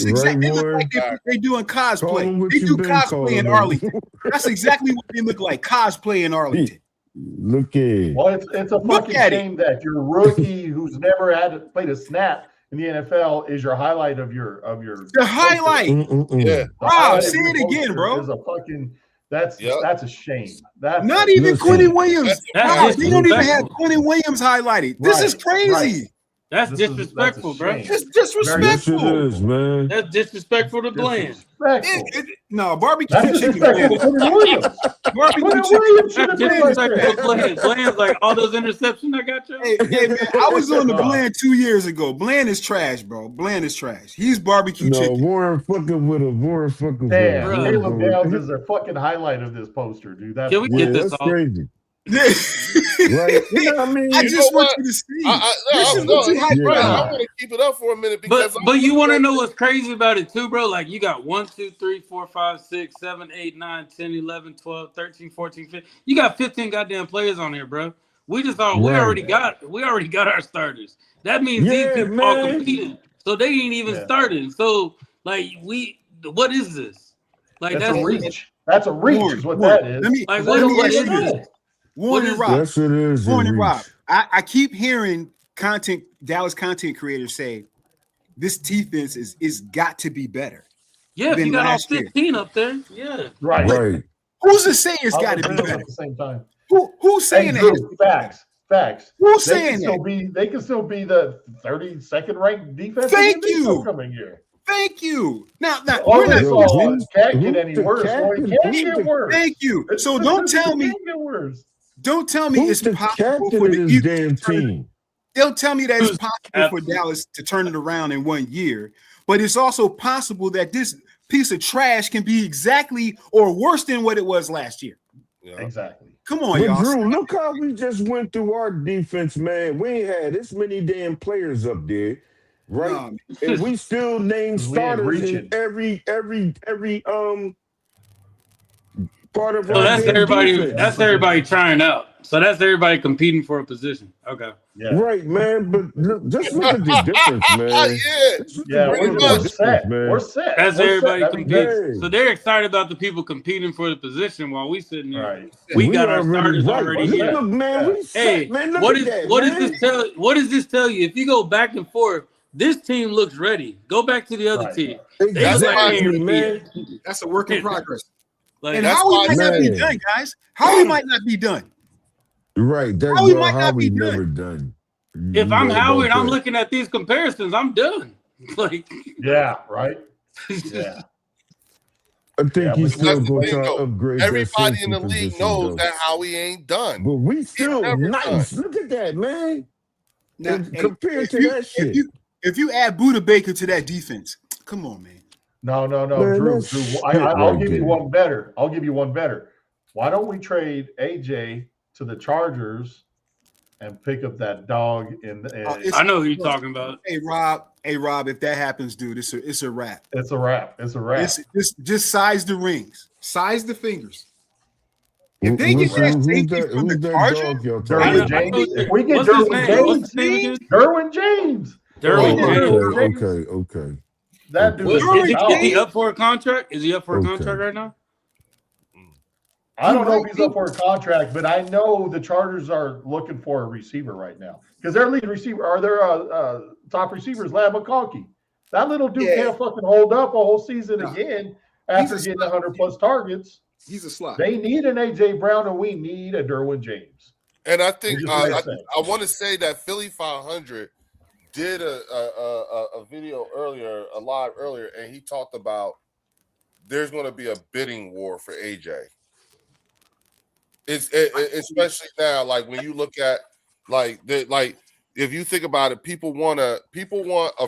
they're doing cosplay. They do cosplay in Arlington. That's exactly what they look like. Cosplay in Arlington. Look at. Well, it's a fucking shame that your rookie who's never played a snap in the NFL is your highlight of your the highlight. Yeah. Wow, say it again, bro. Is a fucking that's a shame. That's not even Quentin Williams. That's they don't even have Quentin Williams highlighted. This is crazy. Right. That's disrespectful, bro. It's disrespectful. Yes, it is, man. That's disrespectful to Bland. No, barbecue That's chicken. disrespectful to Williams. Barbecue Williams should That's have been like disrespectful to that. Bland. Bland's like all those interceptions I got you. Hey, man, I was on the Bland 2 years ago. Bland is trash, bro. Bland is trash. He's barbecue chicken. Warren fucking with him. Warren fucking with him. Damn, Caleb Downs is the fucking highlight of this poster, dude. That's Can we get this that's off? crazy. Right? You know what I mean? I just want you to see. This is what you hype I about. want to keep it up for a minute because But you want to know what's crazy about it too, bro? Like you got 1, 2, 3, 4, 5, 6, 7, 8, 9, 10, 11, 12, 13, 14, 15. You got 15 goddamn players on here, bro. We just thought we already got our starters. That means these people all competing. So they ain't even starting. So like what is this? Like that's a reach. That's a reach is what that is. Let me ask you this. Warren and Rob. Yes, it is. Warren and Rob. I keep hearing Dallas content creators say this defense is got to be better. Yeah, if you got all last year. 15 up there. Yeah. Right. Who's to say it's got to be better? At the same time. Who's saying that? Facts. Who's They saying can still that? They can still be the 32nd ranked defense. Thank you. Coming here. Thank you. Now All we're this not. all can't get any worse. It can't get worse. Thank you. So don't tell me. Can't get worse. Don't tell me Who's it's the possible captain for of the this Eagles damn to turn. team? They'll tell me that it's possible for Dallas to turn it around in 1 year, but it's also possible that this piece of trash can be exactly or worse than what it was last year. Yeah. Exactly. Come on, But y'all. Drew, look how we just went through our defense, man. We ain't had this many damn players up there, right? And we still name starters in every part of So our that's damn everybody. defense. That's everybody trying out. So that's everybody competing for a position. Okay. Yeah. Right, man. But just look at the difference, man. Yeah, we're set. We're set. That's We're everybody set. competing. So they're excited about the people competing for the position while we sitting there. Right. We got our starters right. already Look, here. look, man, we Hey, set, man. Look what at is that, what man. does this tell? What does this tell you? If you go back and forth, this team looks ready. Go back to the other team. They look like Exactly, they man. That's a work in progress. Like, And that's how we why- might not be done, guys. How we might not be done. Right. That's How we might not we be done. never done. If You I'm know Howard, about I'm that. looking at these comparisons. I'm done. Like, Yeah, right. Yeah. I think he's still That's the going thing, to though. upgrade that Everybody safety in the league position, knows though. that Howie ain't done. But we still never nice. Look at that, man. Now, And hey, compared if to you- that shit. If you add Buda Baker to that defense, come on, man. No, Man, Drew. that's Drew shit I'll right give you there. one better. I'll give you one better. Why don't we trade AJ to the Chargers and pick up that dog in the? I know who you're talking about. Hey Rob, if that happens, dude, it's a wrap. It's a wrap. It's a wrap. Just size the rings, size the fingers. If they get that Who's safety that? from the Who's that Chargers, dog y'all Derwin talking about? James. If we get What's his Derwin name? What's James, his name again? Derwin James. Derwin If we get James. Derwin James, Okay. that dude Is is he out. up for a contract? Is he up for a Okay. contract right now? I don't know if he's up for a contract, but I know the Chargers are looking for a receiver right now because their lead receiver or their top receiver is Lad McConkey. That little dude can't fucking hold up a whole season again after getting 100+ targets. He's a slot. They need an AJ Brown, and we need a Derwin James. And I think I want to say that Philly 500 did a video earlier, a live earlier, and he talked about there's going to be a bidding war for AJ. Especially now, like when you look at if you think about it, people want a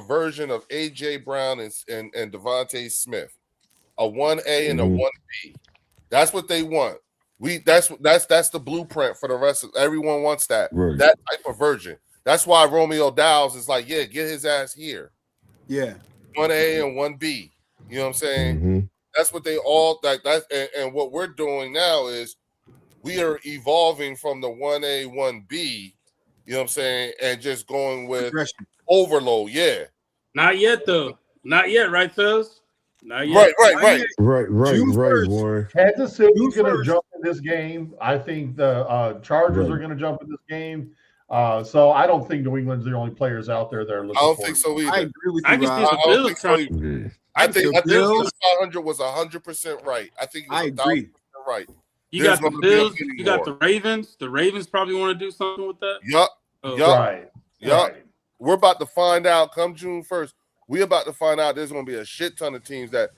version of AJ Brown and Devontae Smith, a 1A and a 1B. That's what they want. That's the blueprint for the rest of everyone wants that that type of version. That's why Romeo Downs is like, yeah, get his ass here. Yeah, 1A and 1B. You know what I'm saying? Mm-hmm. That's what they all and what we're doing now is we are evolving from the 1A, 1B, you know what I'm saying, and just going with overload. Yeah. Not yet, though. Not yet, right, Phils? Not yet. Right, Warren. Kansas City's going to jump in this game. I think the Chargers are going to jump in this game. So I don't think New England's the only players out there that are looking. I don't think so either. I agree with you, Rob. I think 500 was 100% right. I think he was 1,000% right. You got the Bills. You got the Ravens. The Ravens probably want to do something with that. Yup. We're about to find out come June 1st. We're about to find out there's going to be a shit ton of teams that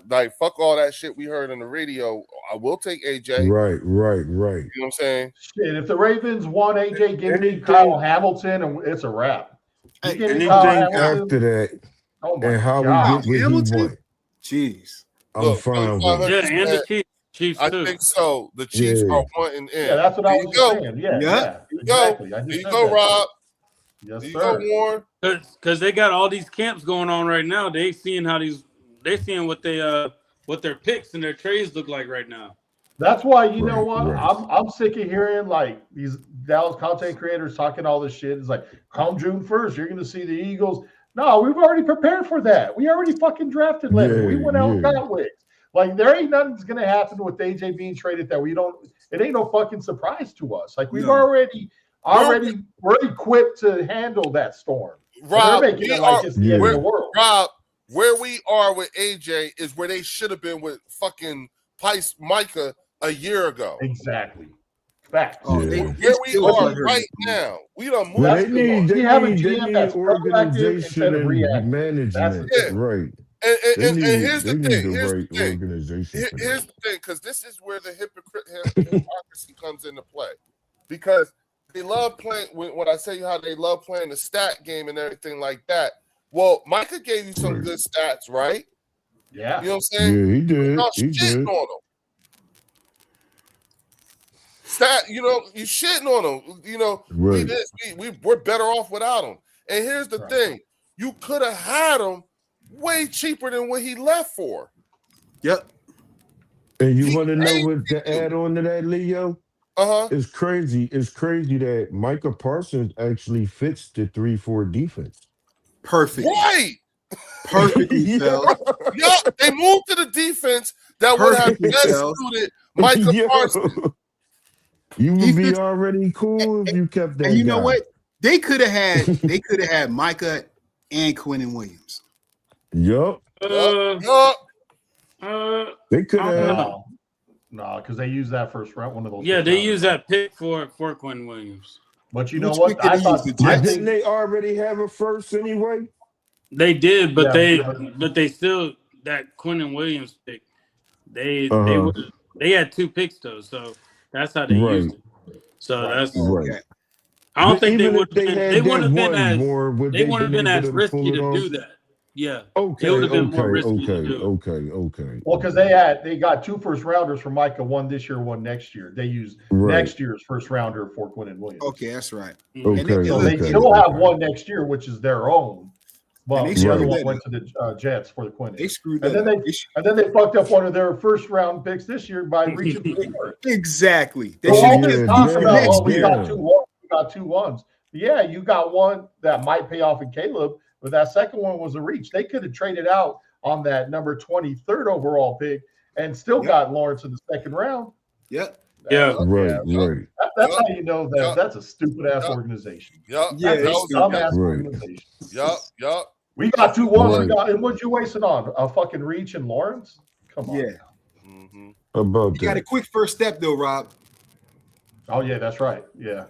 like fuck all that shit we heard on the radio. I will take AJ. Right. You know what I'm saying? Shit, if the Ravens want AJ, give me Kyle Hamilton, and it's a wrap. Anything after that, and how we get what he want. Jeez, I'm fine with it. Yeah, and the Chiefs I too. think so. The Chiefs are wanting in. Yeah, that's what I was saying. Yeah. Exactly. There you go, Rob. Yes, there you sir. go, Warren. Because they got all these camps going on right now. They seeing what their picks and their trades look like right now. That's why you know what I'm sick of hearing like these Dallas content creators talking all this shit. It's like come June 1st, you're going to see the Eagles. No, we've already prepared for that. We already fucking drafted Leonard. We went out and got Wicks. Like there ain't nothing's going to happen with AJ being traded that we don't. It ain't no fucking surprise to us. Like we've already we're equipped to handle that storm. Rob, they're making it like it's the end of the world. Rob, where we are with AJ is where they should have been with fucking Micah a year ago. Exactly. Facts. Where we are right now, we don't move. They need that's organization and reactive. management. Right. And here's the thing. Here's the thing, because this is where the hypocrisy comes into play. Because they love playing, when I say how they love playing the stat game and everything like that. Well, Micah gave you some good stats, right? Yeah. You know what I'm saying? Yeah, he did. Y'all shitting on him. You shitting on him. You know, we're better off without him. And here's the thing. You could have had him way cheaper than what he left for. Yep. And you want to know what to add on to that, Leo? It's crazy. It's crazy that Micah Parsons actually fits the 3-4 defense. Perfect. Right. Perfectly, Phil. Yeah, they moved to the defense that would have best suited Micah Parsons. You would be already cool if you kept that. And you know what? They could have had Micah and Quinnen Williams. Yup. They could have. No, because they use that first round. One of those. Yeah, they use that pick for Quinnen Williams. But you know what? I thought didn't they already have a first anyway? They did, but they still that Quinnen Williams pick. They had 2 picks though, so that's how they used it. So that's right. I don't think they would. They wouldn't have been as risky to do that. Yeah. Okay. It would have been more risky to do. Okay. Well, because they got 2 first rounders for Micah, one this year, one next year. They used next year's first rounder for Quinnen Williams. Okay, that's right. So they still have one next year, which is their own. Well, And they the screwed other one that went up. to the Jets for the Quinn. They screwed And that then up. they fucked up one of their first round picks this year by reaching for it. Exactly. They So should all have this just talk for about, next we year. got 2 ones, we got 2 ones. Yeah, you got one that might pay off in Caleb, but that second one was a reach. They could have traded out on that number 23rd overall pick and still got Lawrence in the second round. Yep. Yeah. Right. That's how you know that that's a stupid ass organization. Yup. Yeah, That's a dumb ass organization. Yup. We got 2 ones. Right. And what'd you waste it on? A fucking reach and Lawrence? Come on. Yeah. Mm-hmm. About You got a that. quick first step though, Rob. Oh yeah, that's right. Yeah.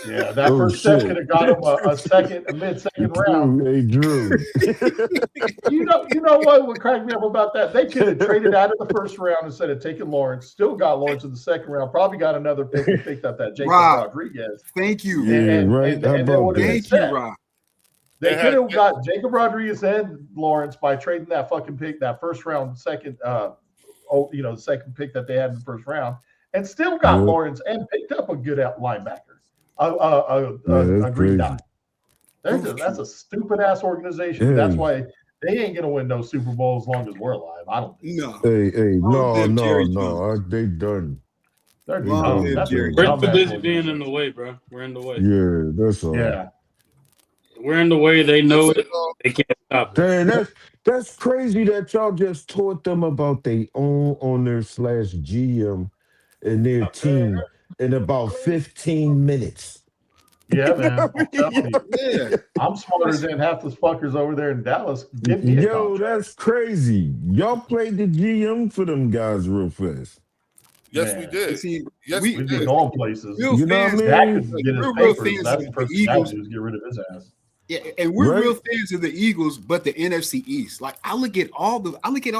Yeah, that Oh, first step shit. could have got him a mid-second round. Hey, Drew. You know what would crack me up about that? They could have traded out of the first round instead of taking Lawrence. Still got Lawrence in the second round. Probably got another pick and picked up that Jacob Rob, Rodriguez. Thank you. Yeah, right. And How they about would have that? been Thank you, set. Rob. They They could have had- got Jacob Rodriguez and Lawrence by trading that fucking pick, that first round, the second pick that they had in the first round, and still got Yeah. Lawrence and picked up a good linebacker, a that's green crazy. dot. That's a stupid ass organization. That's Hey. why they ain't gonna win no Super Bowl as long as we're alive. I don't think. No. Hey, Long no, live Jerry they done. They're Long dumb. live That's a Jerry. We're dumb too ass busy being organization. in the way, bro. We're in the way. Yeah, that's all. Yeah. We're in the way. They know it. They can't stop it. Damn, that's crazy that y'all just taught them about their own owner/GM and their team in about 15 minutes. Yeah, man. I'm telling you. Yeah. I'm smarter than half those fuckers over there in Dallas. Give me a Yo, contract. that's crazy. Y'all played the GM for them guys real fast. Yes, Man. we did. See, Yes, we- we We've been did. going places. real You know what I fans, mean? Dak could get his We're real papers. fans That's of the the first thing I Eagles. do is get rid of his ass. yeah, and we're Right. real fans of the Eagles, but the NFC East. Like I look at all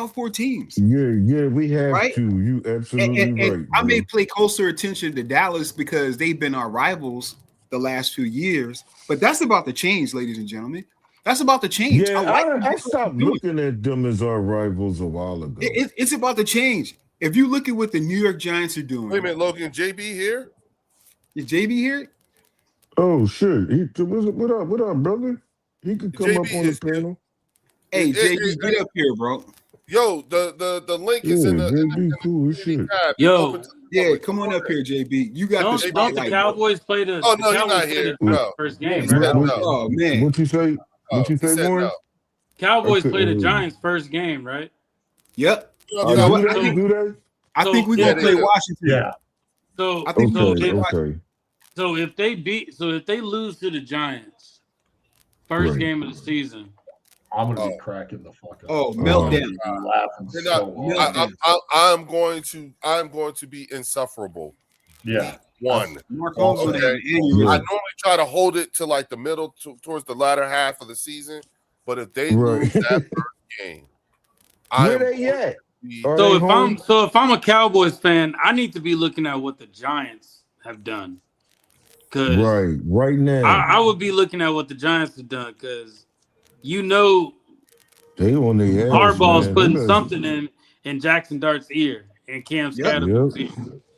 4 teams. Yeah, we have Right? to. You absolutely And right. I may bro. play closer attention to Dallas because they've been our rivals the last few years. But that's about to change, ladies and gentlemen. That's about to change. Yeah, like I stopped looking at them as our rivals a while ago. it's about to change. If you look at what the New York Giants are doing, Wait a minute, Logan. JB here? is JB here? Oh shit! What up, brother? He could come JB up on the is- panel. Hey, Hey, JB, get up here, bro. Yo, the link is Yeah, in the JB, cool as community shit. tab. Yo. Open to the Yeah, public. come on up here, JB. You got the Don't the spotlight. Cowboys play the? Oh, the no, he's Cowboys not play here. the No. first game, He right? said no. Oh man, What you say? Oh, What you he say, said Warren? no. Cowboys Okay, play the Giants first game, right? yep. You You know know what? do I they? think, Do they? I think we're Yeah, gonna play they do. Washington. Yeah. So I think so Okay, if, okay. so if they lose to the Giants first Right. game of the season, I'm gonna be Oh. cracking the fuck up. Oh, I'm meltdown. gonna be laughing They're so not- hard. I'm going to be insufferable. Yeah. One. Mark Holmes would have Okay. an aneurysm. I normally try to hold it to like the middle towards the latter half of the season, but if they Right. lose that first game, I Where am they going at? to be- Are so they if I'm a Cowboys fan, I need to be looking at what the Giants have done. Cause right now. I would be looking at what the Giants have done because you know They on their ass. Harbaugh's man. putting They something in Jackson Dart's ear and Cam Scatter's ear.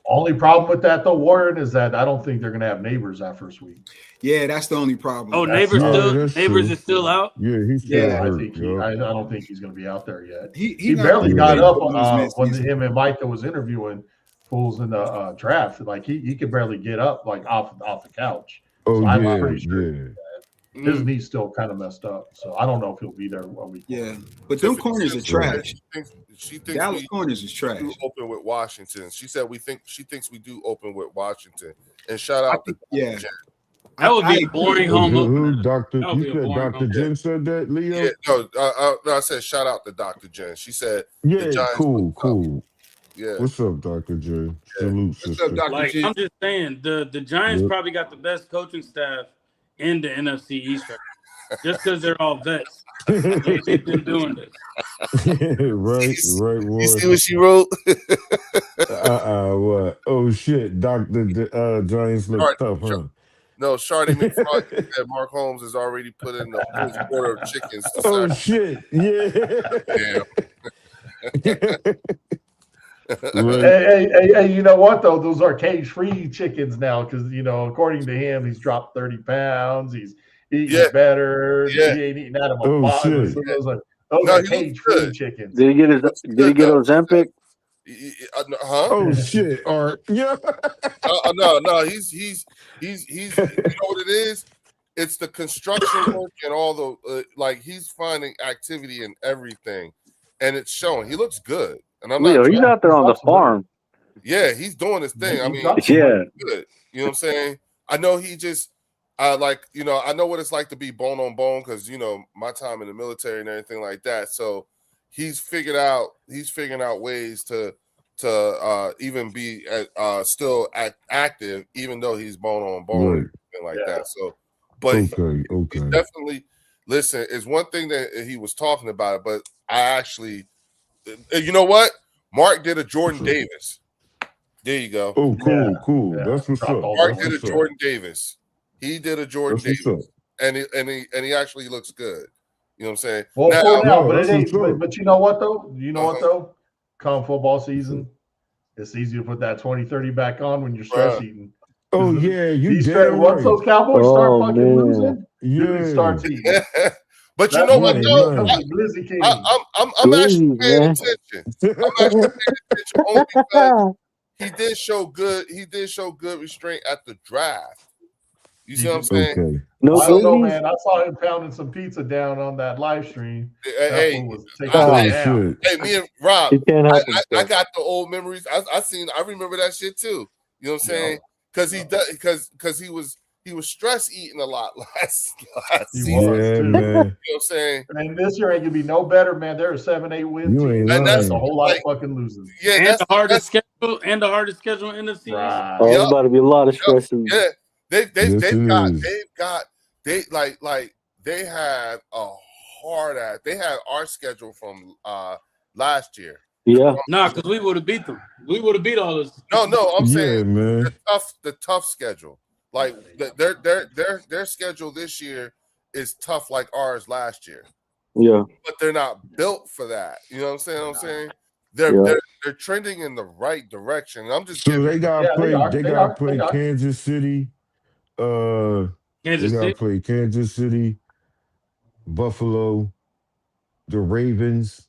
Only problem with that though, Warren, is that I don't think they're gonna have Neighbors that first week. Yeah, that's the only problem. Oh, That's- Neighbors that's true. is still out. Yeah, he's still Yeah, I hurt. think yo. I don't think he's gonna be out there yet. He He not barely gonna got play up for this when season. him and Micah was interviewing fools in the draft. Like he could barely get up like off the couch. Oh So I'm yeah, pretty sure yeah. his knee's still kind of messed up. So I don't know if he'll be there a week. Yeah, but them corners are trash. She thinks Dallas we corners is trash. do open with Washington. She said she thinks we do open with Washington. And shout out to Yeah, That would I be a boring home opener. Doctor? That would be You a said boring Dr. home Jen said that, Leo? Yeah, no, I said shout out to Dr. Jen. She said Yeah, the Giants cool, look cool. yeah. What's up, Dr. J? Salute, What's sister. up, Dr. Like G? I'm just saying, the Giants Yep. probably got the best coaching staff in the NFC East right now, just because they're all vets. They've been doing this. right, You see boy. what she wrote? What? Oh shit, Dr. Giants look Right, tough, huh? No, Shardy McFly said Mark Holmes has already put in the fourth quarter of chickens to Oh sack. shit, yeah. Right. Hey, you know what though? Those are cage-free chickens now because according to him, he's dropped 30 pounds. eating better. Yeah. He ain't eating out of a Oh, box. shit. Those are No, he cage-free looks chickens. Did he get his? Did he get Ozempic? Huh? Oh shit, Art. Yeah. No. He's you know what it is? It's the construction work and all the like. He's finding activity in everything, and it's showing. He looks good, and I'm not. He's out there on the farm. Yeah, he's doing his thing. I mean, yeah, good. You know what I'm saying? I know he just, like, you know, I know what it's like to be bone on bone because, you know, my time in the military and everything like that. So he's figuring out ways to even be still active, even though he's bone on bone and everything like that. So, but he's definitely, listen, it's one thing that he was talking about it, but I actually, you know what? Mark did a Jordan Davis. There you go. Oh, cool. Yeah. That's what's up. Mark did a Jordan Davis. He did a Jordan Davis, and he actually looks good. You know what I'm saying? Well, but it ain't. But you know what though? You know what though? Come football season, it's easy to put that 20-30 back on when you're stress eating. Oh yeah, you did. Once those Cowboys start fucking losing, dude, it starts eating. But you know what, though? I'm actually paying attention. I'm actually paying attention only because he did show good restraint at the draft. You see what I'm saying? Okay. No, I don't know, man. I saw him pounding some pizza down on that live stream. Hey, me and Rob, I got the old memories. I remember that shit too. You know what I'm saying? Because he was stress eating a lot last season. Yeah, man. You know what I'm saying? And this year ain't gonna be no better, man. They're a 7-8 win team. And that's a whole lot of fucking losing. Yeah, and the hardest schedule in the NFC. Right. Oh, there's about to be a lot of stress. Yeah, they have a hard ass. They had our schedule from last year. Yeah. Because we would have beat them. We would have beat all this. No, I'm saying man. the tough schedule. Like their schedule this year is tough like ours last year. Yeah. But they're not built for that. You know what I'm saying? They're trending in the right direction. I'm just they gotta play Kansas City. Play Kansas City, Buffalo, the Ravens,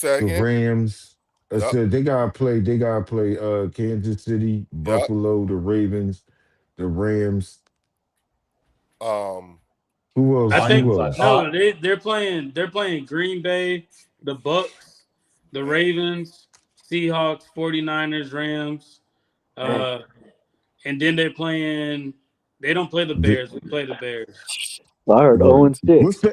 the Rams. I said they gotta play Kansas City, Buffalo, the Ravens, the Rams. Who else? I think they're playing Green Bay, the Bucks, the Ravens, Seahawks, 49ers, Rams, and then they don't play the Bears. We play the Bears. I heard 0-6. What's the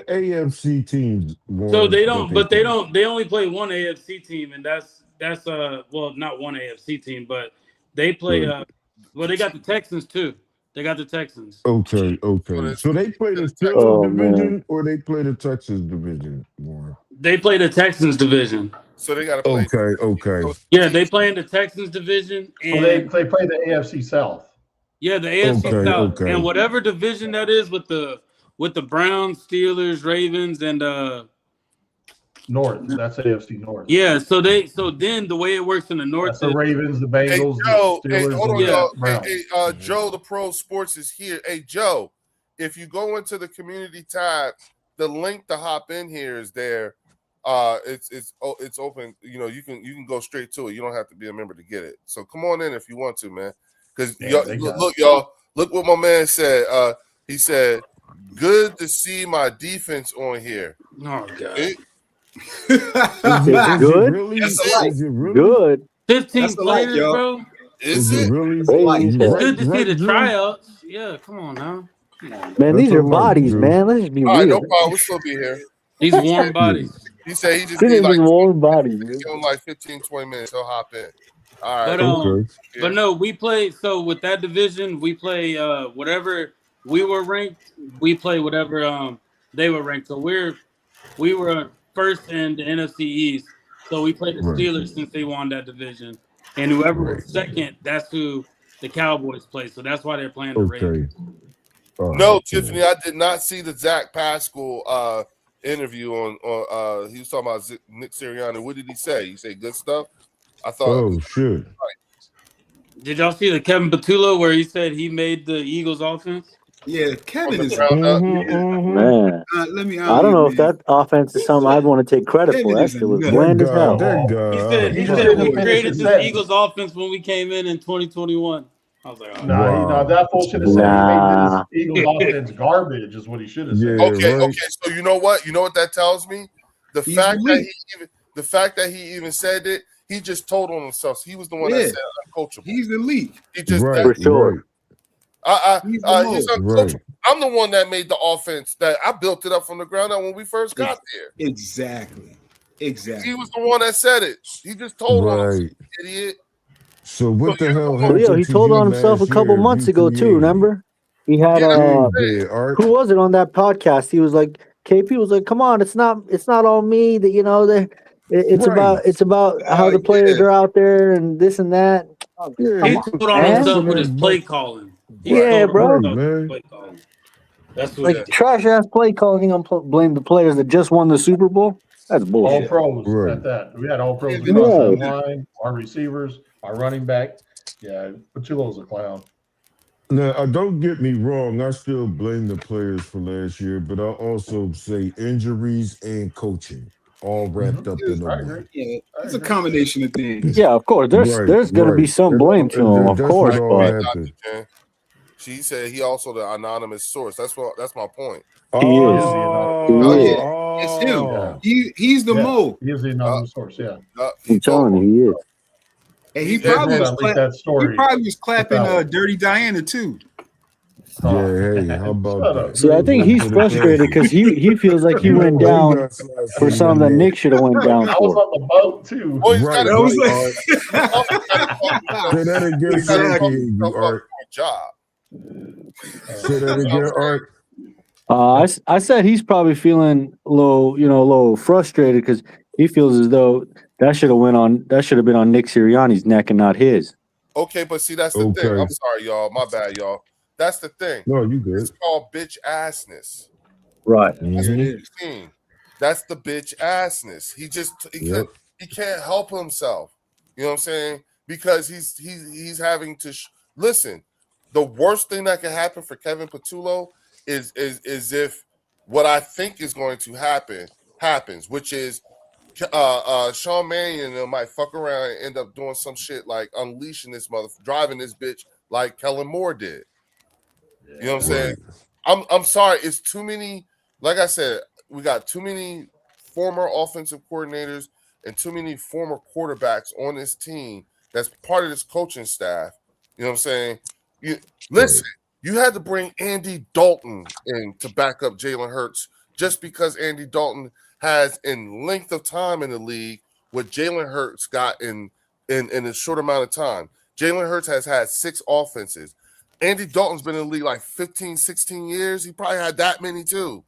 AFC teams? So they don't, but they only play one AFC team, and that's not one AFC team, but they play they got the Texans too. They got the Texans. Okay. So they play the Texans division or they play the Texas division more? They play the Texans division. So they got to play. Okay. Yeah, they play in the Texans division. And so they play the AFC South. Yeah, the AFC South. And whatever division that is with the Browns, Steelers, Ravens, and North. That's AFC North. Yeah, so then the way it works in the North, that's the Ravens, the Bengals, the Steelers, hold on, y'all. Joe, the Pro Sports is here. Hey, Joe, if you go into the community tab, the link to hop in here is there. It's open. You know, you can go straight to it. You don't have to be a member to get it. So come on in if you want to, man. Because look what my man said. He said, "Good to see my defense on here." Oh God. Is it good? Is it really good? 15 players, bro. Is it really? It's good to see the tryouts. Yeah, come on now. Man, these are bodies, man. Let's just be real. All right, no problem. We'll still be here. These warm bodies. He said he just need warm bodies. Give him like 15-20 minutes. He'll hop in. All right. But no, we play. So with that division, we play whatever we were ranked. We play whatever they were ranked. So we were first in the NFC East. So we played the Steelers since they won that division, and whoever was second, that's who the Cowboys play. So that's why they're playing the Ravens. No, Tiffany, I did not see the Zach Pascal interview on. He was talking about Nick Sirianni. What did he say? He said good stuff. I thought. Oh shit! Did y'all see the Kevin Patullo where he said he made the Eagles offense? Yeah, Kevin is. Man, Let me. I don't know if that offense is something I'd want to take credit for. That shit was bland as hell. He said we created this Eagles offense when we came in 2021. I was like, oh, no, that fool should have said he made this Eagles offense garbage is what he should have said. Okay. So you know what? You know what that tells me? The fact that he even said it, he just told on himself. So he was the one that said uncoachable. He's the lead. He just for sure. He's uncoachable. I'm the one that made the offense. That I built it up from the ground up when we first got there. Exactly. He was the one that said it. He just told on himself, idiot. So what the hell? Leo, he told on himself a couple months ago too. Remember? He had who was it on that podcast? He was like, KP was like, "Come on, it's not all me. That it's about how the players are out there and this and that." He told on himself with his play calling. Bro. That's like trash ass play calling. I'm blame the players that just won the Super Bowl. That's bullshit. All pros at that. We had all pros across the line, our receivers, our running back. Yeah, Patullo's a clown. Now, don't get me wrong. I still blame the players for last year, but I also say injuries and coaching all wrapped up in one. Yeah, it's a combination of things. Yeah, of course. There's going to be some blame to him, of course. But she said he also the anonymous source. That's my point. It's him. Yeah. He's the mole. He is the anonymous source. Yeah, I'm telling you, he is. And he probably was clapping Dirty Diana too. Yeah, hey, how about that? See, I think he's frustrated because he feels like he went down for something that Nick should have went down for. I was on the boat too. Say that again, Art. Say that again, Art. I said he's probably feeling a little frustrated because he feels as though that should have been on Nick Sirianni's neck and not his. Okay, but see, that's the thing. I'm sorry, y'all. My bad, y'all. That's the thing. No, you good. It's called bitch assness. Right. That's what you're seeing. That's the bitch assness. He can't help himself. You know what I'm saying? Because he's having to listen. The worst thing that can happen for Kevin Patullo is if what I think is going to happen happens, which is Sean Mannion might fuck around and end up doing some shit like unleashing this driving this bitch like Kellen Moore did. You know what I'm saying? I'm sorry. It's too many. Like I said, we got too many former offensive coordinators and too many former quarterbacks on this team that's part of this coaching staff. You know what I'm saying? Listen, you had to bring Andy Dalton in to back up Jalen Hurts just because Andy Dalton has in length of time in the league what Jalen Hurts got in a short amount of time. Jalen Hurts has had 6 offenses. Andy Dalton's been in the league like 15, 16 years. He probably had that many too.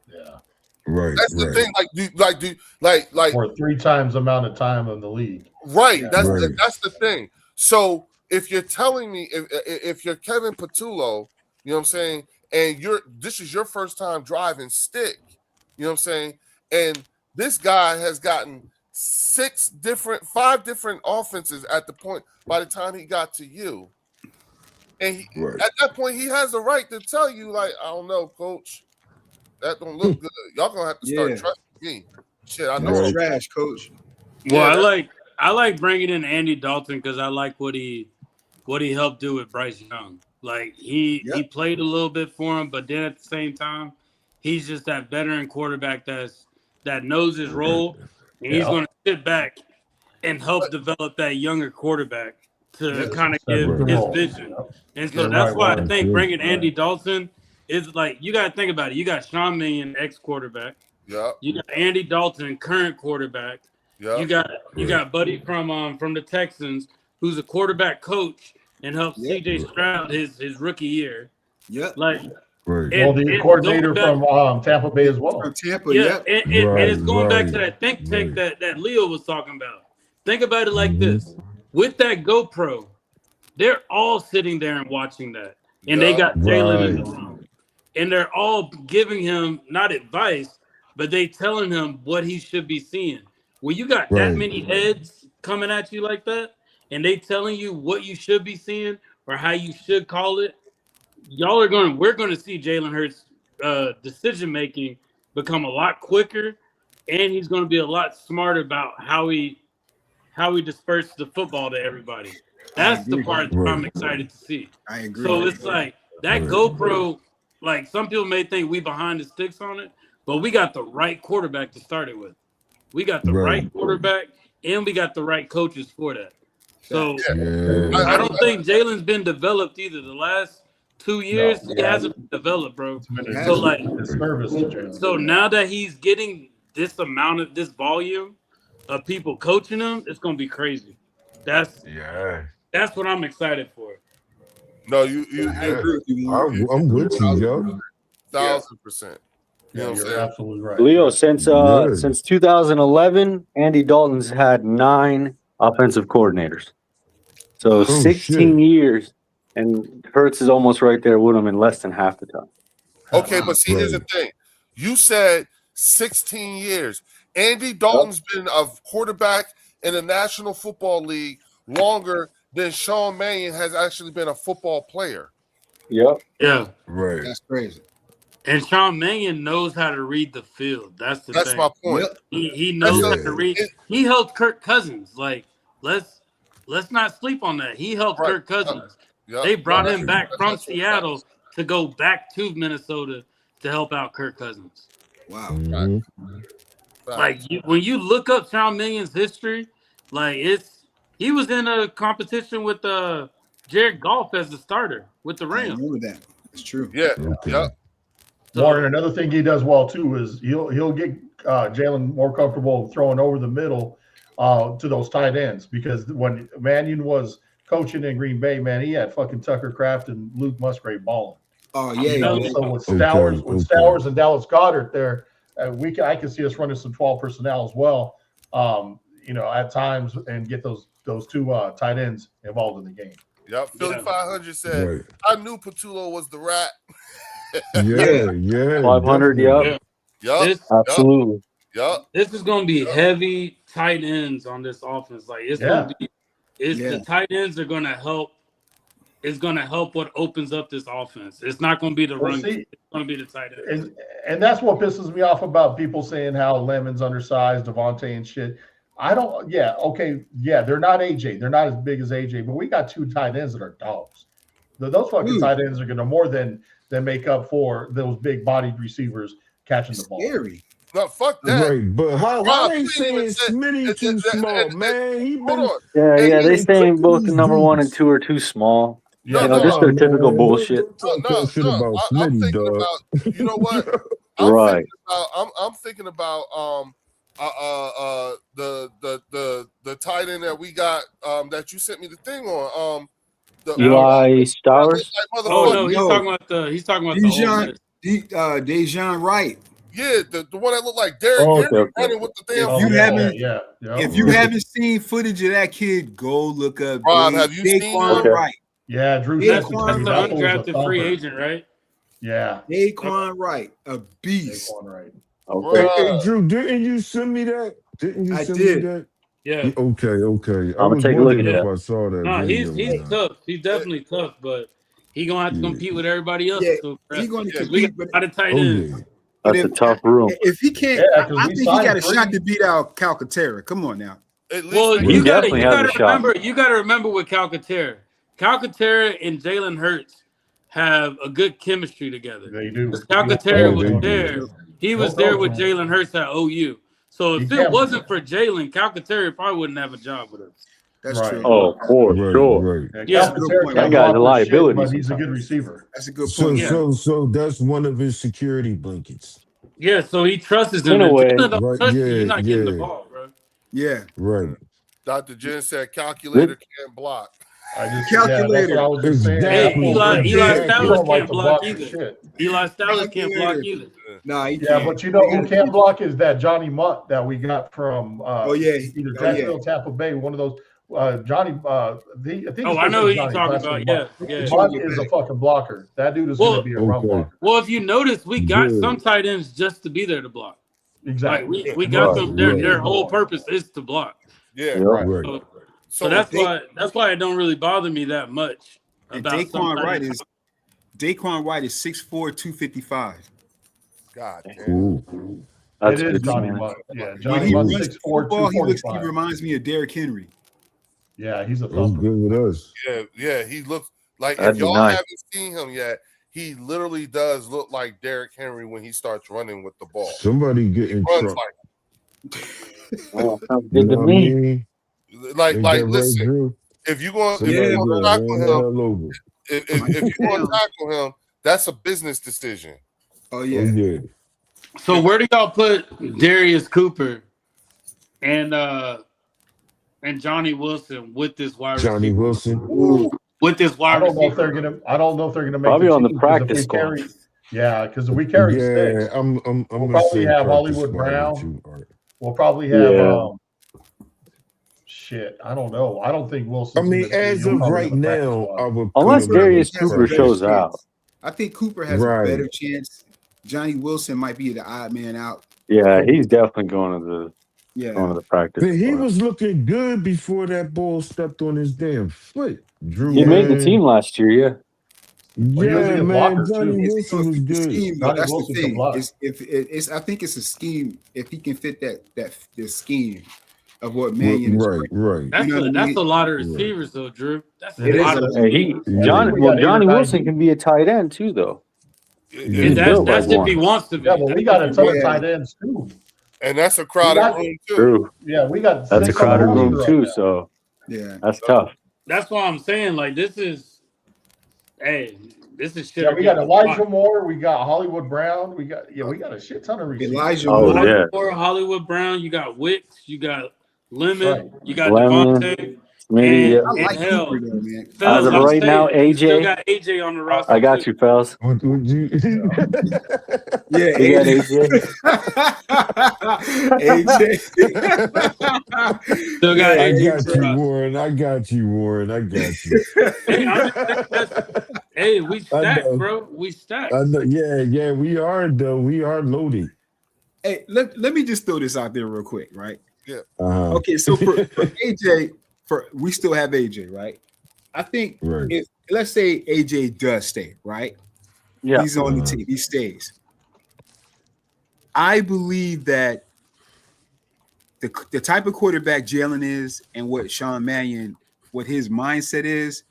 Yeah. Right. That's the thing. Like or 3 times the amount of time in the league. Right. That's the thing. So if you're telling me if you're Kevin Patullo, you know what I'm saying, and this is your first time driving stick, you know what I'm saying, and this guy has gotten 5 different offenses at the point by the time he got to you. And at that point, he has the right to tell you, like, I don't know, coach, that don't look good. Y'all gonna have to start trusting me. Shit, I know it's trash, coach. Well, I like bringing in Andy Dalton because I like what he helped do with Bryce Young. Like he played a little bit for him, but then at the same time, he's just that veteran quarterback that knows his role, and he's going to sit back and help develop that younger quarterback to kind of give his vision. And so that's why I think bringing Andy Dalton is like, you got to think about it. You got Sean Mannion, ex-quarterback. Yeah. You got Andy Dalton, current quarterback. Yeah. You got Buddy from the Texans, who's a quarterback coach and helped CJ Stroud his rookie year. Yep. Like, the coordinator from Tampa Bay as well. From Tampa, and it's going back to that think tank that Leo was talking about. Think about it like this. With that GoPro, they're all sitting there and watching that. And they got Jalen in the room. And they're all giving him not advice, but they telling him what he should be seeing. When you got that many heads coming at you like that, and they telling you what you should be seeing or how you should call it, we're going to see Jalen Hurts decision making become a lot quicker, and he's going to be a lot smarter about how he disperses the football to everybody. That's the part that I'm excited to see. I agree. So it's like that GoPro, like some people may think we behind the sticks on it, but we got the right quarterback to start it with. We got the right quarterback, and we got the right coaches for that. So I don't think Jalen's been developed either. The last 2 years, he hasn't been developed, bro. So like, so now that he's getting this volume of people coaching him, it's gonna be crazy. That's what I'm excited for. No, I agree with you. I'm with you, yo. 1,000%. You know what I'm saying? Absolutely right. Leo, since 2011, Andy Dalton's had 9 offensive coordinators. So 16 years, and Hurts is almost right there with him in less than half the time. Okay, but see, here's the thing. You said 16 years. Andy Dalton's been a quarterback in the National Football League longer than Sean Mannion has actually been a football player. Yep. Yeah. Right. That's crazy. And Sean Mannion knows how to read the field. That's thing. My point. He knows how to read. He helped Kirk Cousins. Like, let's not sleep on that. He helped Kirk Cousins. They brought him back from Seattle to go back to Minnesota to help out Kirk Cousins. Wow. Like when you look up Sean Mannion's history, like he was in a competition with Jared Goff as the starter with the Rams. I remember that. It's true. Yeah. Warren, another thing he does well too is he'll get Jalen more comfortable throwing over the middle to those tight ends, because when Mannion was coaching in Green Bay, man, he had fucking Tucker Kraft and Luke Musgrave balling. Oh yeah. So with Stowers and Dallas Goedert there, I can see us running some 12 personnel as well. At times, and get those 2 tight ends involved in the game. Yep. Philly 500 said, I knew Patullo was the rat. 500, absolutely. This is going to be heavy tight ends on this offense. Like the tight ends are going to help. It's going to help what opens up this offense. It's not going to be the run. It's going to be the tight ends. And that's what pisses me off about people saying how Lemon's undersized, Devontae and shit. They're not AJ. They're not as big as AJ, but we got 2 tight ends that are dogs. Those fucking tight ends are going to more than make up for those big bodied receivers catching the ball. Scary. No, fuck that. Right, but how they saying Smitty too small, man? They saying both the number 1 and 2 are too small. Just their typical bullshit. I'm thinking about, you know what? I'm thinking about the tight end that we got that you sent me the thing on Eli Stowers. Oh no, he's talking about Dejan Wright. Yeah, the one that looked like Derrick Henry running with the damn. If you haven't seen footage of that kid, go look up. Rob, have you seen Wright? Yeah, Drew. That's the undrafted free agent, right? Yeah, Daquan Wright, a beast. Daquan Wright. Okay. Hey, Drew, didn't you send me that? I did. Me that? Yeah. Okay. I'm gonna take a look at that. I saw that. No, he's tough. He's definitely tough, but he's gonna have to compete with everybody else. Yeah, he's going to compete. We got a tight end. That's a tough room. If he can't, I think he got a shot to beat out Calcaterra. Come on now. Well, you got to remember with Calcaterra. Calcaterra and Jalen Hurts have a good chemistry together. They do. Calcaterra was there. He was there with Jalen Hurts at OU. So if it wasn't for Jalen, Calcaterra probably wouldn't have a job with us. That's true. Oh, for sure. Right. Yeah, that guy's a liability. But he's a good receiver. That's a good point. So that's one of his security blankets. Yeah, so he trusts him. In a way. You're not getting the ball, bro. Yeah. Right. Dr. Jen said calculator can't block. Calculator. I was just saying. Hey, Eli Stowers can't block either. Eli Stowers can't block either. Nah, he can't. But you know who can't block is that Johnny Mutt that we got from either Jacksonville, Tampa Bay, one of those. Johnny, I think. I know who you're talking about. Yeah. Mutt is a fucking blocker. That dude is going to be a run blocker. Well, if you notice, we got some tight ends just to be there to block. Exactly. Like we got them. Their whole purpose is to block. Yeah. Right. So that's why it don't really bother me that much. And Daquan Wright is 6'4", 255. God damn. Ooh. It is Johnny Mutt. Yeah, Johnny Mutt 6'4", football, 245. he reminds me of Derrick Henry. Yeah, he's a That's thumper. good with us. Yeah, he looks like, That'd if be y'all nice. haven't seen him yet, he literally does look like Derrick Henry when he starts running with the ball. Somebody get in Runs trouble. Oh, sounds You good know to what I me. mean? Like Ain't that right, listen, Drew? if you going Somebody to ran tackle the him, hell over. if you going to tackle him, that's a business decision. Oh Oh, yeah. yeah. So where do y'all put Darius Cooper and Johnny Wilson with this wide Johnny receiver? Wilson. With this I wide don't know if receiver? they're gonna make Probably the on the team, 'cause if practice we squad. carry, because if we carry Yeah, six, I'm we'll gonna probably say have practice Hollywood squad with Brown. you, Art. We'll probably have Yeah. shit. I don't know. I don't think I Wilson's mean, in the team. as He'll of probably right on the practice now, squad. I would Unless put him Darius in Cooper practice. shows out. I think Cooper has Right. a better chance. Johnny Wilson might be the odd man out. Yeah, he's definitely going to Yeah. the practice But he squad. was looking good before that ball stepped on his damn foot. Drew, He made the man. team last year, yeah. Well, he was a Yeah, good man. blocker, Johnny too. Wilson was The good. scheme, though, Johnny that's Wilson the can thing. block. I think it's a scheme. If he can fit the scheme of what Mannion is Right, right. That's You know what I that's mean? a lot of receivers though, Drew. That's a It is lot a of lot. receivers. Johnny we got 8 or Johnny 9 Wilson deep. can be a tight end too, though. Yeah. And built that's like if he one. wants to be. Yeah, but we got a ton of tight ends too. And that's a crowded got- room too. True. Yeah, we got That's a 6 on the crowded roster room right too, now. so Yeah. that's tough. That's why I'm saying, like, this is shit. Yeah, we got Elijah Moore, we got Hollywood Brown, we got a shit ton of receivers. Elijah Oh, Moore. yeah. Moore, Hollywood Brown, you got Wicks, you got Lemon, Right. you got Lemon, Devontae. Smitty, yeah. I like And hell, Cooper though, man. As Fells, of I'm right now, saying, you still AJ. got AJ on the roster. I got too. you, Fells. What would you? Yeah, You got AJ. Still got I AJ. got you, Warren. I got you, Warren. I got you. Hey, I'm just saying hey, we stacked, know. bro. We stacked. I know. Yeah, we are though. We are loaded. Hey, let me just throw this out there real quick, right? Uh-huh. Okay, so for AJ, we still have AJ, right? I think Right. if let's say AJ does stay, right? Yeah. He's on the team, he stays. I believe that the type of quarterback Jalen is and what Sean Mannion, what his mindset is,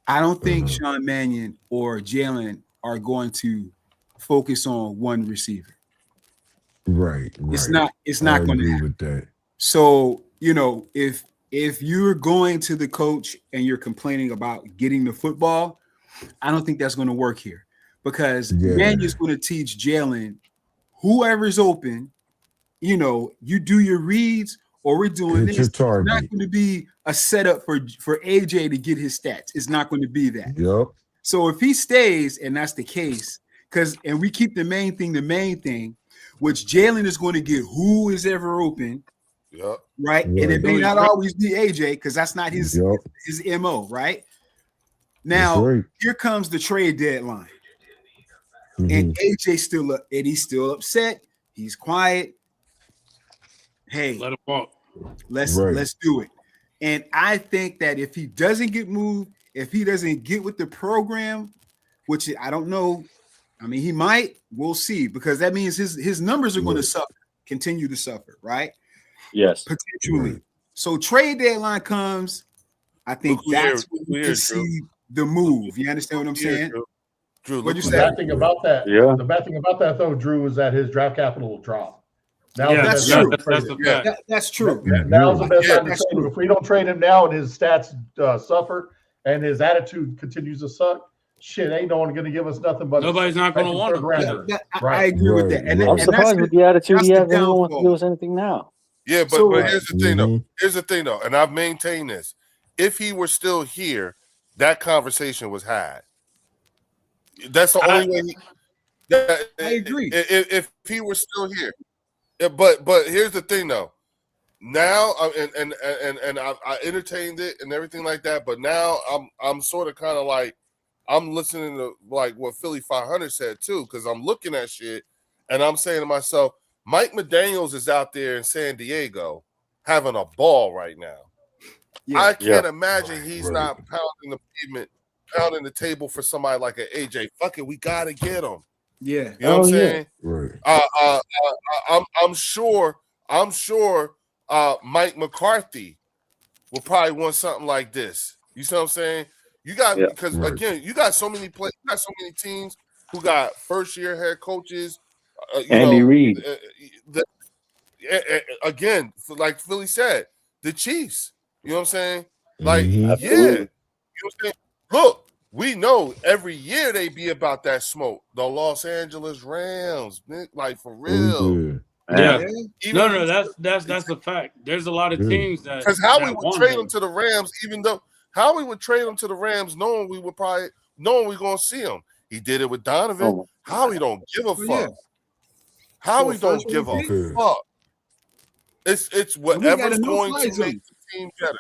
I don't think Sean Mannion or Jalen are going to focus on one receiver. Right. It's right. not I going to agree happen. with that. So, if you're going to the coach and you're complaining about getting the football, I don't think that's going to work here because Mannion's going to teach Jalen, whoever's open, you do your reads or we're doing Hit this. your It's not target. going to be a setup for AJ to get his stats. It's not going to be that. Yep. So if he stays, and that's the case, and we keep the main thing, which Jalen is going to get who is ever open. Yep. Right. And it may not always be AJ because that's not his MO, right? Now, here comes the trade deadline. And AJ he's still upset. He's quiet. Hey, let him walk. Let's do it. And I think that if he doesn't get moved, if he doesn't get with the program, which I don't know, I mean, he might, we'll see, because that means his numbers are going to continue to suffer, right? Yes. Potentially. So trade deadline comes, I think that's when we can see the move. You understand what I'm saying? Drew, what you The say? bad thing about that, Yeah. the bad thing about that though, Drew, is that his draft capital will drop. Now that's true. That's true. Now's the best time to that's trade him. true. If we don't trade him now and his stats suffer and his attitude continues to suck, shit, ain't no one going to give us nothing but Nobody's not going to want him. I agree with that. And I'm surprised with the attitude he has. Anyone wants to downfall. give us anything now? Yeah, but here's the thing though. Here's the thing though, and I've maintained this. If he were still here, that conversation was had. That's the only way. I agree. If he were still here, but here's the thing though. Now and I entertained it and everything like that, but now I'm sort of kind of like I'm listening to like what Philly 500 said too, because I'm looking at shit and I'm saying to myself, Mike McDaniels is out there in San Diego having a ball right now. I can't imagine he's not pounding the pavement, pounding the table for somebody like an AJ. Fuck it, we gotta get him. Yeah, you know what I'm saying. Right. I'm sure Mike McCarthy will probably want something like this. You see what I'm saying? You got because again, you got so many teams who got first year head coaches. Andy Reid. Again, like Philly said, the Chiefs. You know what I'm saying? Like, Absolutely. You know what I'm saying? Look, we know every year they be about that smoke. The Los Angeles Rams, like for real. Yeah. No, that's a fact. There's a lot of teams that because Howie would trade them to the Rams, even though Howie would trade them to the Rams, knowing we gonna see him. He did it with Donovan. Howie don't give a fuck. Howie don't give a fuck. It's whatever's going to make the team better.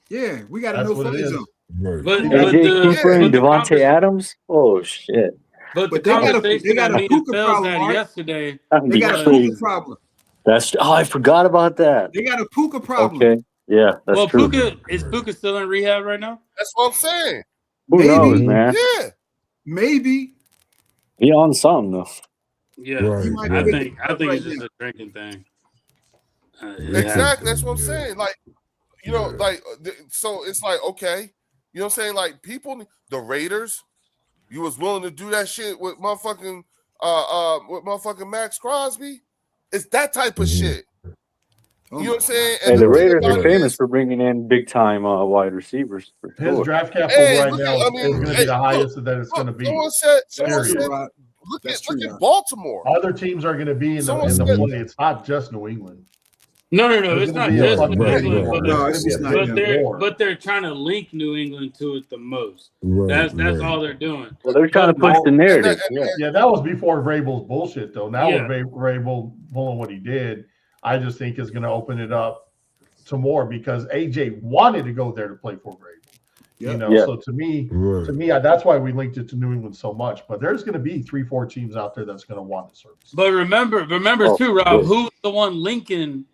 Yeah, we got to know fly zone. But Cooper and Devontae Adams. Oh shit! But the they got a Puka problem yesterday. They got a Puka problem. I forgot about that. They got a Puka problem. Okay, yeah, that's true. Is Puka still in rehab right now? That's what I'm saying. Who knows, man? Yeah, maybe. He on something though. Yeah, I think it's just a drinking thing. Exactly, that's what I'm saying. Like, you know, like so it's like okay, you know what I'm saying? Like people, the Raiders, you was willing to do that shit with motherfucking Max Crosby. It's that type of shit. You know what I'm saying? And the Raiders are famous for bringing in big time wide receivers. His draft capital now is going to be the highest that it's going to be. Someone said, look at Baltimore. Other teams are going to be in the play. It's not just New England. No, it's not just New England, but they're trying to link New England to it the most. That's all they're doing. Well, they're trying to push the narrative. Yeah, that was before Vrabel's bullshit, though. Now with Vrabel pulling what he did, I just think is going to open it up to more because AJ wanted to go there to play for Vrabel. You know, so to me, that's why we linked it to New England so much. But there's going to be 3-4 teams out there that's going to want the service. But remember too, Rob, who's the one linking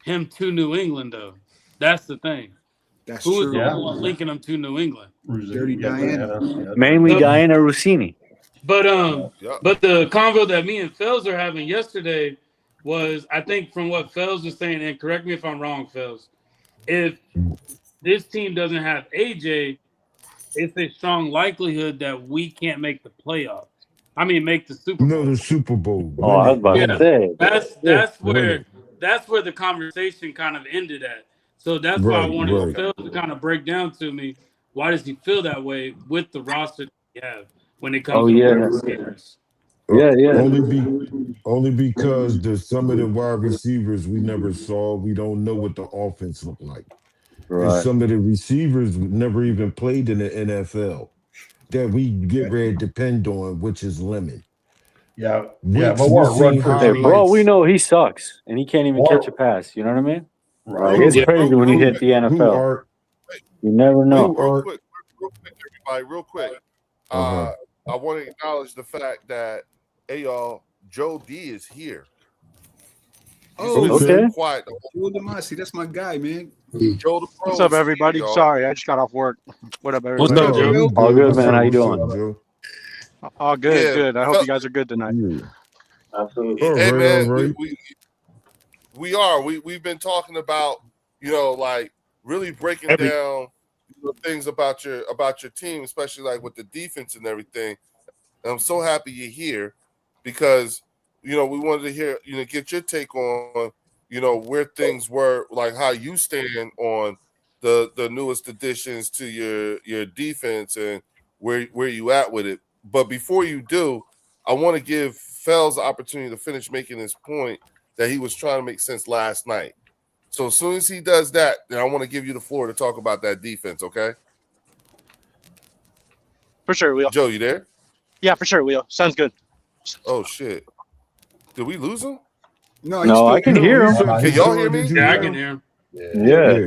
him to New England, though? That's the thing. That's Who's true. the one linking him to New England? Dirty Diana. Mainly Diana Rossini. But the convo that me and Fells are having yesterday was, I think, from what Fells was saying, and correct me if I'm wrong, Fells, if this team doesn't have AJ, it's a strong likelihood that we can't make the playoffs. I mean, make the Super Bowl. No, the Super Bowl. Oh, I was about to say. That's where the conversation kind of ended at. So that's why I wanted Phil to kind of break down to me, why does he feel that way with the roster that we have when it comes to receivers? Only because there's some of the wide receivers we never saw. We don't know what the offense looked like. Right. And some of the receivers never even played in the NFL that we get ready to depend on, which is Lemon. But bro, we know he sucks and he can't even catch a pass. You know what I mean? Right. It's crazy when you hit the NFL. You never know. Real quick. I want to acknowledge the fact that Joe D is here. Okay. Quiet. Joe DeMasi, that's my guy, man. Joe the Pro. What's up, everybody? Sorry, I just got off work. What up, everybody? What's up, Joe? All good, man. How you doing? All good, good. I hope you guys are good tonight. Absolutely. Hey, man, we are. We've been talking about, like really breaking down things about your team, especially like with the defense and everything. And I'm so happy you're here because we wanted to hear, get your take on, where things were, like how you stand on the newest additions to your defense and where you at with it. But before you do, I want to give Fells the opportunity to finish making his point that he was trying to make since last night. So as soon as he does that, then I want to give you the floor to talk about that defense, okay? For sure, Will. Joe, you there? Yeah, for sure, Will. Sounds good. Oh, shit. Did we lose him? No, I can hear him. Can y'all hear me? Yeah, I can hear him. Yeah.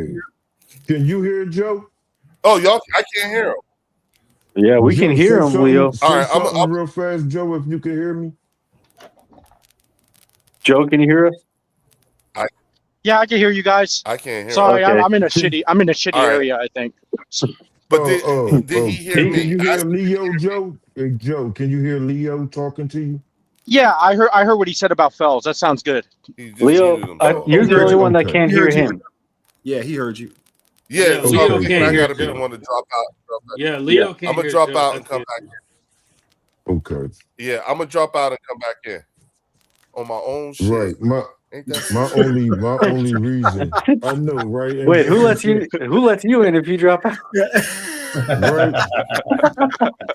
Can you hear Joe? Oh, I can't hear him. Yeah, we can hear him, Leo. All right, I'm real fast, Joe, if you can hear me. Joe, can you hear us? Yeah, I can hear you guys. I can't hear. Sorry, Okay. I'm in a shitty area, I think. But did he hear me? Can you hear Leo, Joe? Hey, Joe, can you hear Leo talking to you? Yeah, I heard what he said about Fells. That sounds good. Leo, you're the only one that can't hear him. Yeah, he heard you. Yeah, so Leo can't I hear gotta be the Joe. one to drop out. Yeah, Leo can't I'm gonna hear drop Joe. out and That's come it. back in. Okay. Yeah, I'm gonna drop out and come back in on my own shit. Right. Ain't that My only reason. I know, right? Wait, who lets you in if you drop out? Right.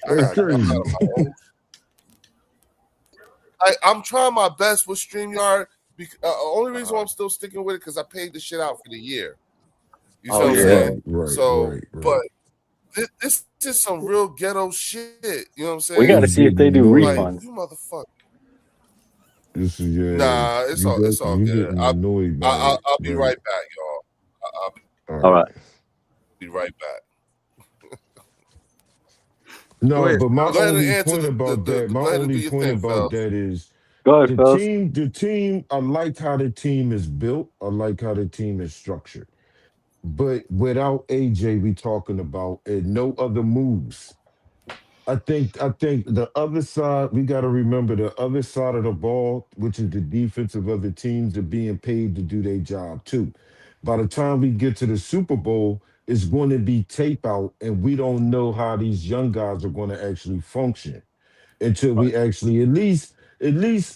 That's crazy. I'm trying my best with StreamYard. Only reason why I'm still sticking with it because I paid the shit out for the year. You see what I'm saying? Right. But this is some real ghetto shit. You know what I'm saying? We got to see if they do refunds. Like, you motherfucker. This is Nah, it's all good. I'll be right back, y'all. All right. Be right back. No, ahead. but my Go ahead and only answer point about the- that, go my ahead and do only your point thing, about Phelps. that is Go ahead, Phelps. the team, I like how the team is built. I like how the team is structured. But without AJ, we talking about and no other moves. I think the other side, we got to remember the other side of the ball, which is the defense of other teams, are being paid to do their job too. By the time we get to the Super Bowl, it's going to be tape out, and we don't know how these young guys are going to actually function until we actually at least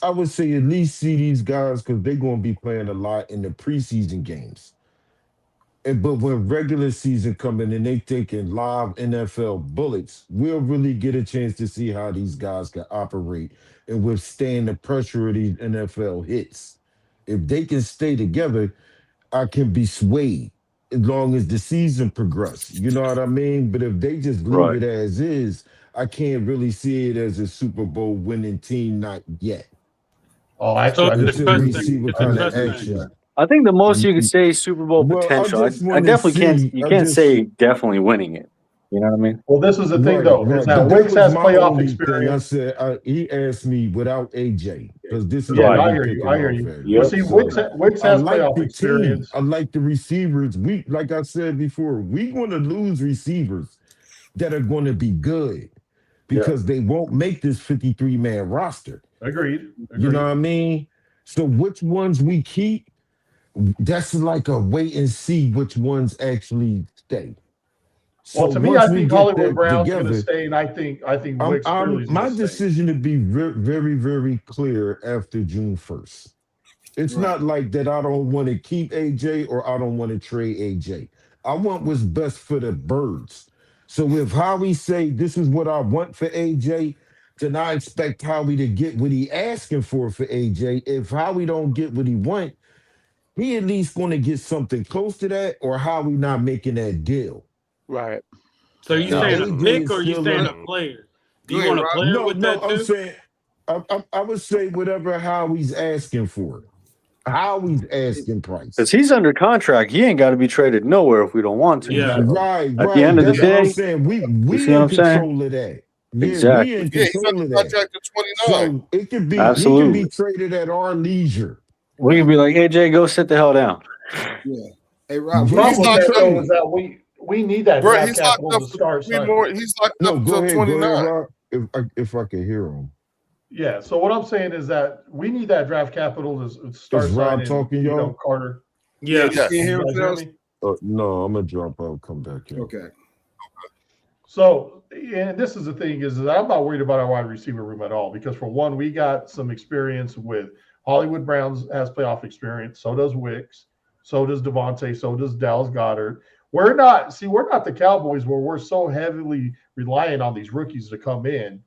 I would say at least see these guys because they're going to be playing a lot in the preseason games. But when regular season coming and they taking live NFL bullets, we'll really get a chance to see how these guys can operate and withstand the pressure of these NFL hits. If they can stay together, I can be swayed as long as the season progresses. You know what I mean? But if they just leave it as is, I can't really see it as a Super Bowl winning team, not yet. Oh, actually, until we see what kind of action. I think the most you could say is Super Bowl potential. I definitely can't. You can't say definitely winning it. You know what I mean? Well, this is the thing, though, is that Wicks has playoff experience. I said he asked me without AJ because this is I hear you. But see, Wicks has playoff experience. I like the receivers. Like I said before, we're going to lose receivers that are going to be good because they won't make this 53-man roster. Agreed. You know what I mean? So which ones we keep? That's like a wait and see which ones actually stay. Well, to me, I think Hollywood Brown's going to stay, and I think Wicks my decision to be very, very clear after June 1st. It's not like that I don't want to keep AJ or I don't want to trade AJ. I want what's best for the birds. So if Howie say this is what I want for AJ, then I expect Howie to get what he asking for AJ. If Howie don't get what he want, he at least going to get something close to that, or Howie not making that deal. Right. So you saying a pick or you saying a player? Do you want a player with that too? I'm saying I would say whatever Howie's asking for. Howie's asking price. Because he's under contract. He ain't got to be traded nowhere if we don't want to. Yeah. Right. At the end of the That's what day, I'm saying. We see what I'm saying? control of that. Exactly. We in Yeah, he's control under of that. contract to 29. So it could be Absolutely. he can be traded at our leisure. We can be like, AJ, go sit the hell down. Yeah. Hey, Rob. The problem with that, though, is that we need that draft He's locked capital up to start for 3 more. He's locked No, up go till ahead, 29. Rob. If I can hear him. Yeah. So what I'm saying is that we need that draft capital to start Is Rob signing. talking, y'all? Carter. Yeah. Yes. You hear You him, guys hear Phils? me? No, I'm gonna drop out. Come back in. Okay. So, and this is the thing is that I'm not worried about our wide receiver room at all because for one, we got some experience with Hollywood Browns has playoff experience. So does Wicks. So does Devontae. So does Dallas Goedert. We're not the Cowboys where we're so heavily relying on these rookies to come in.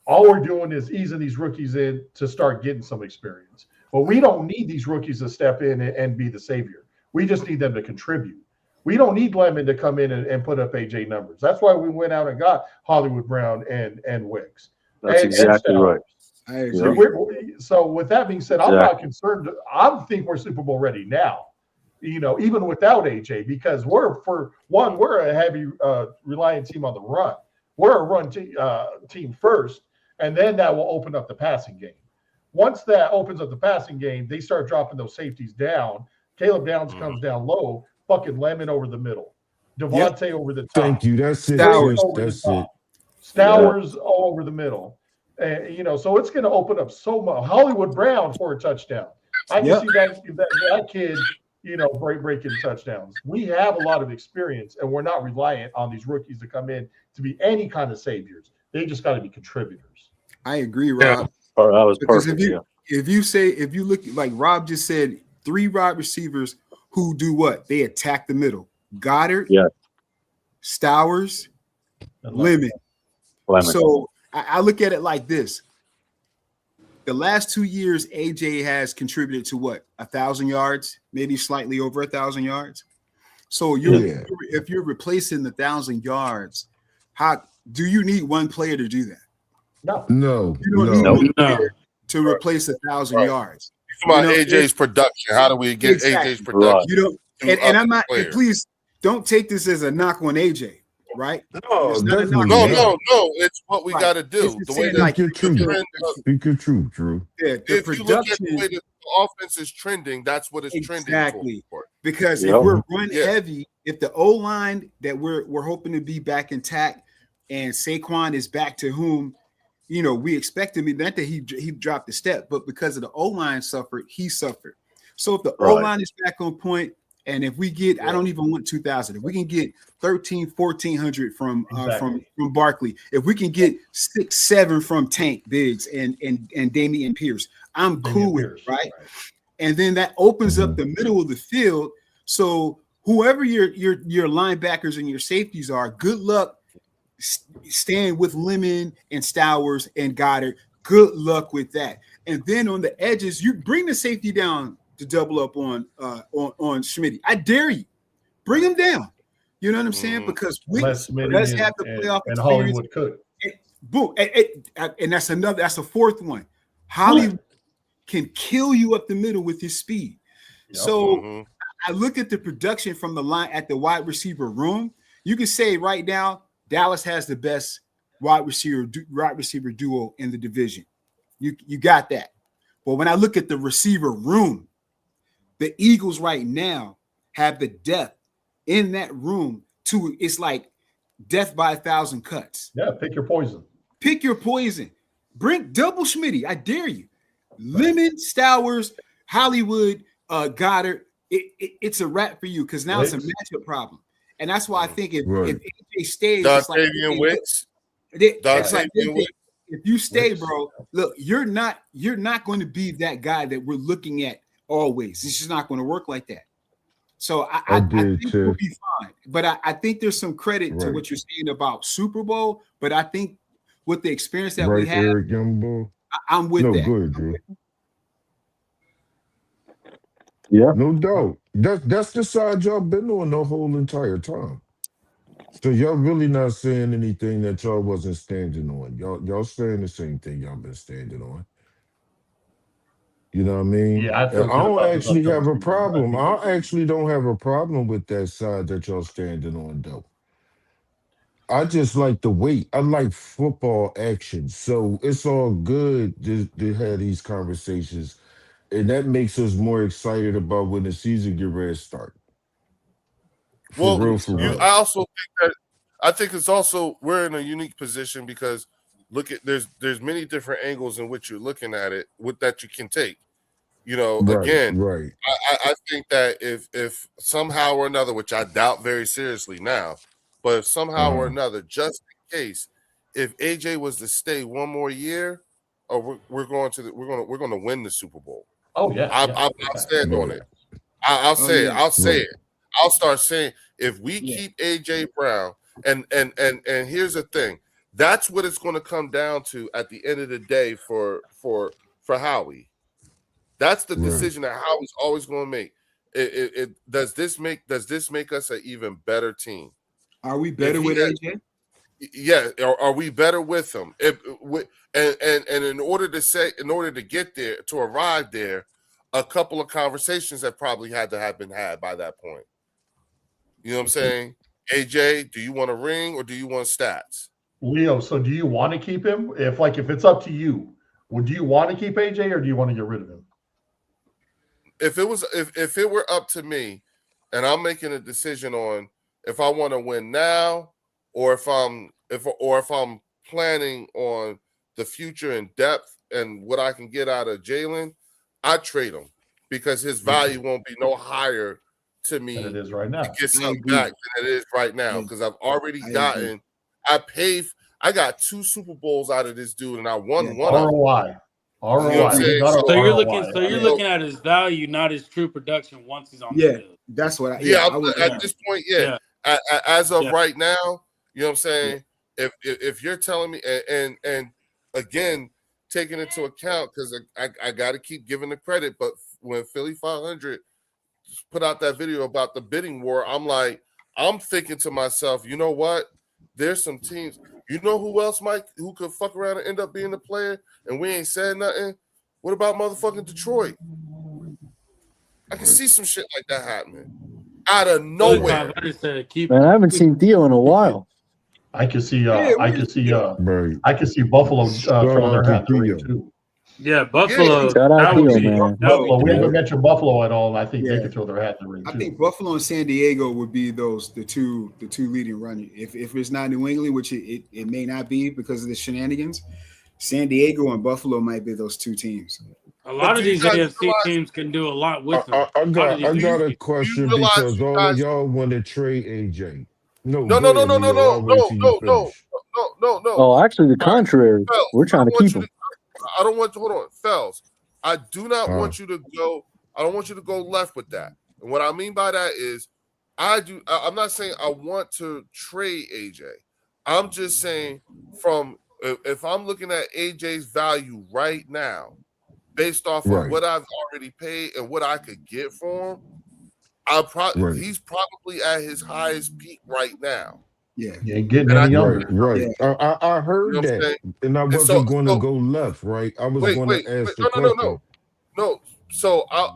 All we're doing is easing these rookies in to start getting some experience. But we don't need these rookies to step in and be the savior. We just need them to contribute. We don't need Lemon to come in and put up AJ numbers. That's why we went out and got Hollywood Brown and Wicks. That's exactly right. I agree. So with that being said, I'm not concerned. I think we're Super Bowl ready now. Even without AJ, because we're a heavy reliant team on the run. We're a run team first, and then that will open up the passing game. Once that opens up the passing game, they start dropping those safeties down. Caleb Downs comes down low, fucking Lemon over the middle, Devontae over the top. Thank you. That's it. Stowers over That's the top. it. Stowers all over the middle. And, so it's going to open up so much. Hollywood Brown for a touchdown. I can see that kid, breaking touchdowns. We have a lot of experience, and we're not reliant on these rookies to come in to be any kind of saviors. They just got to be contributors. I agree, Rob. Oh, that was Because perfect. if you look, like Rob just said, 3 wide receivers who do what? They attack the middle. Goddard, Stowers, Lemon. So I look at it like this. The last 2 years, AJ has contributed to what? 1,000 yards, maybe slightly over 1,000 yards. So if you're replacing the 1,000 yards, how do you need one player to do that? No. You don't need one player to replace 1,000 yards. Come on, AJ's production. How do we get AJ's production? You don't, and I'm not. Please don't take this as a knock on AJ. Right? No, no. It's what we got to do. The way that speak your truth, Drew. Yeah, if you look at the way the offense is trending, that's what it's trending for. Because if we're run heavy, if the O line that we're hoping to be back intact, and Saquon is back to whom we expect him. Not that he dropped the step, but because of the O line suffered, he suffered. So if the O line is back on point. And if we get, I don't even want 2,000. If we can get 1,400 from Barkley, if we can get 6-7 from Tank Biggs and Damian Pierce, I'm cool with it, right? And then that opens up the middle of the field. So whoever your linebackers and your safeties are, good luck staying with Lemon and Stowers and Goddard. Good luck with that. And then on the edges, you bring the safety down to double up on Schmitty. I dare you. Bring him down. You know what I'm saying? Because let's have the playoff and Hollywood could. Boom. And that's a fourth one. Hollywood can kill you up the middle with his speed. So I look at the production from the line at the wide receiver room. You can say right now, Dallas has the best wide receiver duo in the division. You got that. But when I look at the receiver room, the Eagles right now have the depth in that room to it's like death by 1,000 cuts. Yeah, pick your poison. Pick your poison. Bring double Schmitty. I dare you. Lemon, Stowers, Hollywood, Goddard. It's a wrap for you because now it's a matchup problem. And that's why I think if AJ stays, it's like, if you stay, bro, look, you're not going to be that guy that we're looking at always. It's just not going to work like that. So I think we'll be fine. But I think there's some credit to what you're saying about Super Bowl. But I think with the experience that we have, I'm with that. Good, Drew. Yeah, no doubt. That's the side y'all been on the whole entire time. So y'all really not saying anything that y'all wasn't standing on. Y'all saying the same thing y'all been standing on. You know what I mean? Yeah, I don't actually have a problem. I actually don't have a problem with that side that y'all standing on, though. I just like the weight. I like football action. So it's all good to have these conversations. And that makes us more excited about when the season get ready to start. For real. I also think that it's also we're in a unique position because there's many different angles in which you're looking at it that you can take. Again, I think that if somehow or another, which I doubt very seriously now, but if somehow or another, just in case, if AJ was to stay one more year, we're going to win the Super Bowl. Oh yeah, I'll stand on it. I'll say it. I'll say it. I'll start saying if we keep AJ Brown, and here's the thing, that's what it's going to come down to at the end of the day for Howie. That's the decision that Howie's always going to make. Does this make us an even better team? Are we better with AJ? Yeah. Are we better with him? And in order to get there, to arrive there, a couple of conversations have probably had to have been had by that point. You know what I'm saying? AJ, do you want a ring or do you want stats? Leo, so do you want to keep him? If it's up to you, would you want to keep AJ or do you want to get rid of him? if it were up to me, and I'm making a decision on if I want to win now, or if I'm planning on the future in depth and what I can get out of Jalen, I trade him because his value won't be no higher to me than it is right now. to get something back than it is right now because I've already gotten. I got 2 Super Bowls out of this dude, and I won one. ROI. You know what I'm saying? So you're looking at his value, not his true production once he's on the field. That's what at this point, as of right now, you know what I'm saying? If you're telling me, and again, taking into account, because I got to keep giving the credit, but when Philly 500 put out that video about the bidding war, I'm thinking to myself, you know what? There's some teams. You know who else, Mike, who could fuck around and end up being a player, and we ain't said nothing? What about motherfucking Detroit? I can see some shit like that happening out of nowhere. Man, I haven't seen Theo in a while. I can see I can see Buffalo throwing their hat in the ring too. Yeah, Buffalo. Shout out Theo, man. Buffalo. We haven't mentioned Buffalo at all, and I think they could throw their hat in the ring too. I think Buffalo and San Diego would be the two leading runners. If it's not New England, which it may not be because of the shenanigans, San Diego and Buffalo might be those 2 teams. A lot of these AFC teams can do a lot with them. I got a question because all of y'all want to trade AJ. No. Oh, actually, the contrary. We're trying to keep him. I don't want to hold on, Fells. I do not want you to go. I don't want you to go left with that. And what I mean by that is, I'm not saying I want to trade AJ. I'm just saying if I'm looking at AJ's value right now, based off of what I've already paid and what I could get for him, he's probably at his highest peak right now. Yeah, getting any younger. Right. I heard that, and I wasn't going to go left. Right, I was going to ask the question. No. So I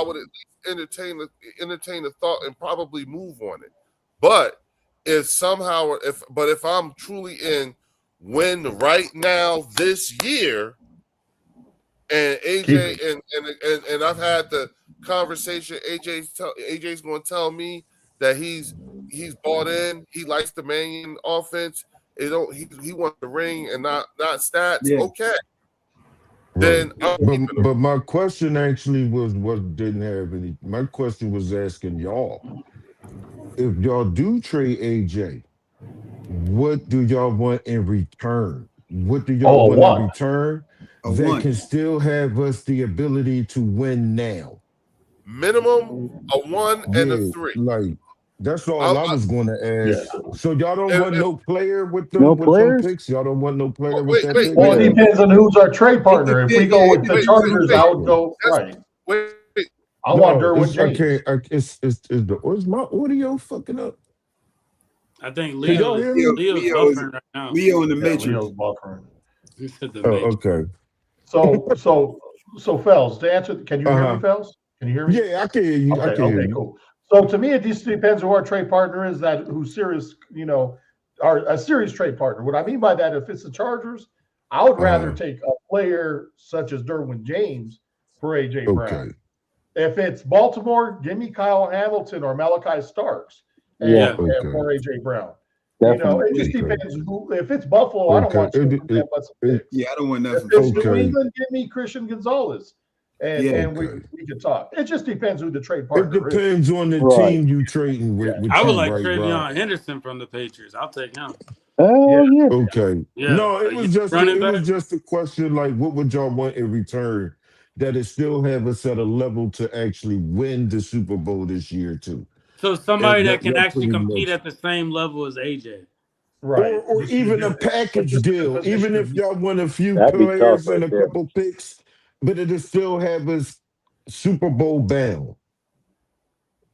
would at least entertain the thought and probably move on it. But if I'm truly in win right now this year, and AJ and I've had the conversation, AJ's going to tell me that he's bought in. He likes the Mannion offense. He wants the ring and not stats. Yeah. Okay. Then, but my question actually was didn't have any. My question was asking y'all, if y'all do trade AJ, what do y'all want in return? What do y'all want in return that can still have us the ability to win now? Minimum a 1 and a 3. Like that's all I was going to ask. Yeah. So y'all don't want no player with them picks? Y'all don't want no player with that pick? Well, it depends on who's our trade partner. If we go with the Chargers, I would go right. I want Derwin James. Is my audio fucking up? I think Leo's buffering right now. Leo in the Matrix. Leo's buffering. Okay. So Fells, to answer, can you hear me, Fells? Can you hear me? Yeah, I can hear you. Okay, cool. So to me, it just depends who our trade partner is. Who's serious, a serious trade partner. What I mean by that, if it's the Chargers, I would rather take a player such as Derwin James for AJ Brown. If it's Baltimore, give me Kyle Hamilton or Malachi Starks for AJ Brown. Definitely. It just depends who. If it's Buffalo, I don't want you. I don't want nothing. If it's New England, give me Christian Gonzalez. And we can talk. It just depends who the trade partner is. It depends on the team you trading with. I would like Travion Henderson from the Patriots. I'll take him. Okay. Yeah. No, it was just a question like, what would y'all want in return that it still have us at a level to actually win the Super Bowl this year too? So somebody that can actually compete at the same level as AJ. Right. Or even a package deal. Even if y'all want a few players and a couple picks. But it'll still have us Super Bowl bound.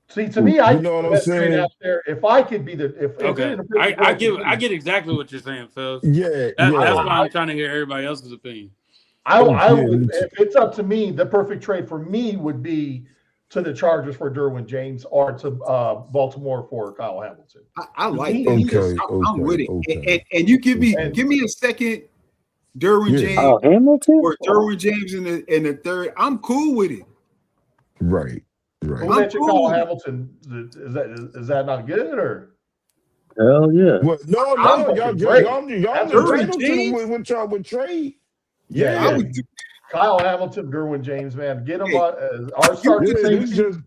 See, to me, I know what I'm saying. Out there, if I could be I get exactly what you're saying, Phil. That's why I'm trying to hear everybody else's opinion. I would, if it's up to me, the perfect trade for me would be to the Chargers for Derwin James or to Baltimore for Kyle Hamilton. I like that. I'm with it. And you give me a second. Derwin James Hamilton or Derwin James in the third. I'm cool with it. Right. Who mentioned Kyle Hamilton? Is that not good or? Hell yeah. Well, no, y'all entitled to what y'all would trade. Yeah. Kyle Hamilton, Derwin James, man, get him on our starting safety.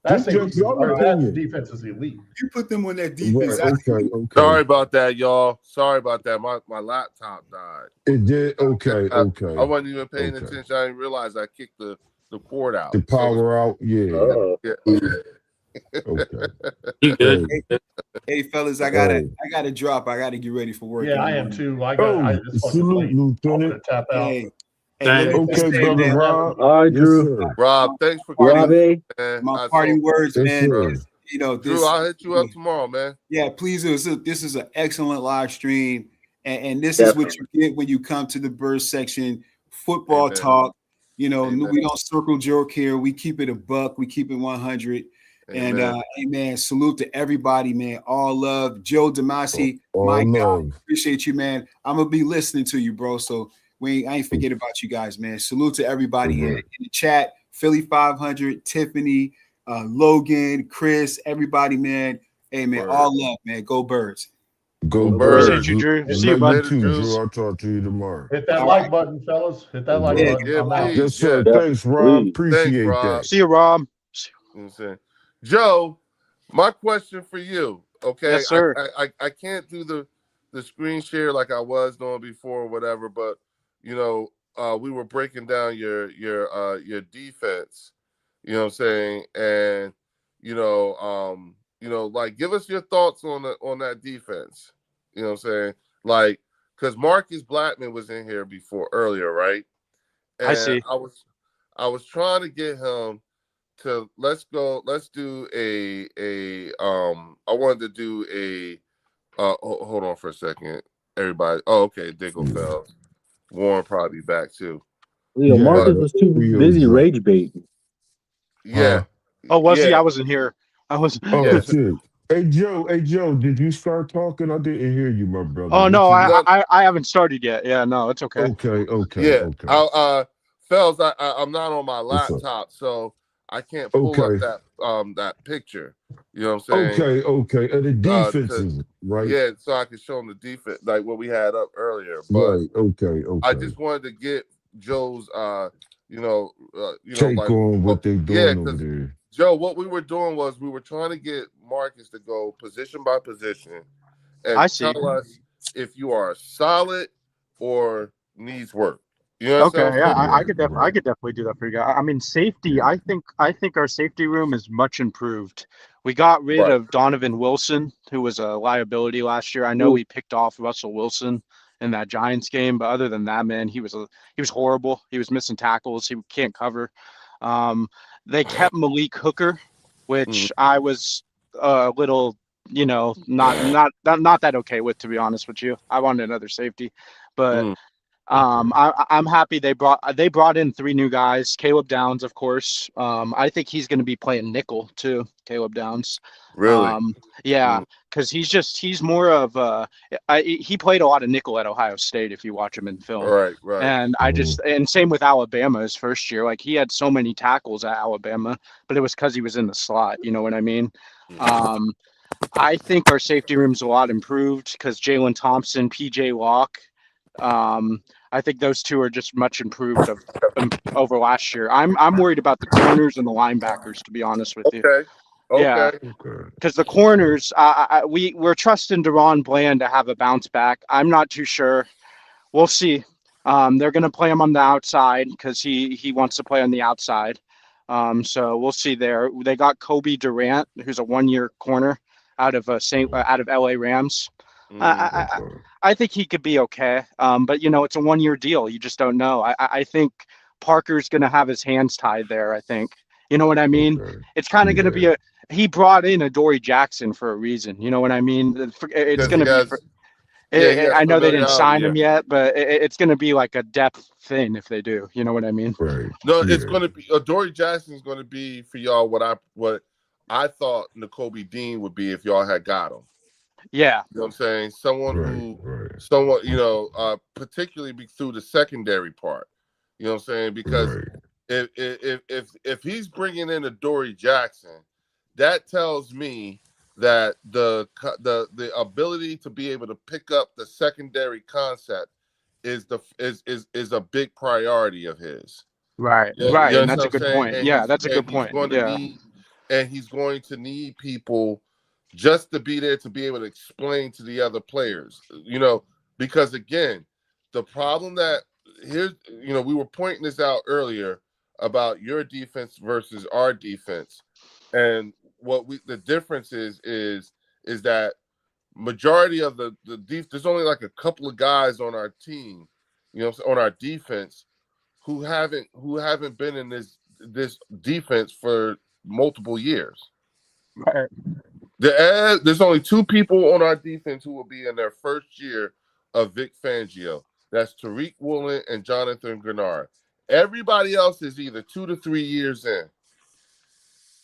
That defense is elite. You put them on that defense. Right, okay. Sorry about that, y'all. Sorry about that. My laptop died. It did. Okay. I wasn't even paying attention. I didn't realize I kicked the cord out. The power out. Yeah. Okay. Hey, fellas, I gotta drop. I gotta get ready for work. Yeah, I am too. Salute, Lieutenant. Tap out. Okay, brother Rob. All right, Drew. Rob, thanks for Robbie. My parting words, man. You know, Drew, I'll hit you up tomorrow, man. Yeah, please. This is an excellent live stream, and this is what you get when you come to the Birds section. Football talk. You know, we don't circle jerk here. We keep it a buck. We keep it 100. And man, salute to everybody, man. All love. Joe Damasi, my God, appreciate you, man. I'm gonna be listening to you, bro. So I ain't forget about you guys, man. Salute to everybody in the chat. Philly 500, Tiffany, Logan, Chris, everybody, man. Hey, man, all love, man. Go Birds. Go Birds. Appreciate you, Drew. See you, bud. bud. Drew. I'll talk to you tomorrow. Hit that like button, fellas. Hit that like button. Yes, sir. Thanks, Rob. Appreciate that. See you, Rob. Joe, my question for you. Okay, yes, sir. I can't do the screen share like I was doing before or whatever, but you know, we were breaking down your defense, you know what I'm saying? And you know, like give us your thoughts on that defense. You know what I'm saying? Like, because Marcus Blackman was in here earlier, right? And I see. I was trying to get him to let's do I wanted to do a hold on for a second, everybody. Oh, okay, Diggle fell. Warren probably back too. Leo Marcus was too busy rage baiting. Yeah. Oh, was he? I wasn't here. I was. Oh, shit. Hey Joe, did you start talking? I didn't hear you, my brother. Oh no, I haven't started yet. Yeah, no, it's okay. Okay. Yeah. Fellas, I'm not on my laptop, so I can't pull up that picture. You know what I'm saying? Okay. And the defenses, right? Yeah, so I can show them the defense, like what we had up earlier. But okay. I just wanted to get Joe's, take on what they're doing over there. Joe, what we were doing was we were trying to get Marcus to go position by position and tell us if you are solid or needs work. You know what I'm saying? I could definitely do that for you guys. I mean, safety. I think our safety room is much improved. We got rid of Donovan Wilson, who was a liability last year. I know we picked off Russell Wilson in that Giants game, but other than that, man, he was horrible. He was missing tackles. He can't cover. They kept Malik Hooker, which I was a little, not that okay with, to be honest with you. I wanted another safety, but I'm happy they brought in 3 new guys. Caleb Downs, of course. I think he's going to be playing nickel too. Caleb Downs. Really? Yeah, because he's more of he played a lot of nickel at Ohio State if you watch him in film. Right. And and same with Alabama his first year. Like he had so many tackles at Alabama, but it was because he was in the slot. You know what I mean? I think our safety room's a lot improved because Jalen Thompson, PJ Locke. I think those two are just much improved over last year. I'm worried about the corners and the linebackers, to be honest with you. Okay. Yeah, because the corners, we're trusting Deron Bland to have a bounce back. I'm not too sure. We'll see. They're going to play him on the outside because he wants to play on the outside. So we'll see there. They got Kobe Durant, who's a 1-year corner out of LA Rams. I think he could be okay. But it's a 1-year deal. You just don't know. I think Parker's going to have his hands tied there. I think, you know what I mean? It's kind of going to be he brought in Adoree Jackson for a reason. You know what I mean? It's going to be, I know they didn't sign him yet, but it's going to be like a depth thing if they do. You know what I mean? Right. No, it's going to be Adoree Jackson is going to be for y'all what I thought Nakobe Dean would be if y'all had got him. Yeah. You know what I'm saying? Someone particularly through the secondary part. You know what I'm saying? Because if he's bringing in a Dory Jackson, that tells me that the ability to be able to pick up the secondary concept is a big priority of his. Right, Yeah, right, you and that's a understand good what I'm saying? point. And Yeah, that's a good point. He's going to need people just to be there to be able to explain to the other players, because again, the problem that here's, we were pointing this out earlier about your defense versus our defense, and the difference is that majority of the there's only like a couple of guys on our team, on our defense who haven't been in this defense for multiple years. Right. There's only two people on our defense who will be in their first year of Vic Fangio. That's Tariq Woolen and Jonathan Grenard. Everybody else is either 2 to 3 years in.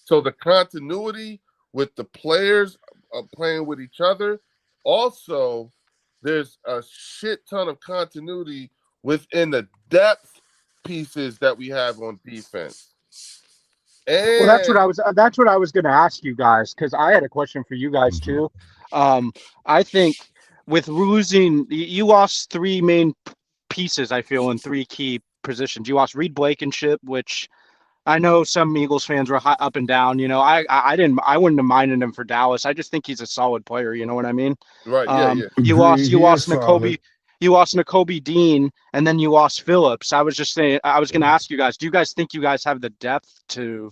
So the continuity with the players playing with each other. Also, there's a shit ton of continuity within the depth pieces that we have on defense. Well, that's what I was going to ask you guys, because I had a question for you guys too. I think with losing, you lost three main pieces. I feel in three key positions. You lost Reed Blankenship, which I know some Eagles fans were up and down. I wouldn't have minded him for Dallas. I just think he's a solid player. You know what I mean? Right. Yeah. You lost Nakobe. You lost Nakobe Dean, and then you lost Phillips. I was just saying, I was going to ask you guys, do you guys think you guys have the depth to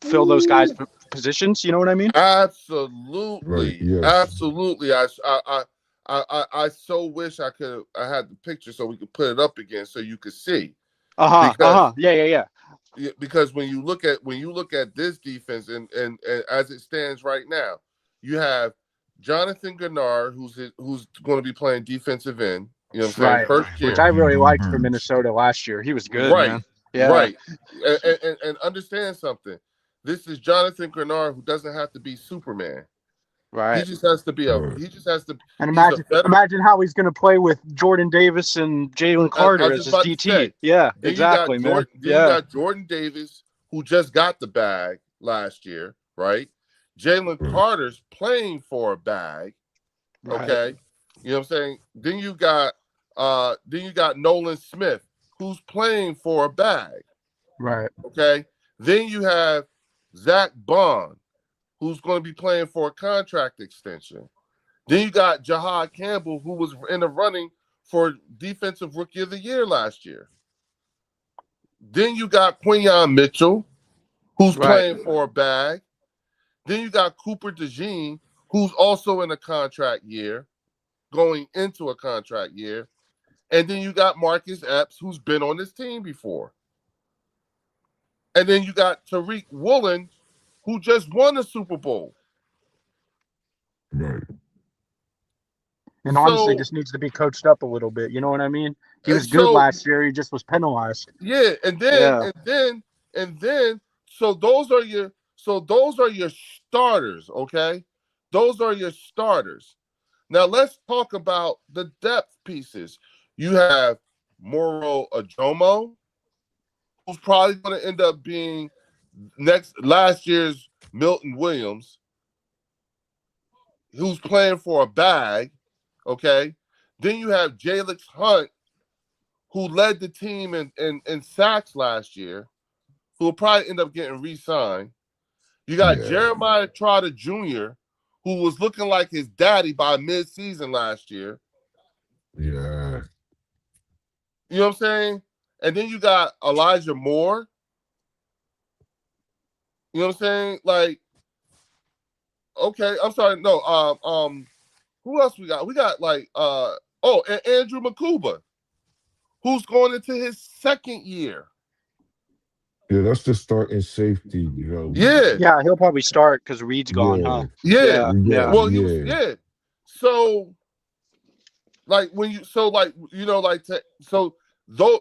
fill those guys' positions? You know what I mean? Absolutely. Right, yes. Absolutely. I so wish I had the picture so we could put it up again so you could see. Yeah. Because when you look at this defense and as it stands right now, you have Jonathan Grenard, who's going to be playing defensive end. You know what I'm saying? Right. First year. Which I really liked for Minnesota last year. He was good, right, man. Yeah. Right. And understand something. This is Jonathan Grenard, who doesn't have to be Superman. Right. He just has to be And imagine how he's going to play with Jordan Davis and Jalen Carter as his DT. Yeah, exactly, man. You got Jordan Davis, who just got the bag last year, right? Jalen Carter's playing for a bag. Okay. You know what I'm saying? Then you got Nolan Smith, who's playing for a bag. Right. Okay. Then you have Zach Bond, who's going to be playing for a contract extension. Then you got Jahad Campbell, who was in the running for Defensive Rookie of the Year last year. Then you got Quinyon Mitchell, who's playing for a bag. Then you got Cooper DeJean, who's also in a contract year, going into a contract year. And then you got Marcus Epps, who's been on this team before. And then you got Tariq Woolen, who just won the Super Bowl. Right. And honestly, just needs to be coached up a little bit. You know what I mean? He was good last year. He just was penalized. Yeah, and then, so those are your starters, okay? Those are your starters. Now let's talk about the depth pieces. You have Moro Ajomo, who's probably going to end up being last year's Milton Williams, who's playing for a bag, okay? Then you have Jalix Hunt, who led the team in sacks last year, who will probably end up getting re-signed. You got Jeremiah Trotter Jr., who was looking like his daddy by mid-season last year. Yeah. You know what I'm saying? And then you got Elijah Moore. You know what I'm saying? Like, okay, I'm sorry. No, who else we got? We got and Andrew Makuba, who's going into his second year. Yeah, that's the starting safety, you know. Yeah, he'll probably start because Reed's gone, huh? Yeah. Well, So,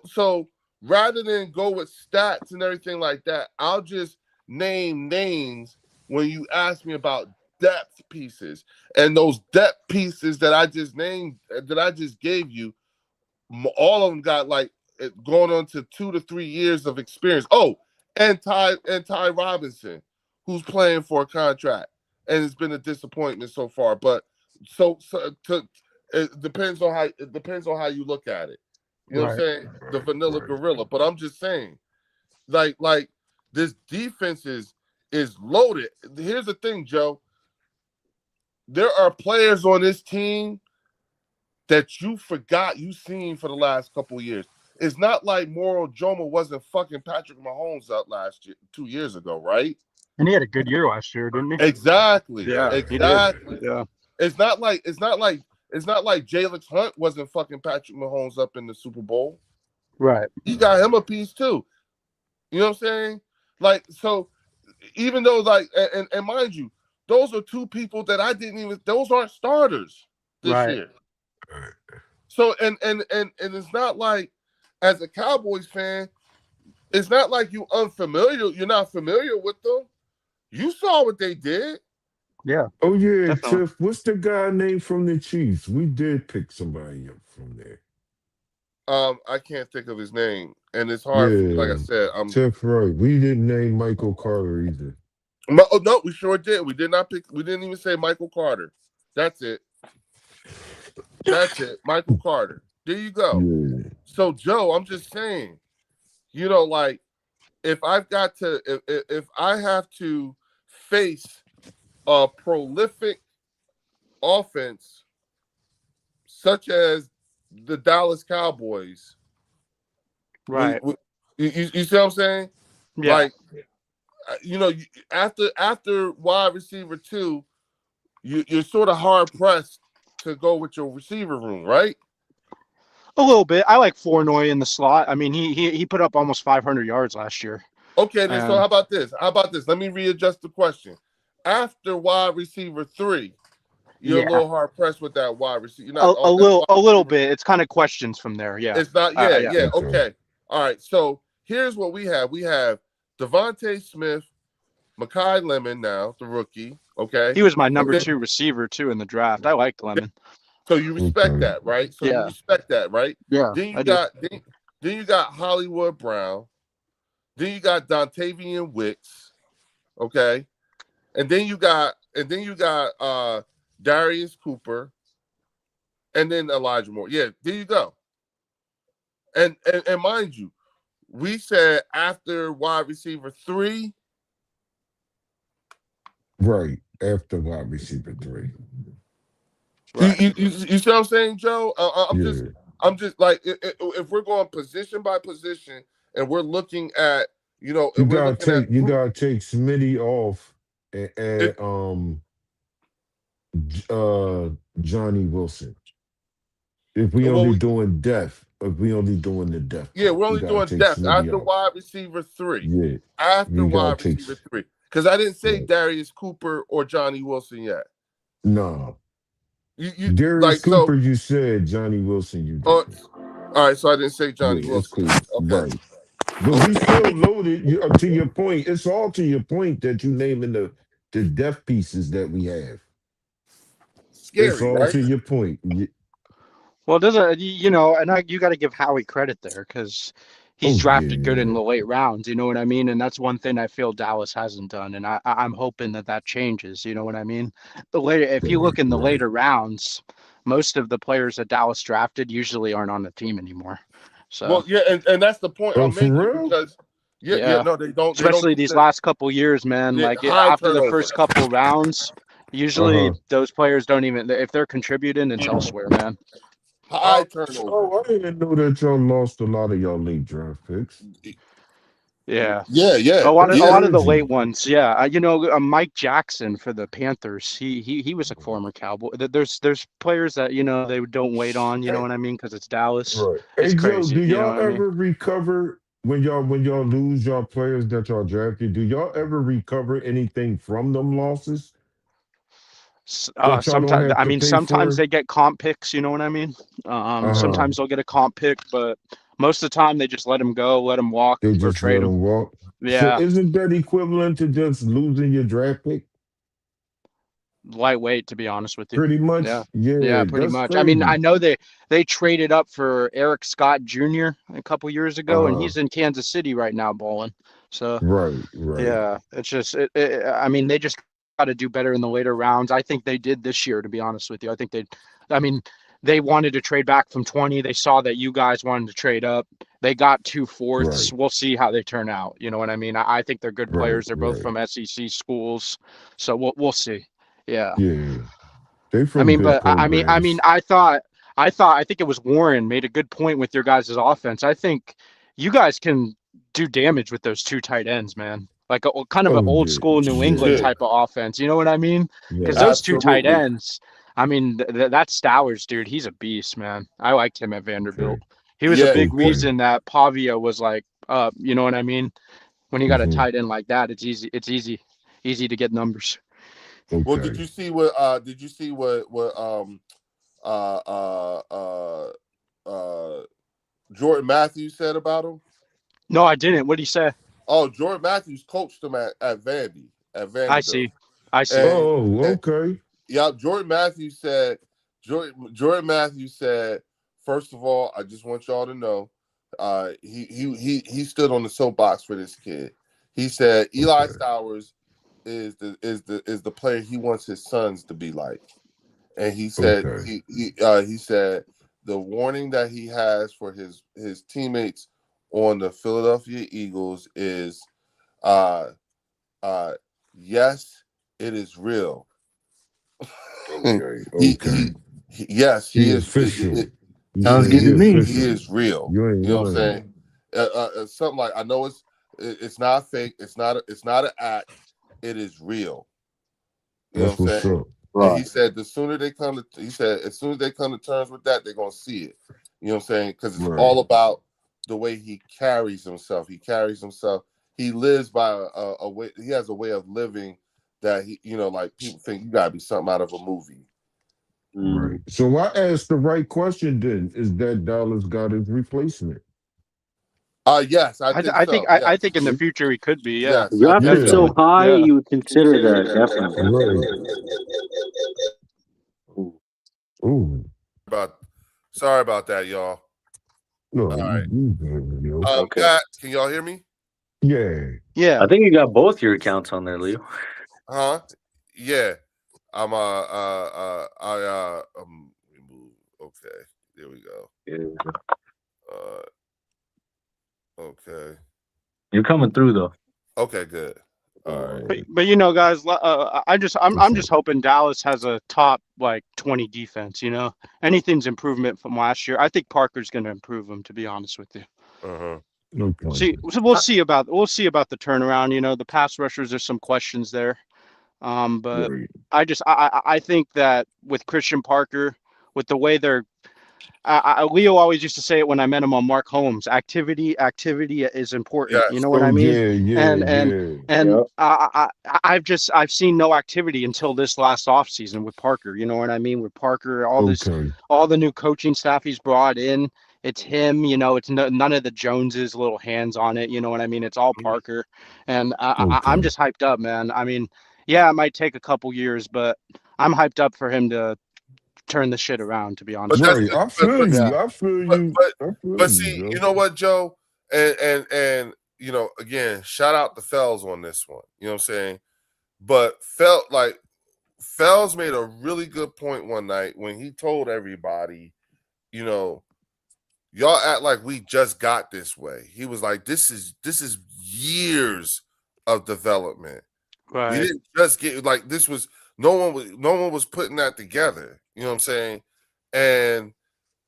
so rather than go with stats and everything like that, I'll just name names when you ask me about depth pieces. And those depth pieces that I just named, that I just gave you, all of them got like going on to 2 to 3 years of experience. Oh, and Ty Robinson, who's playing for a contract, and it's been a disappointment so far. But it depends on how you look at it. You know what I'm saying? The vanilla gorilla. But I'm just saying, like this defense is loaded. Here's the thing, Joe. There are players on this team that you forgot you seen for the last couple of years. It's not like Moro Joma wasn't fucking Patrick Mahomes up last year, 2 years ago, right? And he had a good year last year, didn't he? Exactly. Yeah, exactly. Yeah. It's not like Jalen Hunt wasn't fucking Patrick Mahomes up in the Super Bowl. Right. You got him a piece too. You know what I'm saying? Like, so even though, like, and mind you, those are two people that I didn't even, those aren't starters this year. So and it's not like, as a Cowboys fan, it's not like you're not familiar with them. You saw what they did. Yeah. Oh yeah, Definitely. Tiff. What's the guy named from the Chiefs? We did pick somebody up from there. I can't think of his name, and it's hard. Yeah, Like I said, Tiff, right. We didn't name Michael Carter either. No, we sure did. We did not pick. We didn't even say Michael Carter. That's it. That's it. Michael Carter. There you go. Yeah. So, Joe, I'm just saying, you know, like, if I have to face a prolific offense such as the Dallas Cowboys, Right. You see what I'm saying? Yeah. Like, you know, after wide receiver 2, you're sort of hard pressed to go with your receiver room, right? A little bit. I like Flournoy in the slot. I mean, he put up almost 500 yards last year. Okay, then. So how about this? Let me readjust the question. After wide receiver 3, you're a little hard pressed with that wide receiver. A little bit. It's kind of questions from there. Yeah. It's not. Yeah. Okay. All right. So here's what we have. We have Devontae Smith, Mekhi Lemon now, the rookie. Okay. He was my number 2 receiver too in the draft. I liked Lemon. So you respect that, right? So you respect that, right? Yeah. Then you got Hollywood Brown. Then you got Dontavian Wicks. Okay. And then you got Darius Cooper, and then Elijah Moore. Yeah, there you go. And mind you, we said after wide receiver 3. Right. After wide receiver 3. Right. You see what I'm saying, Joe? I'm just like, if we're going position by position and we're looking at, you know, you gotta take Smitty off and add Johnny Wilson. If we only doing depth, the depth. Yeah, we're only doing depth after wide receiver 3. Yeah. After wide receiver 3. Because I didn't say Darius Cooper or Johnny Wilson yet. No. Darius Cooper, you said. Johnny Wilson, you did. All right, so I didn't say Johnny Wilson. Cool. Okay. Right. But we still loaded. To your point, it's all to your point that you naming the depth pieces that we have. Scary, it's all right? to your point. Well, you know, and you got to give Howie credit there because he's drafted good in the late rounds. You know what I mean? And that's one thing I feel Dallas hasn't done, and I'm hoping that changes. You know what I mean? If you look in the later rounds, most of the players that Dallas drafted usually aren't on the team anymore. So well, yeah, and that's the point I'm making because no, they don't. Especially these last couple years, man. Like after the first couple rounds, usually those players don't even, if they're contributing, it's elsewhere, man. High turnover. Oh, I didn't know that y'all lost a lot of y'all late draft picks. Yeah. A lot of the late ones. Yeah. You know, Mike Jackson for the Panthers. He was a former Cowboy. There's players that, you know, they don't wait on. You know what I mean? Because it's Dallas. Right. It's crazy. Joe, do y'all ever recover when y'all lose y'all players that y'all drafted? Do y'all ever recover anything from them losses? Sometimes, I mean, sometimes they get comp picks. You know what I mean? Sometimes they'll get a comp pick, but most of the time they just let them go, let them walk, they just trade them. Walk. Yeah. So isn't that equivalent to just losing your draft pick? lightweight, to be honest with you. Pretty much. Yeah, pretty much. Crazy. I mean, I know they traded up for Eric Scott Jr. a couple years ago, and he's in Kansas City right now balling. So right. yeah, it's just I mean, they just got to do better in the later rounds. I think they did this year, to be honest with you. I mean, they wanted to trade back from 20. They saw that you guys wanted to trade up. They got 2 fourths. Right. We'll see how they turn out. You know what I mean? I think they're good players. They're both Right. from SEC schools, so we'll see. Yeah. They from I mean, good but I mean, programs. I think it was Warren made a good point with your guys' offense. I think you guys can do damage with those 2 tight ends, man. Like a kind of an old school New England type of offense. You know what I mean? Because those 2 tight ends, I mean, that's Stowers, dude. He's a beast, man. I liked him at Vanderbilt. He was a big reason that Pavia was like, you know what I mean? When you got a tight end like that, it's easy to get numbers. Well, did you see what Jordan Matthews said about him? No, I didn't. What did he say? Oh, Jordan Matthews coached him at Vandy. At Vanderbilt. I see. Okay. Yeah, Jordan Matthews said, first of all, I just want y'all to know, he stood on the soapbox for this kid. He said Eli Stowers is the player he wants his sons to be like. And he said he said the warning that he has for his teammates on the Philadelphia Eagles is yes, it is real. Yes, he is official. Sounds good to me. He is real. You know what I'm saying? Something like, I know it's not fake. It's not an act. It is real. You know what I'm saying? Right. He said as soon as they come to terms with that, they're gonna see it. You know what I'm saying? Because it's all about the way he carries himself. He lives by a way. He has a way of living that he, like people think you gotta be something out of a movie. Right. So I asked the right question then. Is that Dallas got his replacement? Yes, I think I think in the future he could be. Yeah. You have it so high, you would consider that definitely. Ooh. Sorry about that, y'all. No, all right. Okay. Pat, can y'all hear me? Yeah. I think you got both your accounts on there, Leo. Huh? Yeah. I'm okay. There we go. Okay. You're coming through though. Okay, good. All right. But guys, I'm just hoping Dallas has a top 20 defense. Anything's improvement from last year. I think Parker's going to improve them, to be honest with you. We'll see about the turnaround. The pass rushers, there's some questions there. But I think that with Christian Parker, with the way they're, Leo always used to say it when I met him on Mark Holmes. Activity is important. Yes. You know what I mean? I've seen no activity until this last offseason with Parker. You know what I mean? With Parker, all the new coaching staff he's brought in. It's him. It's none of the Joneses' little hands on it. You know what I mean? It's all Parker, and I'm just hyped up, man. I mean, yeah, it might take a couple years, but I'm hyped up for him to turn the shit around, to be honest. I feel you. But see, you know what, Joe? And again, shout out to Fells on this one. You know what I'm saying? But Fells made a really good point one night when he told everybody, y'all act like we just got this way. He was like, this is years of development. Right. We didn't just get this was no one was putting that together. You know what I'm saying? And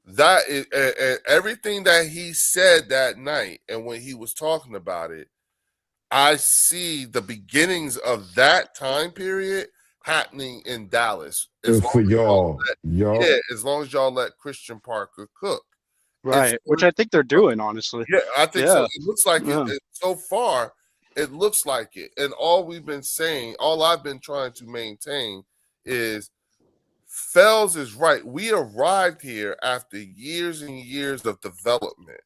that is and everything that he said that night, and when he was talking about it, I see the beginnings of that time period happening in Dallas. For y'all. As long as y'all let Christian Parker cook. Right. Which I think they're doing, honestly. Yeah, I think so. It looks like it so far. It looks like it. And all I've been trying to maintain is Fells is right. We arrived here after years and years of development.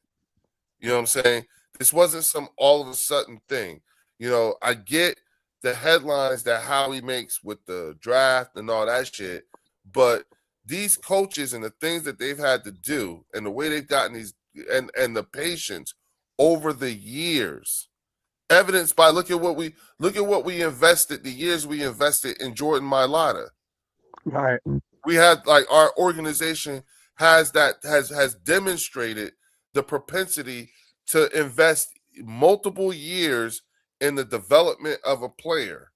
You know what I'm saying? This wasn't some all of a sudden thing. I get the headlines that Howie makes with the draft and all that shit, but these coaches and the things that they've had to do and the way they've gotten these and the patience over the years, evidenced by look at what we invested, the years we invested in Jordan Mailata. Right. We had like our organization has demonstrated the propensity to invest multiple years in the development of a player.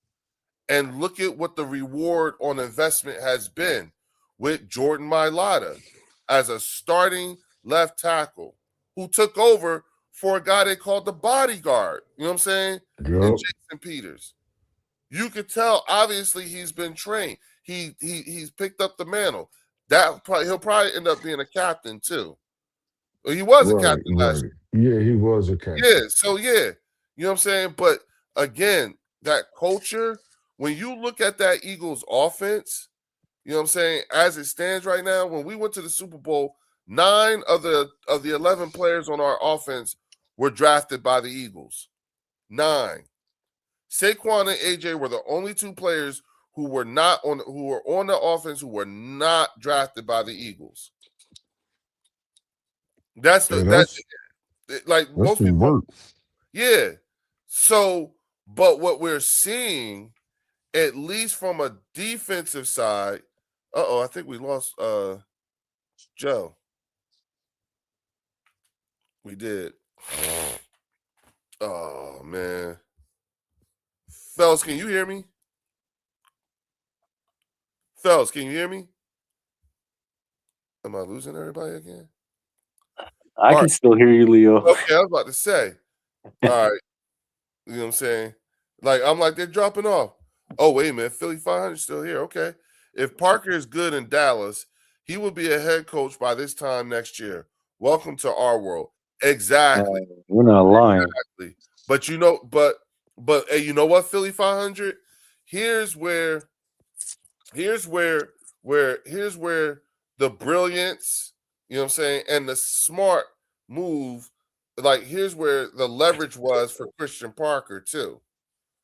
And look at what the reward on investment has been with Jordan Mailata as a starting left tackle who took over for a guy they called the bodyguard. You know what I'm saying? Yep. And Jason Peters. You could tell, obviously, he's been trained. He's picked up the mantle. He'll probably end up being a captain too. Well, he was a captain last year. Yeah, he was a captain. Yeah, so yeah, you know what I'm saying? But again, that culture, when you look at that Eagles offense, you know what I'm saying, as it stands right now, when we went to the Super Bowl, 9 of the 11 players on our offense were drafted by the Eagles. 9. Saquon and AJ were the only 2 players who were on the offense who were not drafted by the Eagles. That's most people work. Yeah. So, but what we're seeing, at least from a defensive side, I think we lost Joe. We did. Oh man. Fellas, can you hear me? Fellas, can you hear me? Am I losing everybody again? I can still hear you, Leo. Okay, I was about to say. All right. You know what I'm saying? Like, I'm like, they're dropping off. Oh, wait a minute. Philly 500 still here. Okay. If Parker is good in Dallas, he will be a head coach by this time next year. Welcome to our world. Exactly. We're not lying. Exactly. But you know, but hey, you know what, Philly 500? Here's where the brilliance, you know what I'm saying, and the smart move, like here's where the leverage was for Christian Parker too.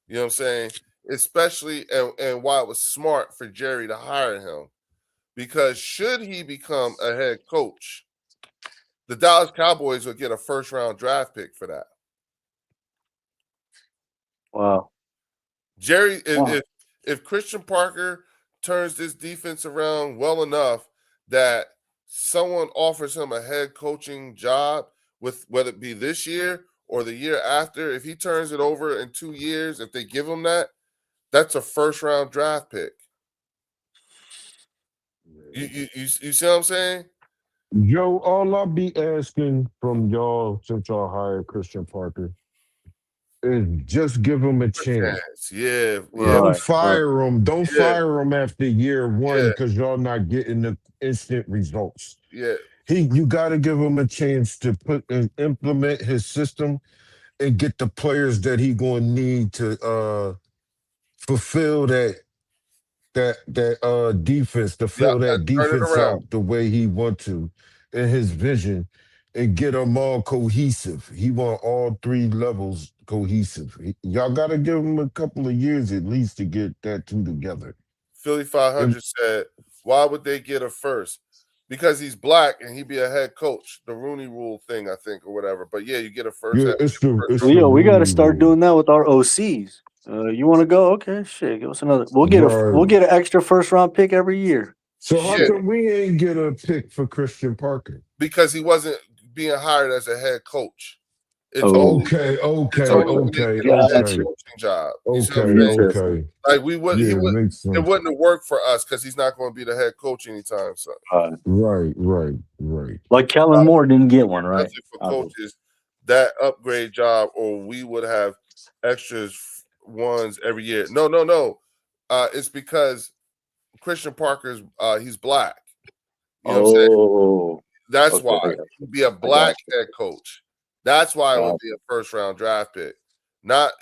You know what I'm saying? Especially and why it was smart for Jerry to hire him. Because should he become a head coach, the Dallas Cowboys would get a first-round draft pick for that. Wow. Jerry, if Christian Parker turns this defense around well enough that someone offers him a head coaching job, with whether it be this year or the year after, if he turns it over in 2 years, if they give him that, that's a first-round draft pick. You see what I'm saying? Joe, all I'll be asking from y'all since y'all hired Christian Parker is just give him a chance. Yeah. Don't fire him. Don't fire him after year 1 because y'all not getting the instant results. Yeah. You got to give him a chance to put and implement his system and get the players that he going to need to fulfill that defense, to fill that defense out the way he want to in his vision, and get them all cohesive. He want all 3 levels cohesive. Y'all got to give him a couple of years at least to get that 2 together. Philly 500 said, why would they get a first? Because he's black and he'd be a head coach. The Rooney Rule thing, I think, or whatever. But yeah, you get a first. Yeah, it's Leo, we got to start doing that with our OCs. You want to go? Okay, shit. Give us another. We'll get an extra first-round pick every year. So how come we ain't get a pick for Christian Parker? Because he wasn't being hired as a head coach. It's okay. Coaching job. Okay. Like we would, it wouldn't have worked for us because he's not going to be the head coach anytime soon. Right. Like Kellen Moore didn't get one, right? For coaches, that upgrade job, or we would have extras ones every year. No. It's because Christian Parker's he's black. You know what I'm saying? That's why he'd be a black head coach. That's why it would be a first-round draft pick. Not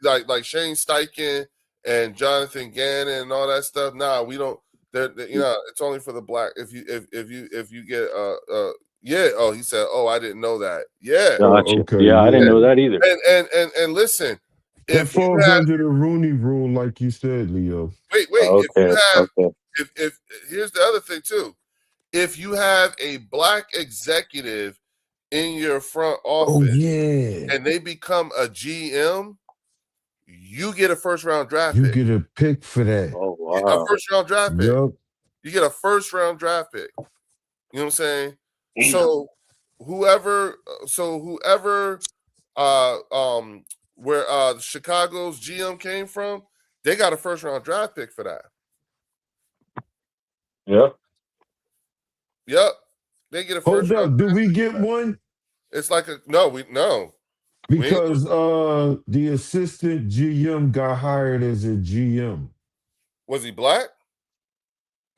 like Shane Steichen and Jonathan Gannon and all that stuff. Nah, we don't. It's only for the black. If you get he said, I didn't know that. Yeah. Gotcha. Okay. Yeah, I didn't know that either. And listen, That falls under the Rooney Rule, like you said, Leo. Wait. Okay, If you have, okay. if here's the other thing too, if you have a black executive in your front office, and they become a GM, you get a first round draft pick. You get a pick for that. Oh wow. A first round draft pick. Yep. You get a first round draft pick. You know what I'm saying? So whoever where Chicago's GM came from, they got a first round draft pick for that. Yep. They get a first Hold round. up, do we get one? It's like no. Because the assistant GM got hired as a GM. Was he black?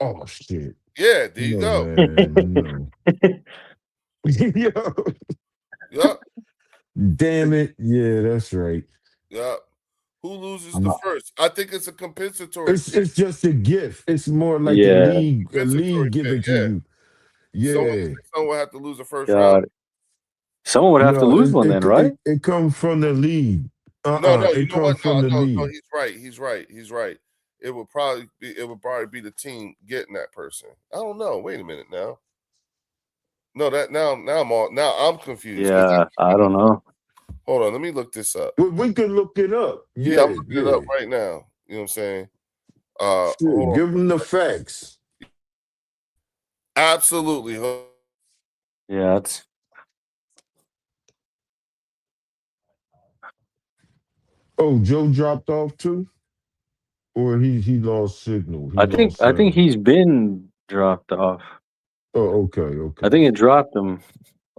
Oh shit. Yeah, there you go. Man, no. Yep. Damn it. Yeah, that's right. Yep. Who loses the first? I think it's a compensatory. It's just a gift. It's more like a league giving to you. Yeah. Someone will have to lose the first Got round. it. Someone would have to lose one then, right? It comes from the league. No, it comes from the league. No, he's right. It would probably be the team getting that person. I don't know. Wait a minute now. No, now I'm confused. Yeah, I don't know. Hold on, let me look this up. We can look it up. Yeah, I'm looking it up right now. You know what I'm saying? Give them the facts. Absolutely. Yeah, it's Oh, Joe dropped off too? Or he lost signal. I think he's been dropped off. Oh, okay. I think it dropped him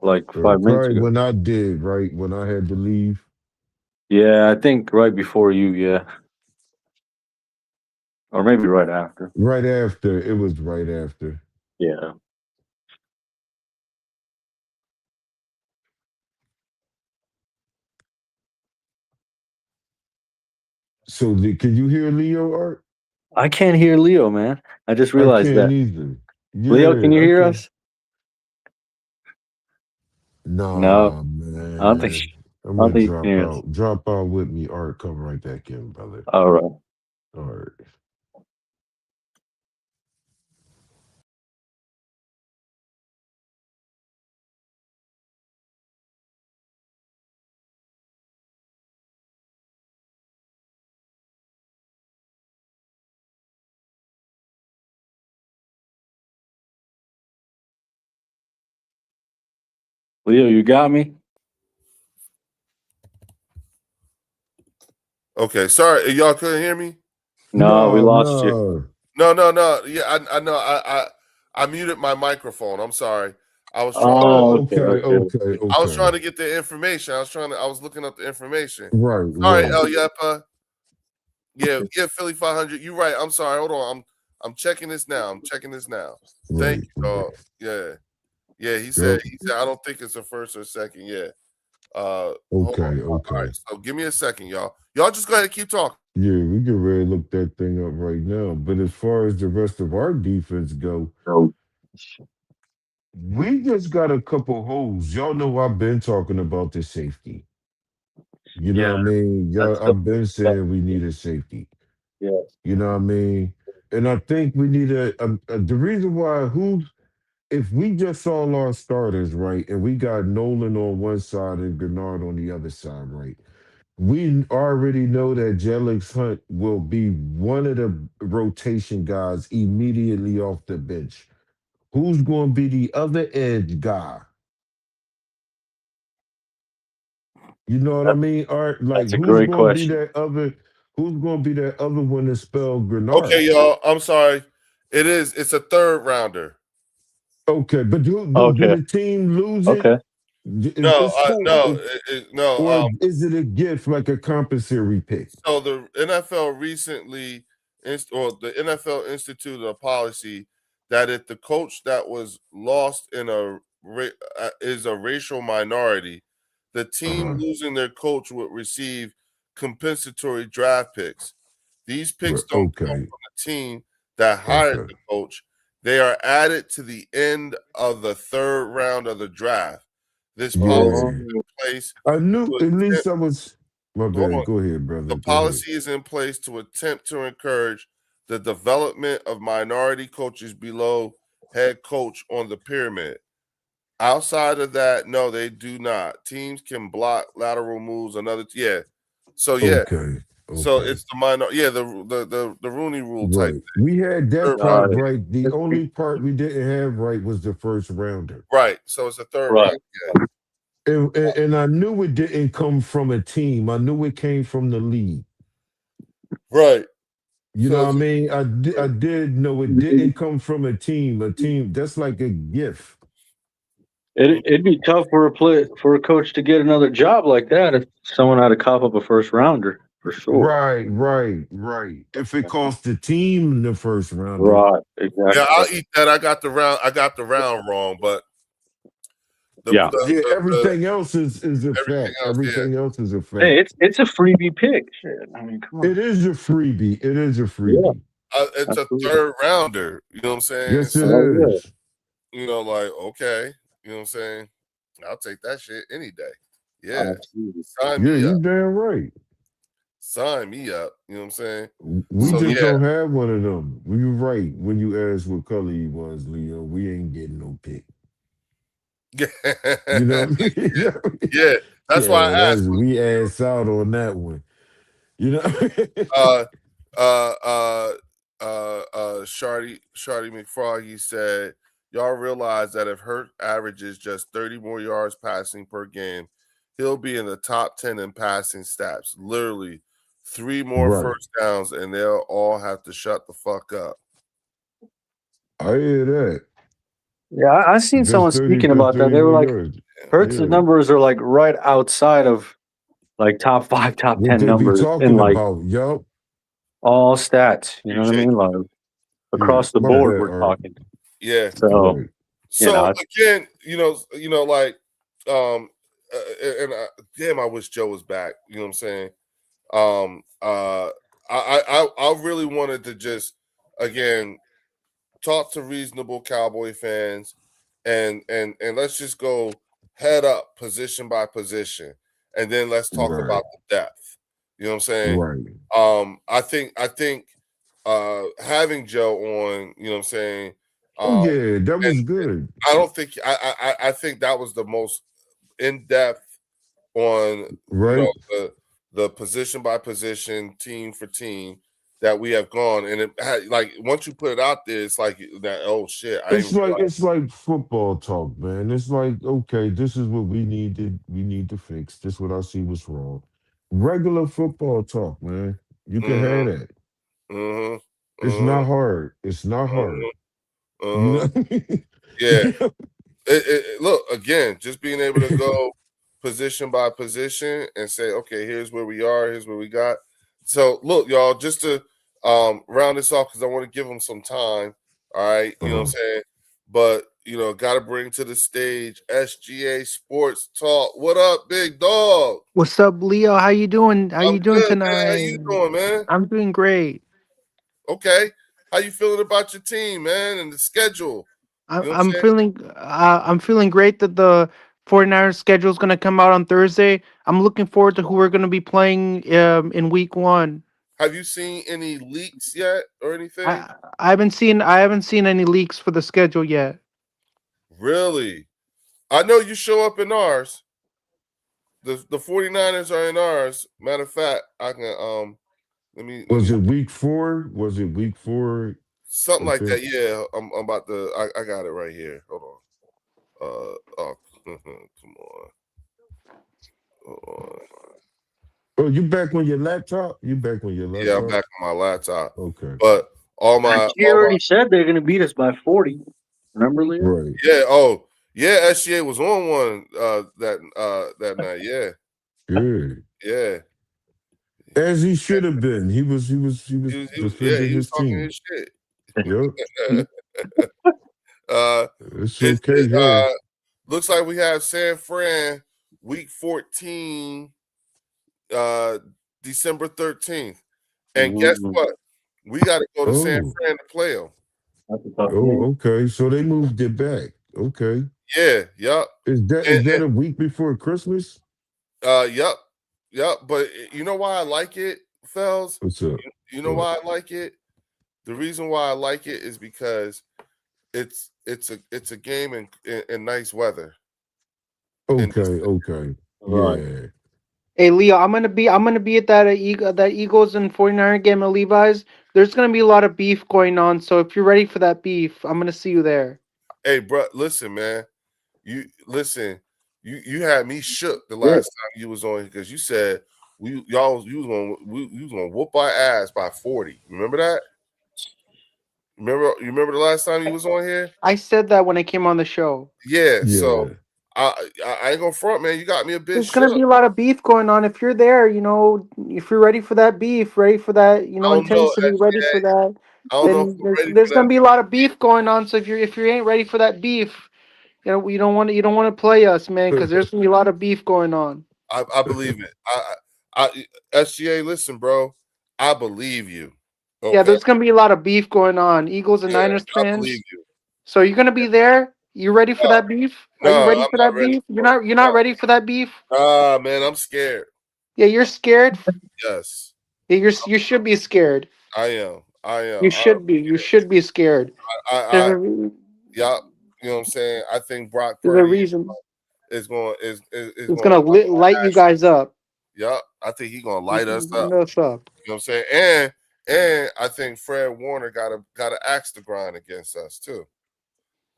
like 5 minutes ago. When I did, right? When I had to leave. Yeah, I think right before you, yeah. Or maybe right after. Right after. It was right after. Yeah. So can you hear Leo, Art? I can't hear Leo, man. I just realized that. Either. Yeah, Leo, can you hear us? No, man. I don't think I'm gonna drop out. Drop out with me, Art. Come right back in, brother. All right. All right. Leo, you got me? Okay, sorry, y'all couldn't hear me? No, we lost you. No. Yeah, I know. I muted my microphone. I'm sorry. I was trying. Okay. I was trying to get the information. I was looking up the information. Right. Sorry, El Yepa. Yeah, Philly 500. You're right. I'm sorry. Hold on. I'm checking this now. Thank you, dog. Yeah. He said I don't think it's a first or second. Yeah. Okay. All right, so give me a second, y'all. Y'all just go ahead and keep talking. Yeah, we can really look that thing up right now. But as far as the rest of our defense go, we just got a couple holes. Y'all know I've been talking about the safety. You know what I mean? I've been saying we need a safety. Yeah. You know what I mean? And I think we need the reason why if we just saw our starters, right, and we got Nolan on one side and Gennard on the other side, right, we already know that Jelix Hunt will be one of the rotation guys immediately off the bench. Who's going to be the other edge guy? You know what I mean? Art, like, who's going to be that other? Who's going to be that other one to spell Gennard? Okay, y'all. I'm sorry. It's a third rounder. Okay, but do the team lose it? Okay. No. Or is it a gift, like a compensatory pick? So the NFL recently, or the NFL instituted a policy that if the coach that was lost in is a racial minority, the team losing their coach would receive compensatory draft picks. These picks don't come from the team that hired the coach. They are added to the end of the third round of the draft. This policy is in place. I knew at least I was My bad. Go ahead, brother. The policy is in place to attempt to encourage the development of minority coaches below head coach on the pyramid. Outside of that, no, they do not. Teams can block lateral moves. So Okay. So it's the minor. Yeah, the Rooney Rule type thing. We had that part right. The only part we didn't have right was the first rounder. Right. So it's a third round. Yeah. And I knew it didn't come from a team. I knew it came from the league. Right. You know what I mean? I did know it didn't come from a team. A team, that's like a gift. It'd be tough for a coach to get another job like that if someone had to cop up a first rounder, for sure. Right. If it cost the team the first round. Right, exactly. Yeah, I'll eat that. I got the round wrong, but everything else is a fact. Everything else is a fact. Hey, it's a freebie pick. Shit. I mean, come on. It is a freebie. Yeah. It's a third rounder. You know what I'm saying? Yes, it is. You know, like, okay. You know what I'm saying? I'll take that shit any day. Yeah. Sign me you up. damn right. Sign me up. You know what I'm saying? We just don't have one of them. You're right. When you asked what color he was, Leo, we ain't getting no pick. You know what I mean? Yeah. That's why I asked. We asked out on that one. You know? Shardy McFroggy said, y'all realize that if Hurt averages just 30 more yards passing per game, he'll be in the top 10 in passing stats. Literally 3 more first downs, and they'll all have to shut the fuck up. I hear that. Yeah, I seen someone speaking about that. They were like, Hurts' numbers are like right outside of like top 5, top 10 numbers in like all stats. You know what I mean? Like across the board, we're talking. Yeah. So again, like, damn, I wish Joe was back. You know what I'm saying? I really wanted to just again talk to reasonable Cowboy fans and let's just go head up position by position, and then let's talk about the depth. You know what I'm saying? Right. I think having Joe on, you know what I'm saying? That was good. I don't think I think that was the most in-depth on the position by position, team for team that we have gone, and it had, like, once you put it out there, it's like that. Oh shit! It's like football talk, man. It's like, okay, this is what we need to fix. This is what I see was wrong. Regular football talk, man. You can have that. It's not hard. It's not hard. Yeah. Look, again, just being able to go position by position and say, okay, here's where we are, here's where we got. So look, y'all, just to round this off, because I want to give them some time. All right, you know what I'm saying? But got to bring to the stage SGA Sports Talk. What up, big dog? What's up, Leo? How you doing? How you doing tonight? Man. How you doing, man? I'm doing great. Okay. How you feeling about your team, man, and the schedule? I'm feeling great that the 49ers schedule is going to come out on Thursday. I'm looking forward to who we're going to be playing in week 1. Have you seen any leaks yet or anything? I haven't seen any leaks for the schedule yet. Really? I know you show up in ours. The 49ers are in ours. Matter of fact, I can Was it week 4? Was it week 4? Something like that. Yeah, I'm about to. I got it right here. Hold on. Come on. Oh, you back on your laptop? Yeah, I'm back on my laptop. Okay. But you already said they're going to beat us by 40. Remember, Leo? Right. Yeah. Oh, yeah. SGA was on one that night. Yeah. Good. Yeah. As he should have been. He was defending his team. His shit. Yep. It's okay here. Looks like we have San Fran week 14, December 13th. And guess what? We got to go to San Fran to play them. Oh, okay. So they moved it back. Okay. Yeah. Yep. Is that a week before Christmas? Yep. Yeah, but you know why I like it, Fells? What's up? You know why I like it? The reason why I like it is because it's a game in nice weather. Okay. Yeah. Hey Leo, I'm gonna be at that Eagles and 49er game at Levi's. There's gonna be a lot of beef going on, so if you're ready for that beef, I'm gonna see you there. Hey, bro, listen, man. You had me shook the last time you was on because you said you was gonna whoop our ass by 40. Remember that? You remember the last time you was on here? I said that when I came on the show. Yeah. So I ain't gonna front, man. You got me a bit. There's gonna be a lot of beef going on. If you're there, if you're ready for that beef, ready for that, intensity, ready for that, then there's gonna be a lot of beef going on. So if you ain't ready for that beef, you don't want to play us, man, because there's gonna be a lot of beef going on. I believe it. I SGA, listen, bro. I believe you. Okay? Yeah, there's gonna be a lot of beef going on. Eagles and Niners fans. I believe you. So you're gonna be there. You ready for that beef? Are you ready for that beef? You're not ready for that beef? Man, I'm scared. Yeah, you're scared? Yes. Yeah, you should be scared. I am. You should be. You should be scared. Yeah, you know what I'm saying? I think Brock Purdy is going to light you guys up. Yeah, I think he's going to light us up. You know what I'm saying? And I think Fred Warner got an axe to grind against us too.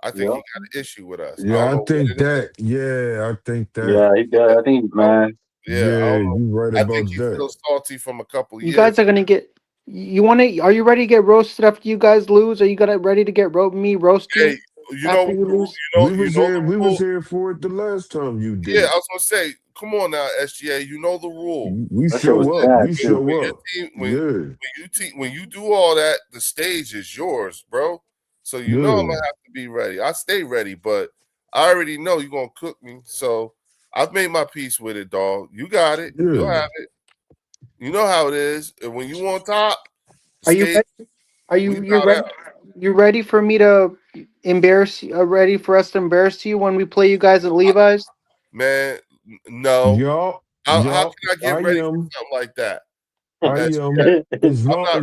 I think he got an issue with us. Yeah, I think that. Yeah, I think that. Yeah, he does. I think he's mad. Yeah, you're right about that. I think he's a little salty from a couple years. You guys are gonna get. Are you ready to get roasted after you guys lose? Are you ready to get roasted? Hey, we was here for it the last time you did. Yeah, I was gonna say, come on now, SGA. You know the rule. We show up. We show up. When you do all that, the stage is yours, bro. So I'm gonna have to be ready. I stay ready, but I already know you're gonna cook me. So I've made my peace with it, dog. You got it. Yeah. You'll have it. You know how it is. And when you on top, you ready for me to embarrass you? Ready for us to embarrass you when we play you guys at Levi's? Man, no. How can I get ready for something like that? As long as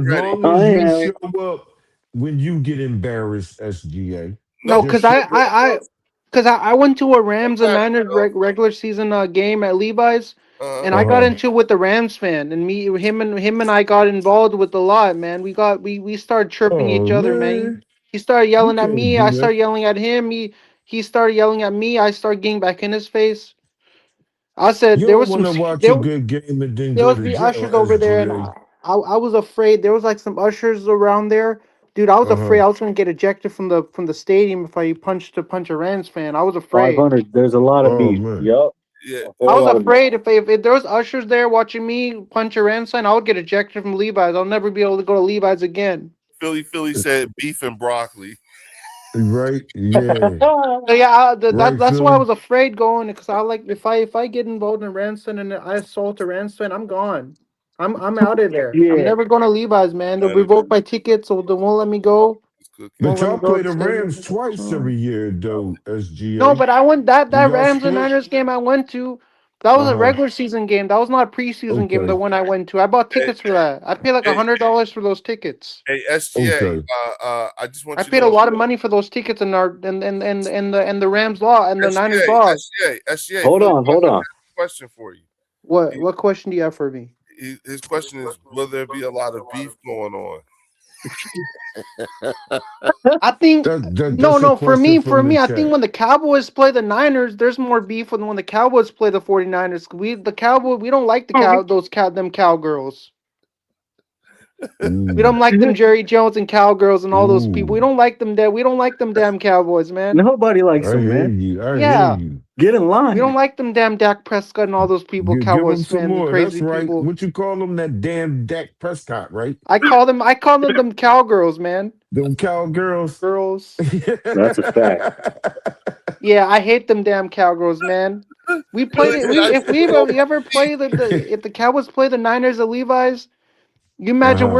you show up when you get embarrassed, SGA. No, because I went to a Rams and Niners regular season game at Levi's, and I got into it with the Rams fan, and him and I got involved with a lot, man. We started chirping each other, man. He started yelling at me. I started yelling at him. He started yelling at me. I started getting back in his face. I said there was a good game and then there was the ushers over there, and I was afraid. There was like some ushers around there. Dude, I was afraid I was gonna get ejected from the stadium if I punched a Rams fan. I was afraid. 500. There's a lot of beef. Yep. Yeah. I was afraid if there was ushers there watching me punch a Rams fan, I would get ejected from Levi's. I'll never be able to go to Levi's again. Philly said beef and broccoli. Right. Yeah. So yeah, that's why I was afraid going, because I like if I get involved in Rams fan and I assault a Rams fan, I'm gone. I'm out of there. I'm never going to Levi's, man. They'll revoke my tickets, so they won't let me go. But y'all play the Rams twice every year, though, SGA. No, but I went that Rams and Niners game I went to. That was a regular season game. That was not a preseason game. The one I went to, I bought tickets for that. I paid like $100 for those tickets. Hey SGA, I just want. I paid a lot of money for those tickets, and the Rams law and the Niners law. SGA. Hold on. Question for you. What question do you have for me? His question is: will there be a lot of beef going on? I think no. For me, I think when the Cowboys play the Niners, there's more beef than when the Cowboys play the 49ers. We don't like them cowgirls. We don't like them Jerry Jones and cowgirls and all those people. We don't like them. We don't like them damn Cowboys, man. Nobody likes them, man. Hear you. Get in line. We don't like them damn Dak Prescott and all those people. Cowboys fans, crazy That's right. people. What you call them? That damn Dak Prescott, right? I call them them cowgirls, man. Them cowgirls. Girls. That's a fact. Yeah, I hate them damn cowgirls, man. We played it. If the Cowboys play the Niners at Levi's, you imagine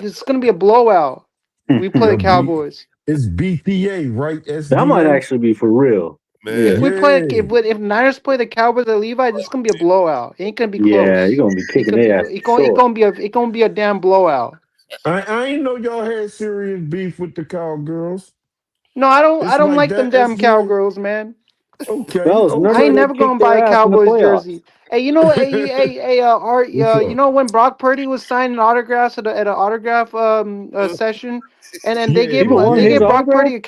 it's gonna be a blowout. We play the Cowboys. It's BTA, right? That might actually be for real. Man. If we play, if Niners play the Cowboys at Levi's, it's gonna be a blowout. It ain't gonna be close. Yeah, you're gonna be kicking their ass. It's gonna be a damn blowout. I ain't know y'all had serious beef with the Cowgirls. No, I don't like them damn Cowgirls, man. Okay. I ain't never gonna buy a Cowboys jersey. Hey, you know, Art, you know when Brock Purdy was signing autographs at an autograph session, and they gave Brock Purdy a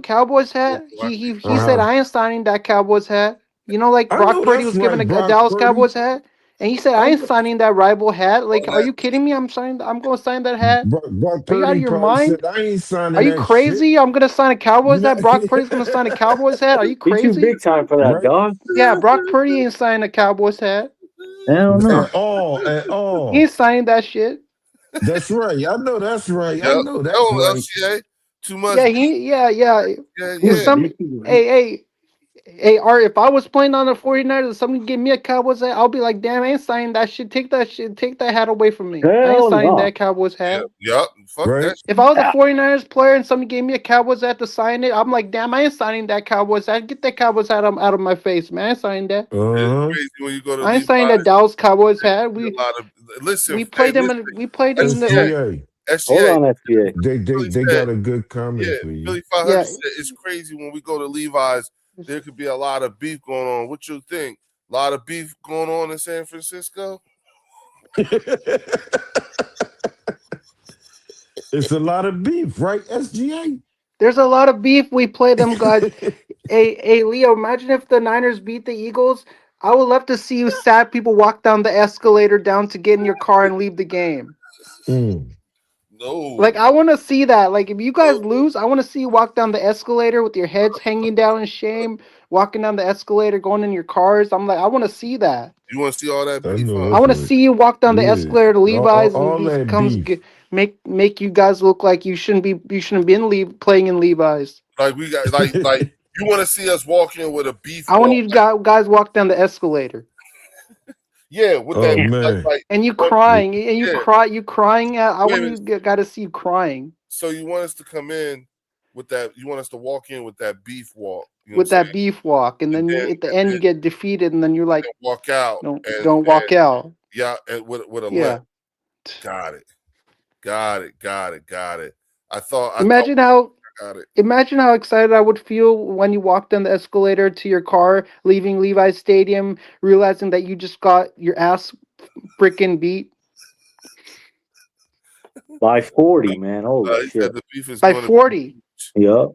Cowboys hat. He said, "I ain't signing that Cowboys hat." You know, like Brock Purdy was given a Dallas Cowboys hat, and he said, "I ain't signing that rival hat." Like, are you kidding me? I'm going to sign that hat. Brock Are you out of your mind? Said, I ain't signing Are you that crazy? shit. I'm gonna sign a Cowboys hat. Brock Purdy's gonna sign a Cowboys hat. Are you crazy? He's too big time for that, dog. Yeah, Brock Purdy ain't signing a Cowboys hat. Hell no. At all. He ain't signing that shit. That's right. I know that's right. Yep. I know that's right. LCA, too much. Yeah. Hey, Art, if I was playing on the 49ers and somebody give me a Cowboys hat, I'll be like, damn, I ain't signing that shit. Take that hat away from me. I ain't signing that Cowboys hat. Yep. Fuck that. If I was a 49ers player and somebody gave me a Cowboys hat to sign it, I'm like, damn, I ain't signing that Cowboys hat. Get that Cowboys hat out of my face, man. I ain't signing that. It's crazy when you go to I ain't signing that Dallas Cowboys hat. We played them in SGA. Hold on, SGA. They got a good comment for you. Philly 500 said it's crazy when we go to Levi's. There could be a lot of beef going on. What you think? A lot of beef going on in San Francisco? It's a lot of beef, right, SGA? There's a lot of beef. We play them guys. Hey, Leo, imagine if the Niners beat the Eagles. I would love to see you sad people walk down the escalator down to get in your car and leave the game. No. Like, I want to see that. Like, if you guys lose, I want to see you walk down the escalator with your heads hanging down in shame, walking down the escalator, going in your cars. I'm like, I want to see that. You want to see all that beef? I want to see you walk down the escalator to Levi's and he comes make you guys look like you shouldn't be playing in Levi's. Like we got like you want to see us walking with a beef? I want you guys walk down the escalator. Yeah, with that, and you crying, and you crying. I want you got to see you crying. So you want us to come in with that? You want us to walk in with that beef walk? With that beef walk, and then at the end you get defeated, and then you're like, walk out. Don't walk out. Yeah, and with a limp. Got it. Imagine how excited I would feel when you walk down the escalator to your car, leaving Levi's Stadium, realizing that you just got your ass freaking beat. By 40, man. Holy shit. By 40. Yep.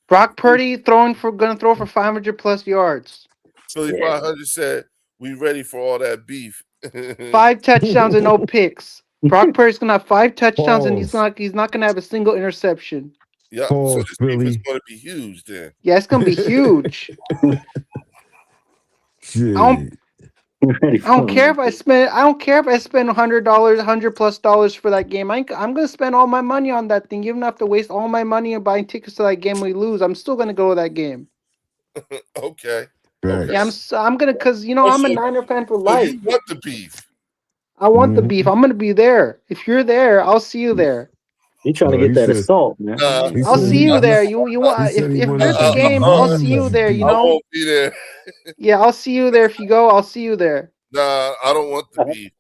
Brock Purdy gonna throw for 500 plus yards. Philly 500 said, "We ready for all that beef." 5 touchdowns and no picks. Brock Purdy's gonna have 5 touchdowns and he's not gonna have a single interception. Yeah, so this beef is gonna be huge then. Yeah, it's gonna be huge. I don't care if I spend $100, $100+ for that game. I'm gonna spend all my money on that thing. Even if I have to waste all my money on buying tickets to that game we lose, I'm still gonna go to that game. Okay. Yeah, I'm gonna, cause I'm a Niner fan for life. You want the beef? I want the beef. I'm gonna be there. If you're there, I'll see you there. You're trying to get that assault, man. I'll see you there. You want if there's a game, I'll see you there. I won't be there. Yeah, I'll see you there. If you go, I'll see you there. Nah, I don't want the beef.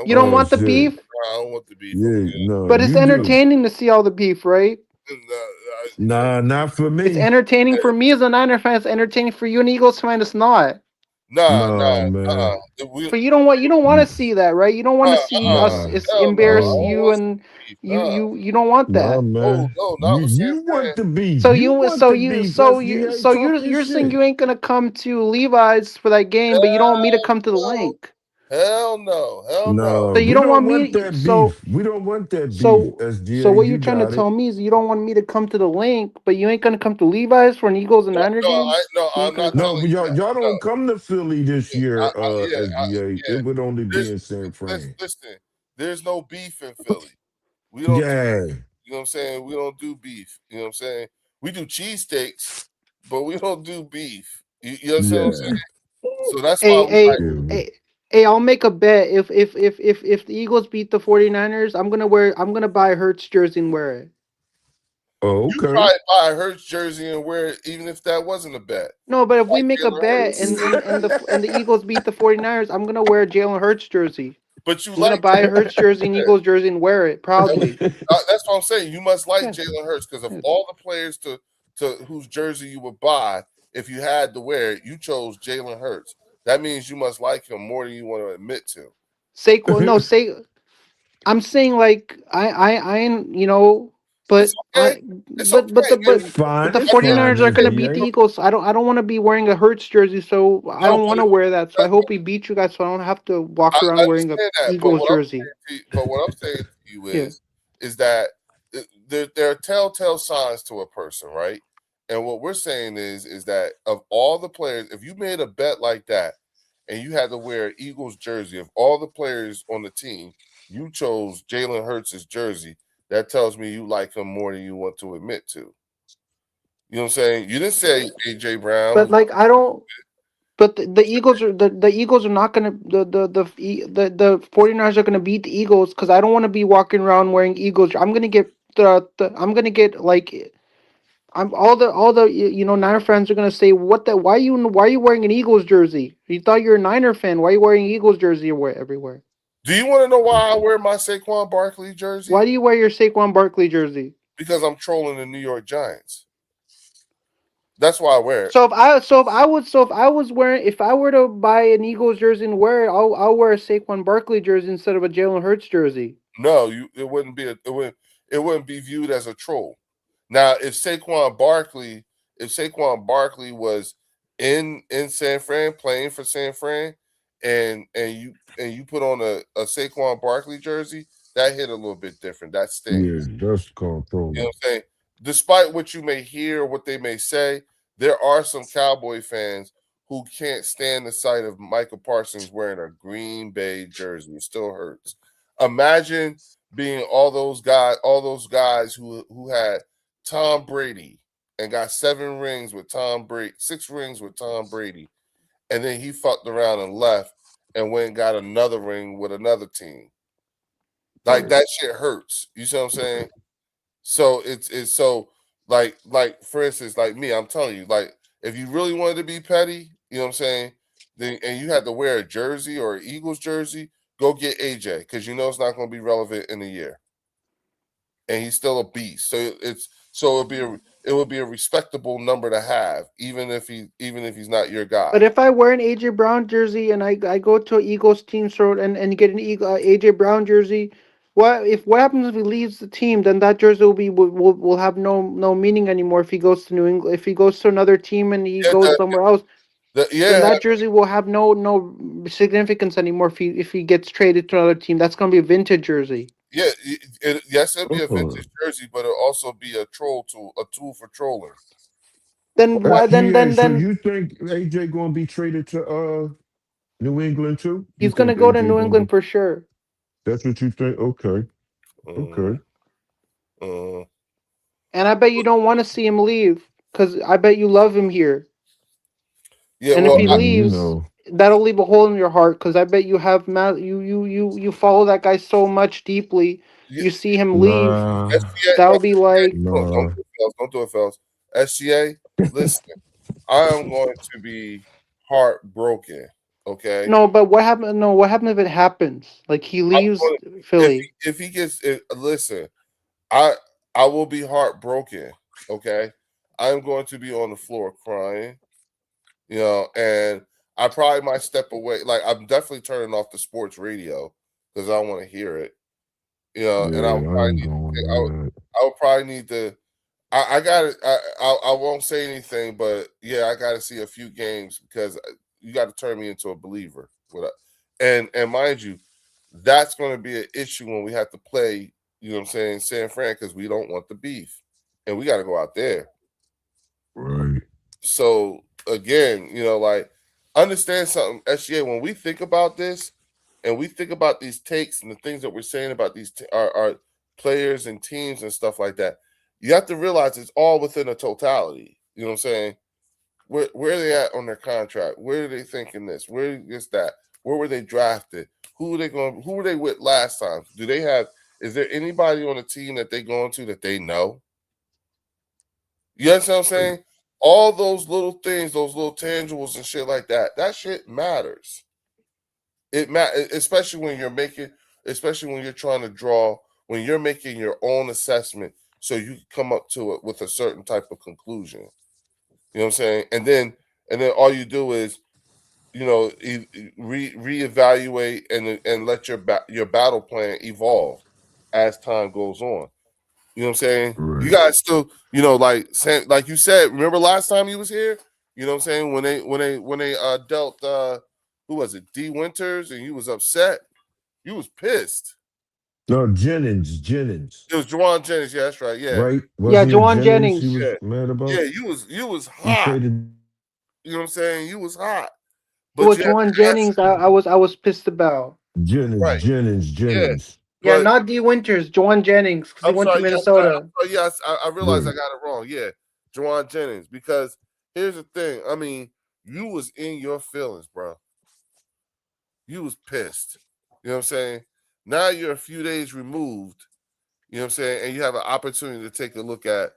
You don't want the beef? I don't want the beef. No, but it's entertaining to see all the beef, right? Nah, not for me. It's entertaining for me as a Niner fan. It's entertaining for you, an Eagles fan. It's not. Nah. But you don't want to see that, right? You don't want to see us embarrass you, and you don't want that. No, you want the beef. You're saying you ain't gonna come to Levi's for that game, but you don't want me to come to the link. Hell no. So you don't want me. We don't want that beef. So what you're trying to tell me is you don't want me to come to the link, but you ain't gonna come to Levi's for an Eagles and Niners game. I'm not. No, y'all don't come to Philly this year. SGA. It would only be in San Fran. Listen, there's no beef in Philly. We don't. Yeah. You know what I'm saying? We don't do beef. You know what I'm saying? We do cheesesteaks, but we don't do beef. You know what I'm saying? So that's why. Hey, I'll make a bet. If the Eagles beat the 49ers, I'm gonna buy a Hurts jersey and wear it. Oh, okay. You probably buy a Hurts jersey and wear it, even if that wasn't a bet. No, but if we make a bet and the Eagles beat the 49ers, I'm gonna wear a Jalen Hurts jersey. But you I'm gonna buy a Hurts jersey and Eagles jersey and wear it proudly. That's what I'm saying. You must like Jalen Hurts because of all the players to whose jersey you would buy if you had to wear it, you chose Jalen Hurts. That means you must like him more than you want to admit to. I'm saying like I you know, but okay. but the 49ers are gonna beat the Eagles. I don't want to be wearing a Hurts jersey, so I don't want to wear that. So I hope he beats you guys, so I don't have to walk around wearing a Eagles jersey. But what I'm saying to you is that there are telltale signs to a person, right? And what we're saying is that of all the players, if you made a bet like that and you had to wear an Eagles jersey, of all the players on the team, you chose Jalen Hurts' jersey. That tells me you like him more than you want to admit to. You know what I'm saying? You didn't say AJ Brown. But like I don't. But the Eagles are the Eagles are not gonna the 49ers are gonna beat the Eagles because I don't want to be walking around wearing Eagles. I'm gonna get I'm gonna get like. I'm all the you know Niner fans are gonna say why are you wearing an Eagles jersey? You thought you're a Niner fan. Why are you wearing an Eagles jersey everywhere? Do you want to know why I wear my Saquon Barkley jersey? Why do you wear your Saquon Barkley jersey? Because I'm trolling the New York Giants. That's why I wear it. So if I were to buy an Eagles jersey and wear it, I'll wear a Saquon Barkley jersey instead of a Jalen Hurts jersey. No, it wouldn't be viewed as a troll. Now, if Saquon Barkley was in San Fran playing for San Fran, and you put on a Saquon Barkley jersey, that hit a little bit different. That stings. Yeah, that's called trolling. You know what I'm saying? Despite what you may hear, what they may say, there are some Cowboy fans who can't stand the sight of Michael Parsons wearing a Green Bay jersey. It still hurts. Imagine being all those guys who had Tom Brady and got 6 rings with Tom Brady, and then he fucked around and left and went and got another ring with another team. Like that shit hurts. You see what I'm saying? So it's so like for instance, like me, I'm telling you, like if you really wanted to be petty, you know what I'm saying, then and you had to wear a jersey or an Eagles jersey, go get AJ because you know it's not going to be relevant in a year, and he's still a beast. So it would be a respectable number to have, even if he's not your guy. But if I wear an AJ Brown jersey and I go to an Eagles team store and get an AJ Brown jersey, what happens if he leaves the team? Then that jersey will have no meaning anymore. If he goes to New England, if he goes to another team and he goes somewhere else, then that jersey will have no significance anymore. If he gets traded to another team, that's gonna be a vintage jersey. Yeah, yes, it'll be a vintage jersey, but it'll also be a tool for trolling. Then why? Then So you think AJ going to be traded to New England too? He's going to go to New England for sure. That's what you think? Okay. And I bet you don't want to see him leave because I bet you love him here. Yeah, and if he leaves, that'll leave a hole in your heart because I bet you have you follow that guy so much deeply. You see him leave, that'll be like don't do it, fellas. SGA, listen, I am going to be heartbroken. Okay. No, but what happened? No, what happens if it happens? Like he leaves Philly. If he gets listen, I will be heartbroken. Okay, I'm going to be on the floor crying. You know, and I probably might step away. Like I'm definitely turning off the sports radio because I don't want to hear it. You know, and I would probably need to. I got it. I won't say anything, but yeah, I got to see a few games because you got to turn me into a believer. And mind you, that's going to be an issue when we have to play. You know what I'm saying, San Fran, because we don't want the beef, and we got to go out there. Right. So again, you know, like understand something, SGA. When we think about this, and we think about these takes and the things that we're saying about these our players and teams and stuff like that, you have to realize it's all within a totality. You know what I'm saying? Where are they at on their contract? Where are they thinking this? Where is that? Where were they drafted? Who were they with last time? Is there anybody on the team that they going to that they know? You understand what I'm saying? All those little things, those little tangibles and shit like that, that shit matters. It matters, especially when you're trying to draw, when you're making your own assessment so you can come up to it with a certain type of conclusion. You know what I'm saying? And then all you do is, reevaluate and let your battle plan evolve as time goes on. You know what I'm saying? Right. You guys still, like you said, remember last time you was here? You know what I'm saying? When they dealt who was it? D Winters, and you was upset. You was pissed. No, Jennings. It was Juwan Jennings. Yeah, that's right. Yeah. Right. Juwan Jennings. He was mad about. Yeah, you was hot. You know what I'm saying? You was hot. But it was Juwan Jennings. I was pissed about. Jennings. Right. Jennings. Yeah, not D Winters. Juwan Jennings, because he went to Minnesota. Yes, I realized I got it wrong. Yeah, Juwan Jennings. Because here's the thing. I mean, you was in your feelings, bro. You was pissed. You know what I'm saying? Now you're a few days removed. You know what I'm saying? And you have an opportunity to take a look at,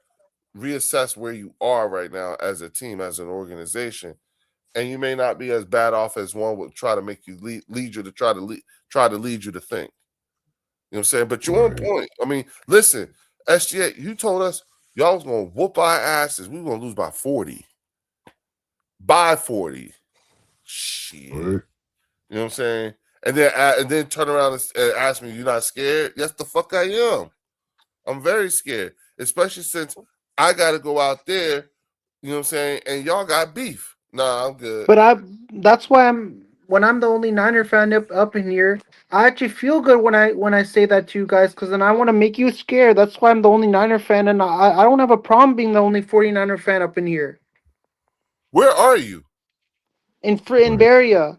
reassess where you are right now as a team, as an organization. And you may not be as bad off as one would try to make you lead you to try to lead you to think. You know what I'm saying? But you're on point. I mean, listen, SGA, you told us y'all was going to whoop our asses. We were going to lose by 40. By 40. Shit. Right. You know what I'm saying? And then turn around and ask me, you're not scared? Yes, the fuck I am. I'm very scared, especially since I got to go out there, you know what I'm saying, and y'all got beef. Nah, I'm good. But that's why when I'm the only Niner fan up in here, I actually feel good when I say that to you guys, because then I want to make you scared. That's why I'm the only Niner fan, and I don't have a problem being the only 49er fan up in here. Where are you? In Berea.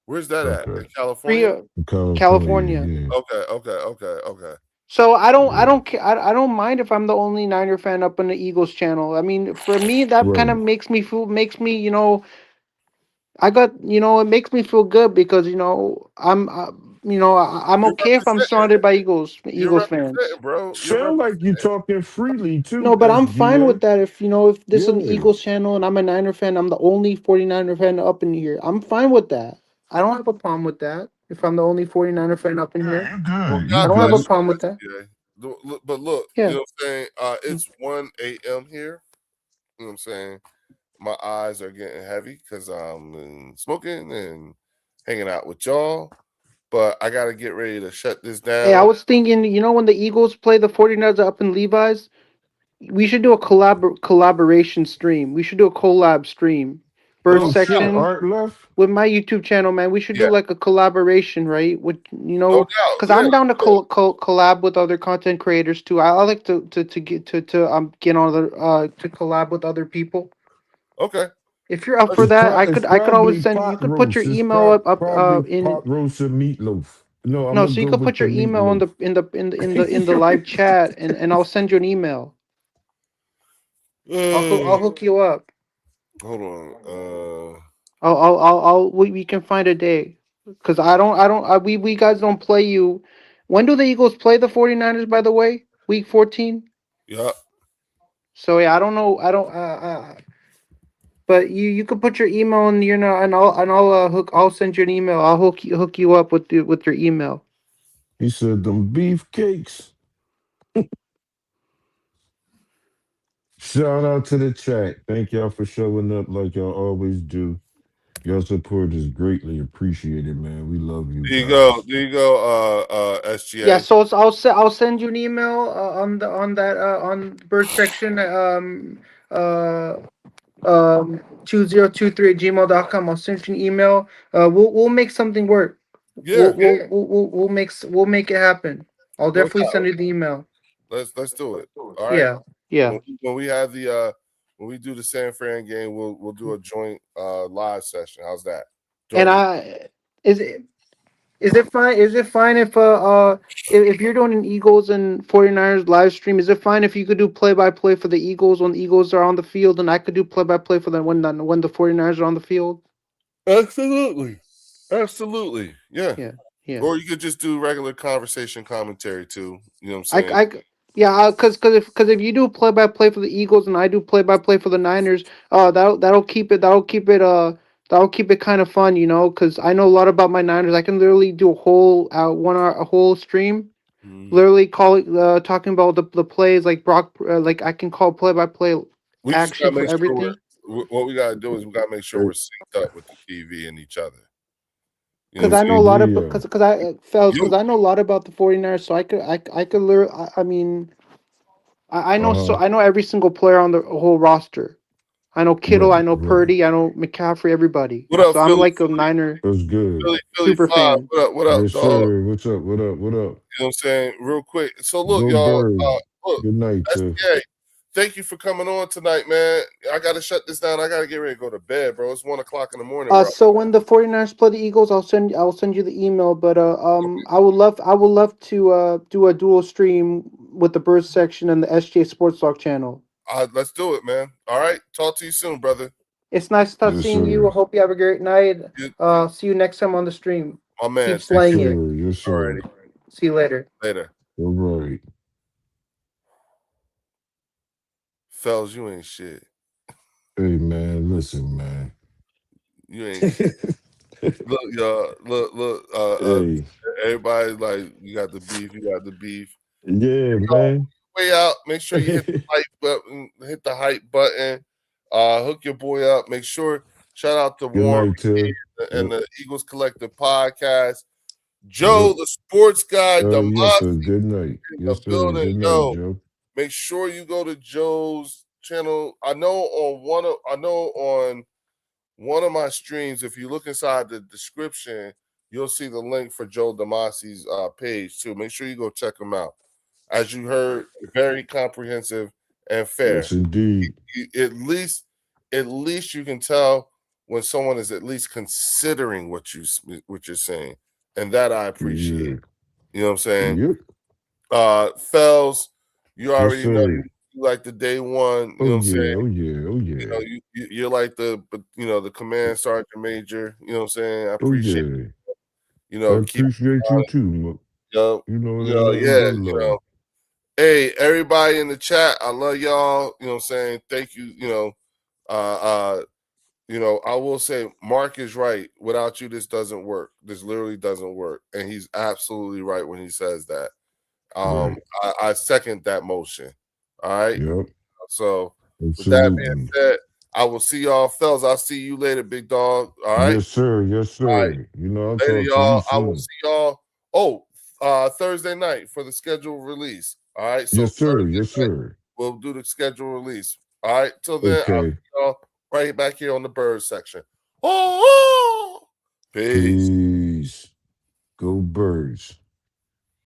Where's that at? In California? California. Yeah. Okay. So I don't mind if I'm the only Niner fan up on the Eagles channel. I mean, for me, that kind of makes me, it makes me feel good because, I'm okay if I'm surrounded by Eagles fans. Bro. Sound like you're talking freely too. No, but I'm fine with that. If this is an Eagles channel and I'm a Niner fan, I'm the only 49er fan up in here. I'm fine with that. I don't have a problem with that. If I'm the only 49er fan up in here, I don't have a problem with that. But look, you know what I'm saying? It's 1 a.m. here. You know what I'm saying? My eyes are getting heavy because I'm smoking and hanging out with y'all. But I got to get ready to shut this down. Hey, I was thinking, when the Eagles play the 49ers up in Levi's, we should do a collaboration stream. We should do a collab stream. First section with my YouTube channel, man. We should do like a collaboration, right? With because I'm down to collab with other content creators too. I like to get on to collab with other people. Okay. If you're up for that, I could always send you. Could put your email up in pot roast and meatloaf. No, so you could put your email in the live chat, and I'll send you an email. I'll hook you up. Hold on. We can find a day, because we guys don't play you. When do the Eagles play the 49ers, by the way? Week 14? Yeah. So I don't know. But you could put your email in, and I'll send you an email. I'll hook you up with your email. He said them beefcakes. Shout out to the chat. Thank y'all for showing up like y'all always do. Your support is greatly appreciated, man. We love you. There you go, SGA. Yeah, so I'll send you an email on bird section 2023@gmail.com. I'll send you an email. We'll make something work. Yeah, we'll make it happen. I'll definitely send you the email. Let's do it. All right. Yeah. When we have when we do the San Fran game, we'll do a joint live session. How's that? Is it fine? Is it fine if you're doing an Eagles and 49ers live stream? Is it fine if you could do play-by-play for the Eagles when the Eagles are on the field, and I could do play-by-play for them when the 49ers are on the field? Absolutely. Yeah. Yeah. Or you could just do regular conversation commentary too. You know what I'm saying? Yeah, because if you do play by play for the Eagles and I do play by play for the Niners, that'll keep it kind of fun, because I know a lot about my Niners. I can literally do a whole 1 hour, a whole stream, literally talking about the plays like Brock, like I can call play by play We just action gotta for make sure everything. what we gotta do is we gotta make sure we're synced up with the TV and each other. Because I know a lot about because I know a lot about the 49ers, so I could learn. I mean, I know I know every single player on the whole roster. I know Kittle, I know Purdy, I know McCaffrey, everybody. What up, so I'm Philly? like a Niner That's good. Philly super 5. fan. What up, Yes, dog? sir. What's up? What up? What up? You know what I'm saying? Real quick. So look, Go y'all. Birds. Look, Good night, Tiff. SBA, thank you for coming on tonight, man. I gotta shut this down. I gotta get ready to go to bed, bro. It's 1 o'clock in the morning, bro. So when the 49ers play the Eagles, I'll send you the email. But I would love to do a dual stream with the Birds section and the SJ Sports Talk channel. Let's do it, man. All right. Talk to you soon, brother. It's nice seeing you. I hope you have a great night. See you next time on the stream. My man. Keep slaying it. Yes, sir. Alrighty. See you later. Later. All right. Fells, you ain't shit. Hey, man, listen, man. You ain't shit. Look, y'all. Look. Hey. Everybody's like, you got the beef. You got the beef. Yeah, man. Way out. Make sure you hit the hype button. Hit the hype button. Hook your boy up. Make sure. Shout out to Warren and the Eagles Collective Podcast. Joe, the sports guy, yes, sir. Good night. Yes, sir. Building. Good night, Yo, Joe. make sure you go to Joe's channel. I know on one of my streams, if you look inside the description, you'll see the link for Joe Damasi's page too. Make sure you go check him out. As you heard, very comprehensive and fair. Yes, indeed. At least you can tell when someone is at least considering what you're saying, and that I appreciate. Yeah. You know what I'm saying? Yep. Fells, you already Yes, know you like the day one. You know what I'm saying? Oh yeah. You know, you're like the command sergeant major. You know what I'm saying? I appreciate it. You know, I appreciate you too. Hey, everybody in the chat, I love y'all. You know what I'm saying? Thank you. I will say Mark is right. Without you, this doesn't work. This literally doesn't work. And he's absolutely right when he says that. I second that motion. All right. Yep. So with that being said, I will see y'all, fellas. I'll see you later, big dog. All right. Yes, sir. Yes, sir. Right. I'll later, talk y'all. to you I will see y'all. Thursday night for the scheduled release. All right. So yes, sir. Thursday yes, sir. We'll do the scheduled release. All right. Till then, I'll see y'all right back here on the bird section. Peace. Go Birds.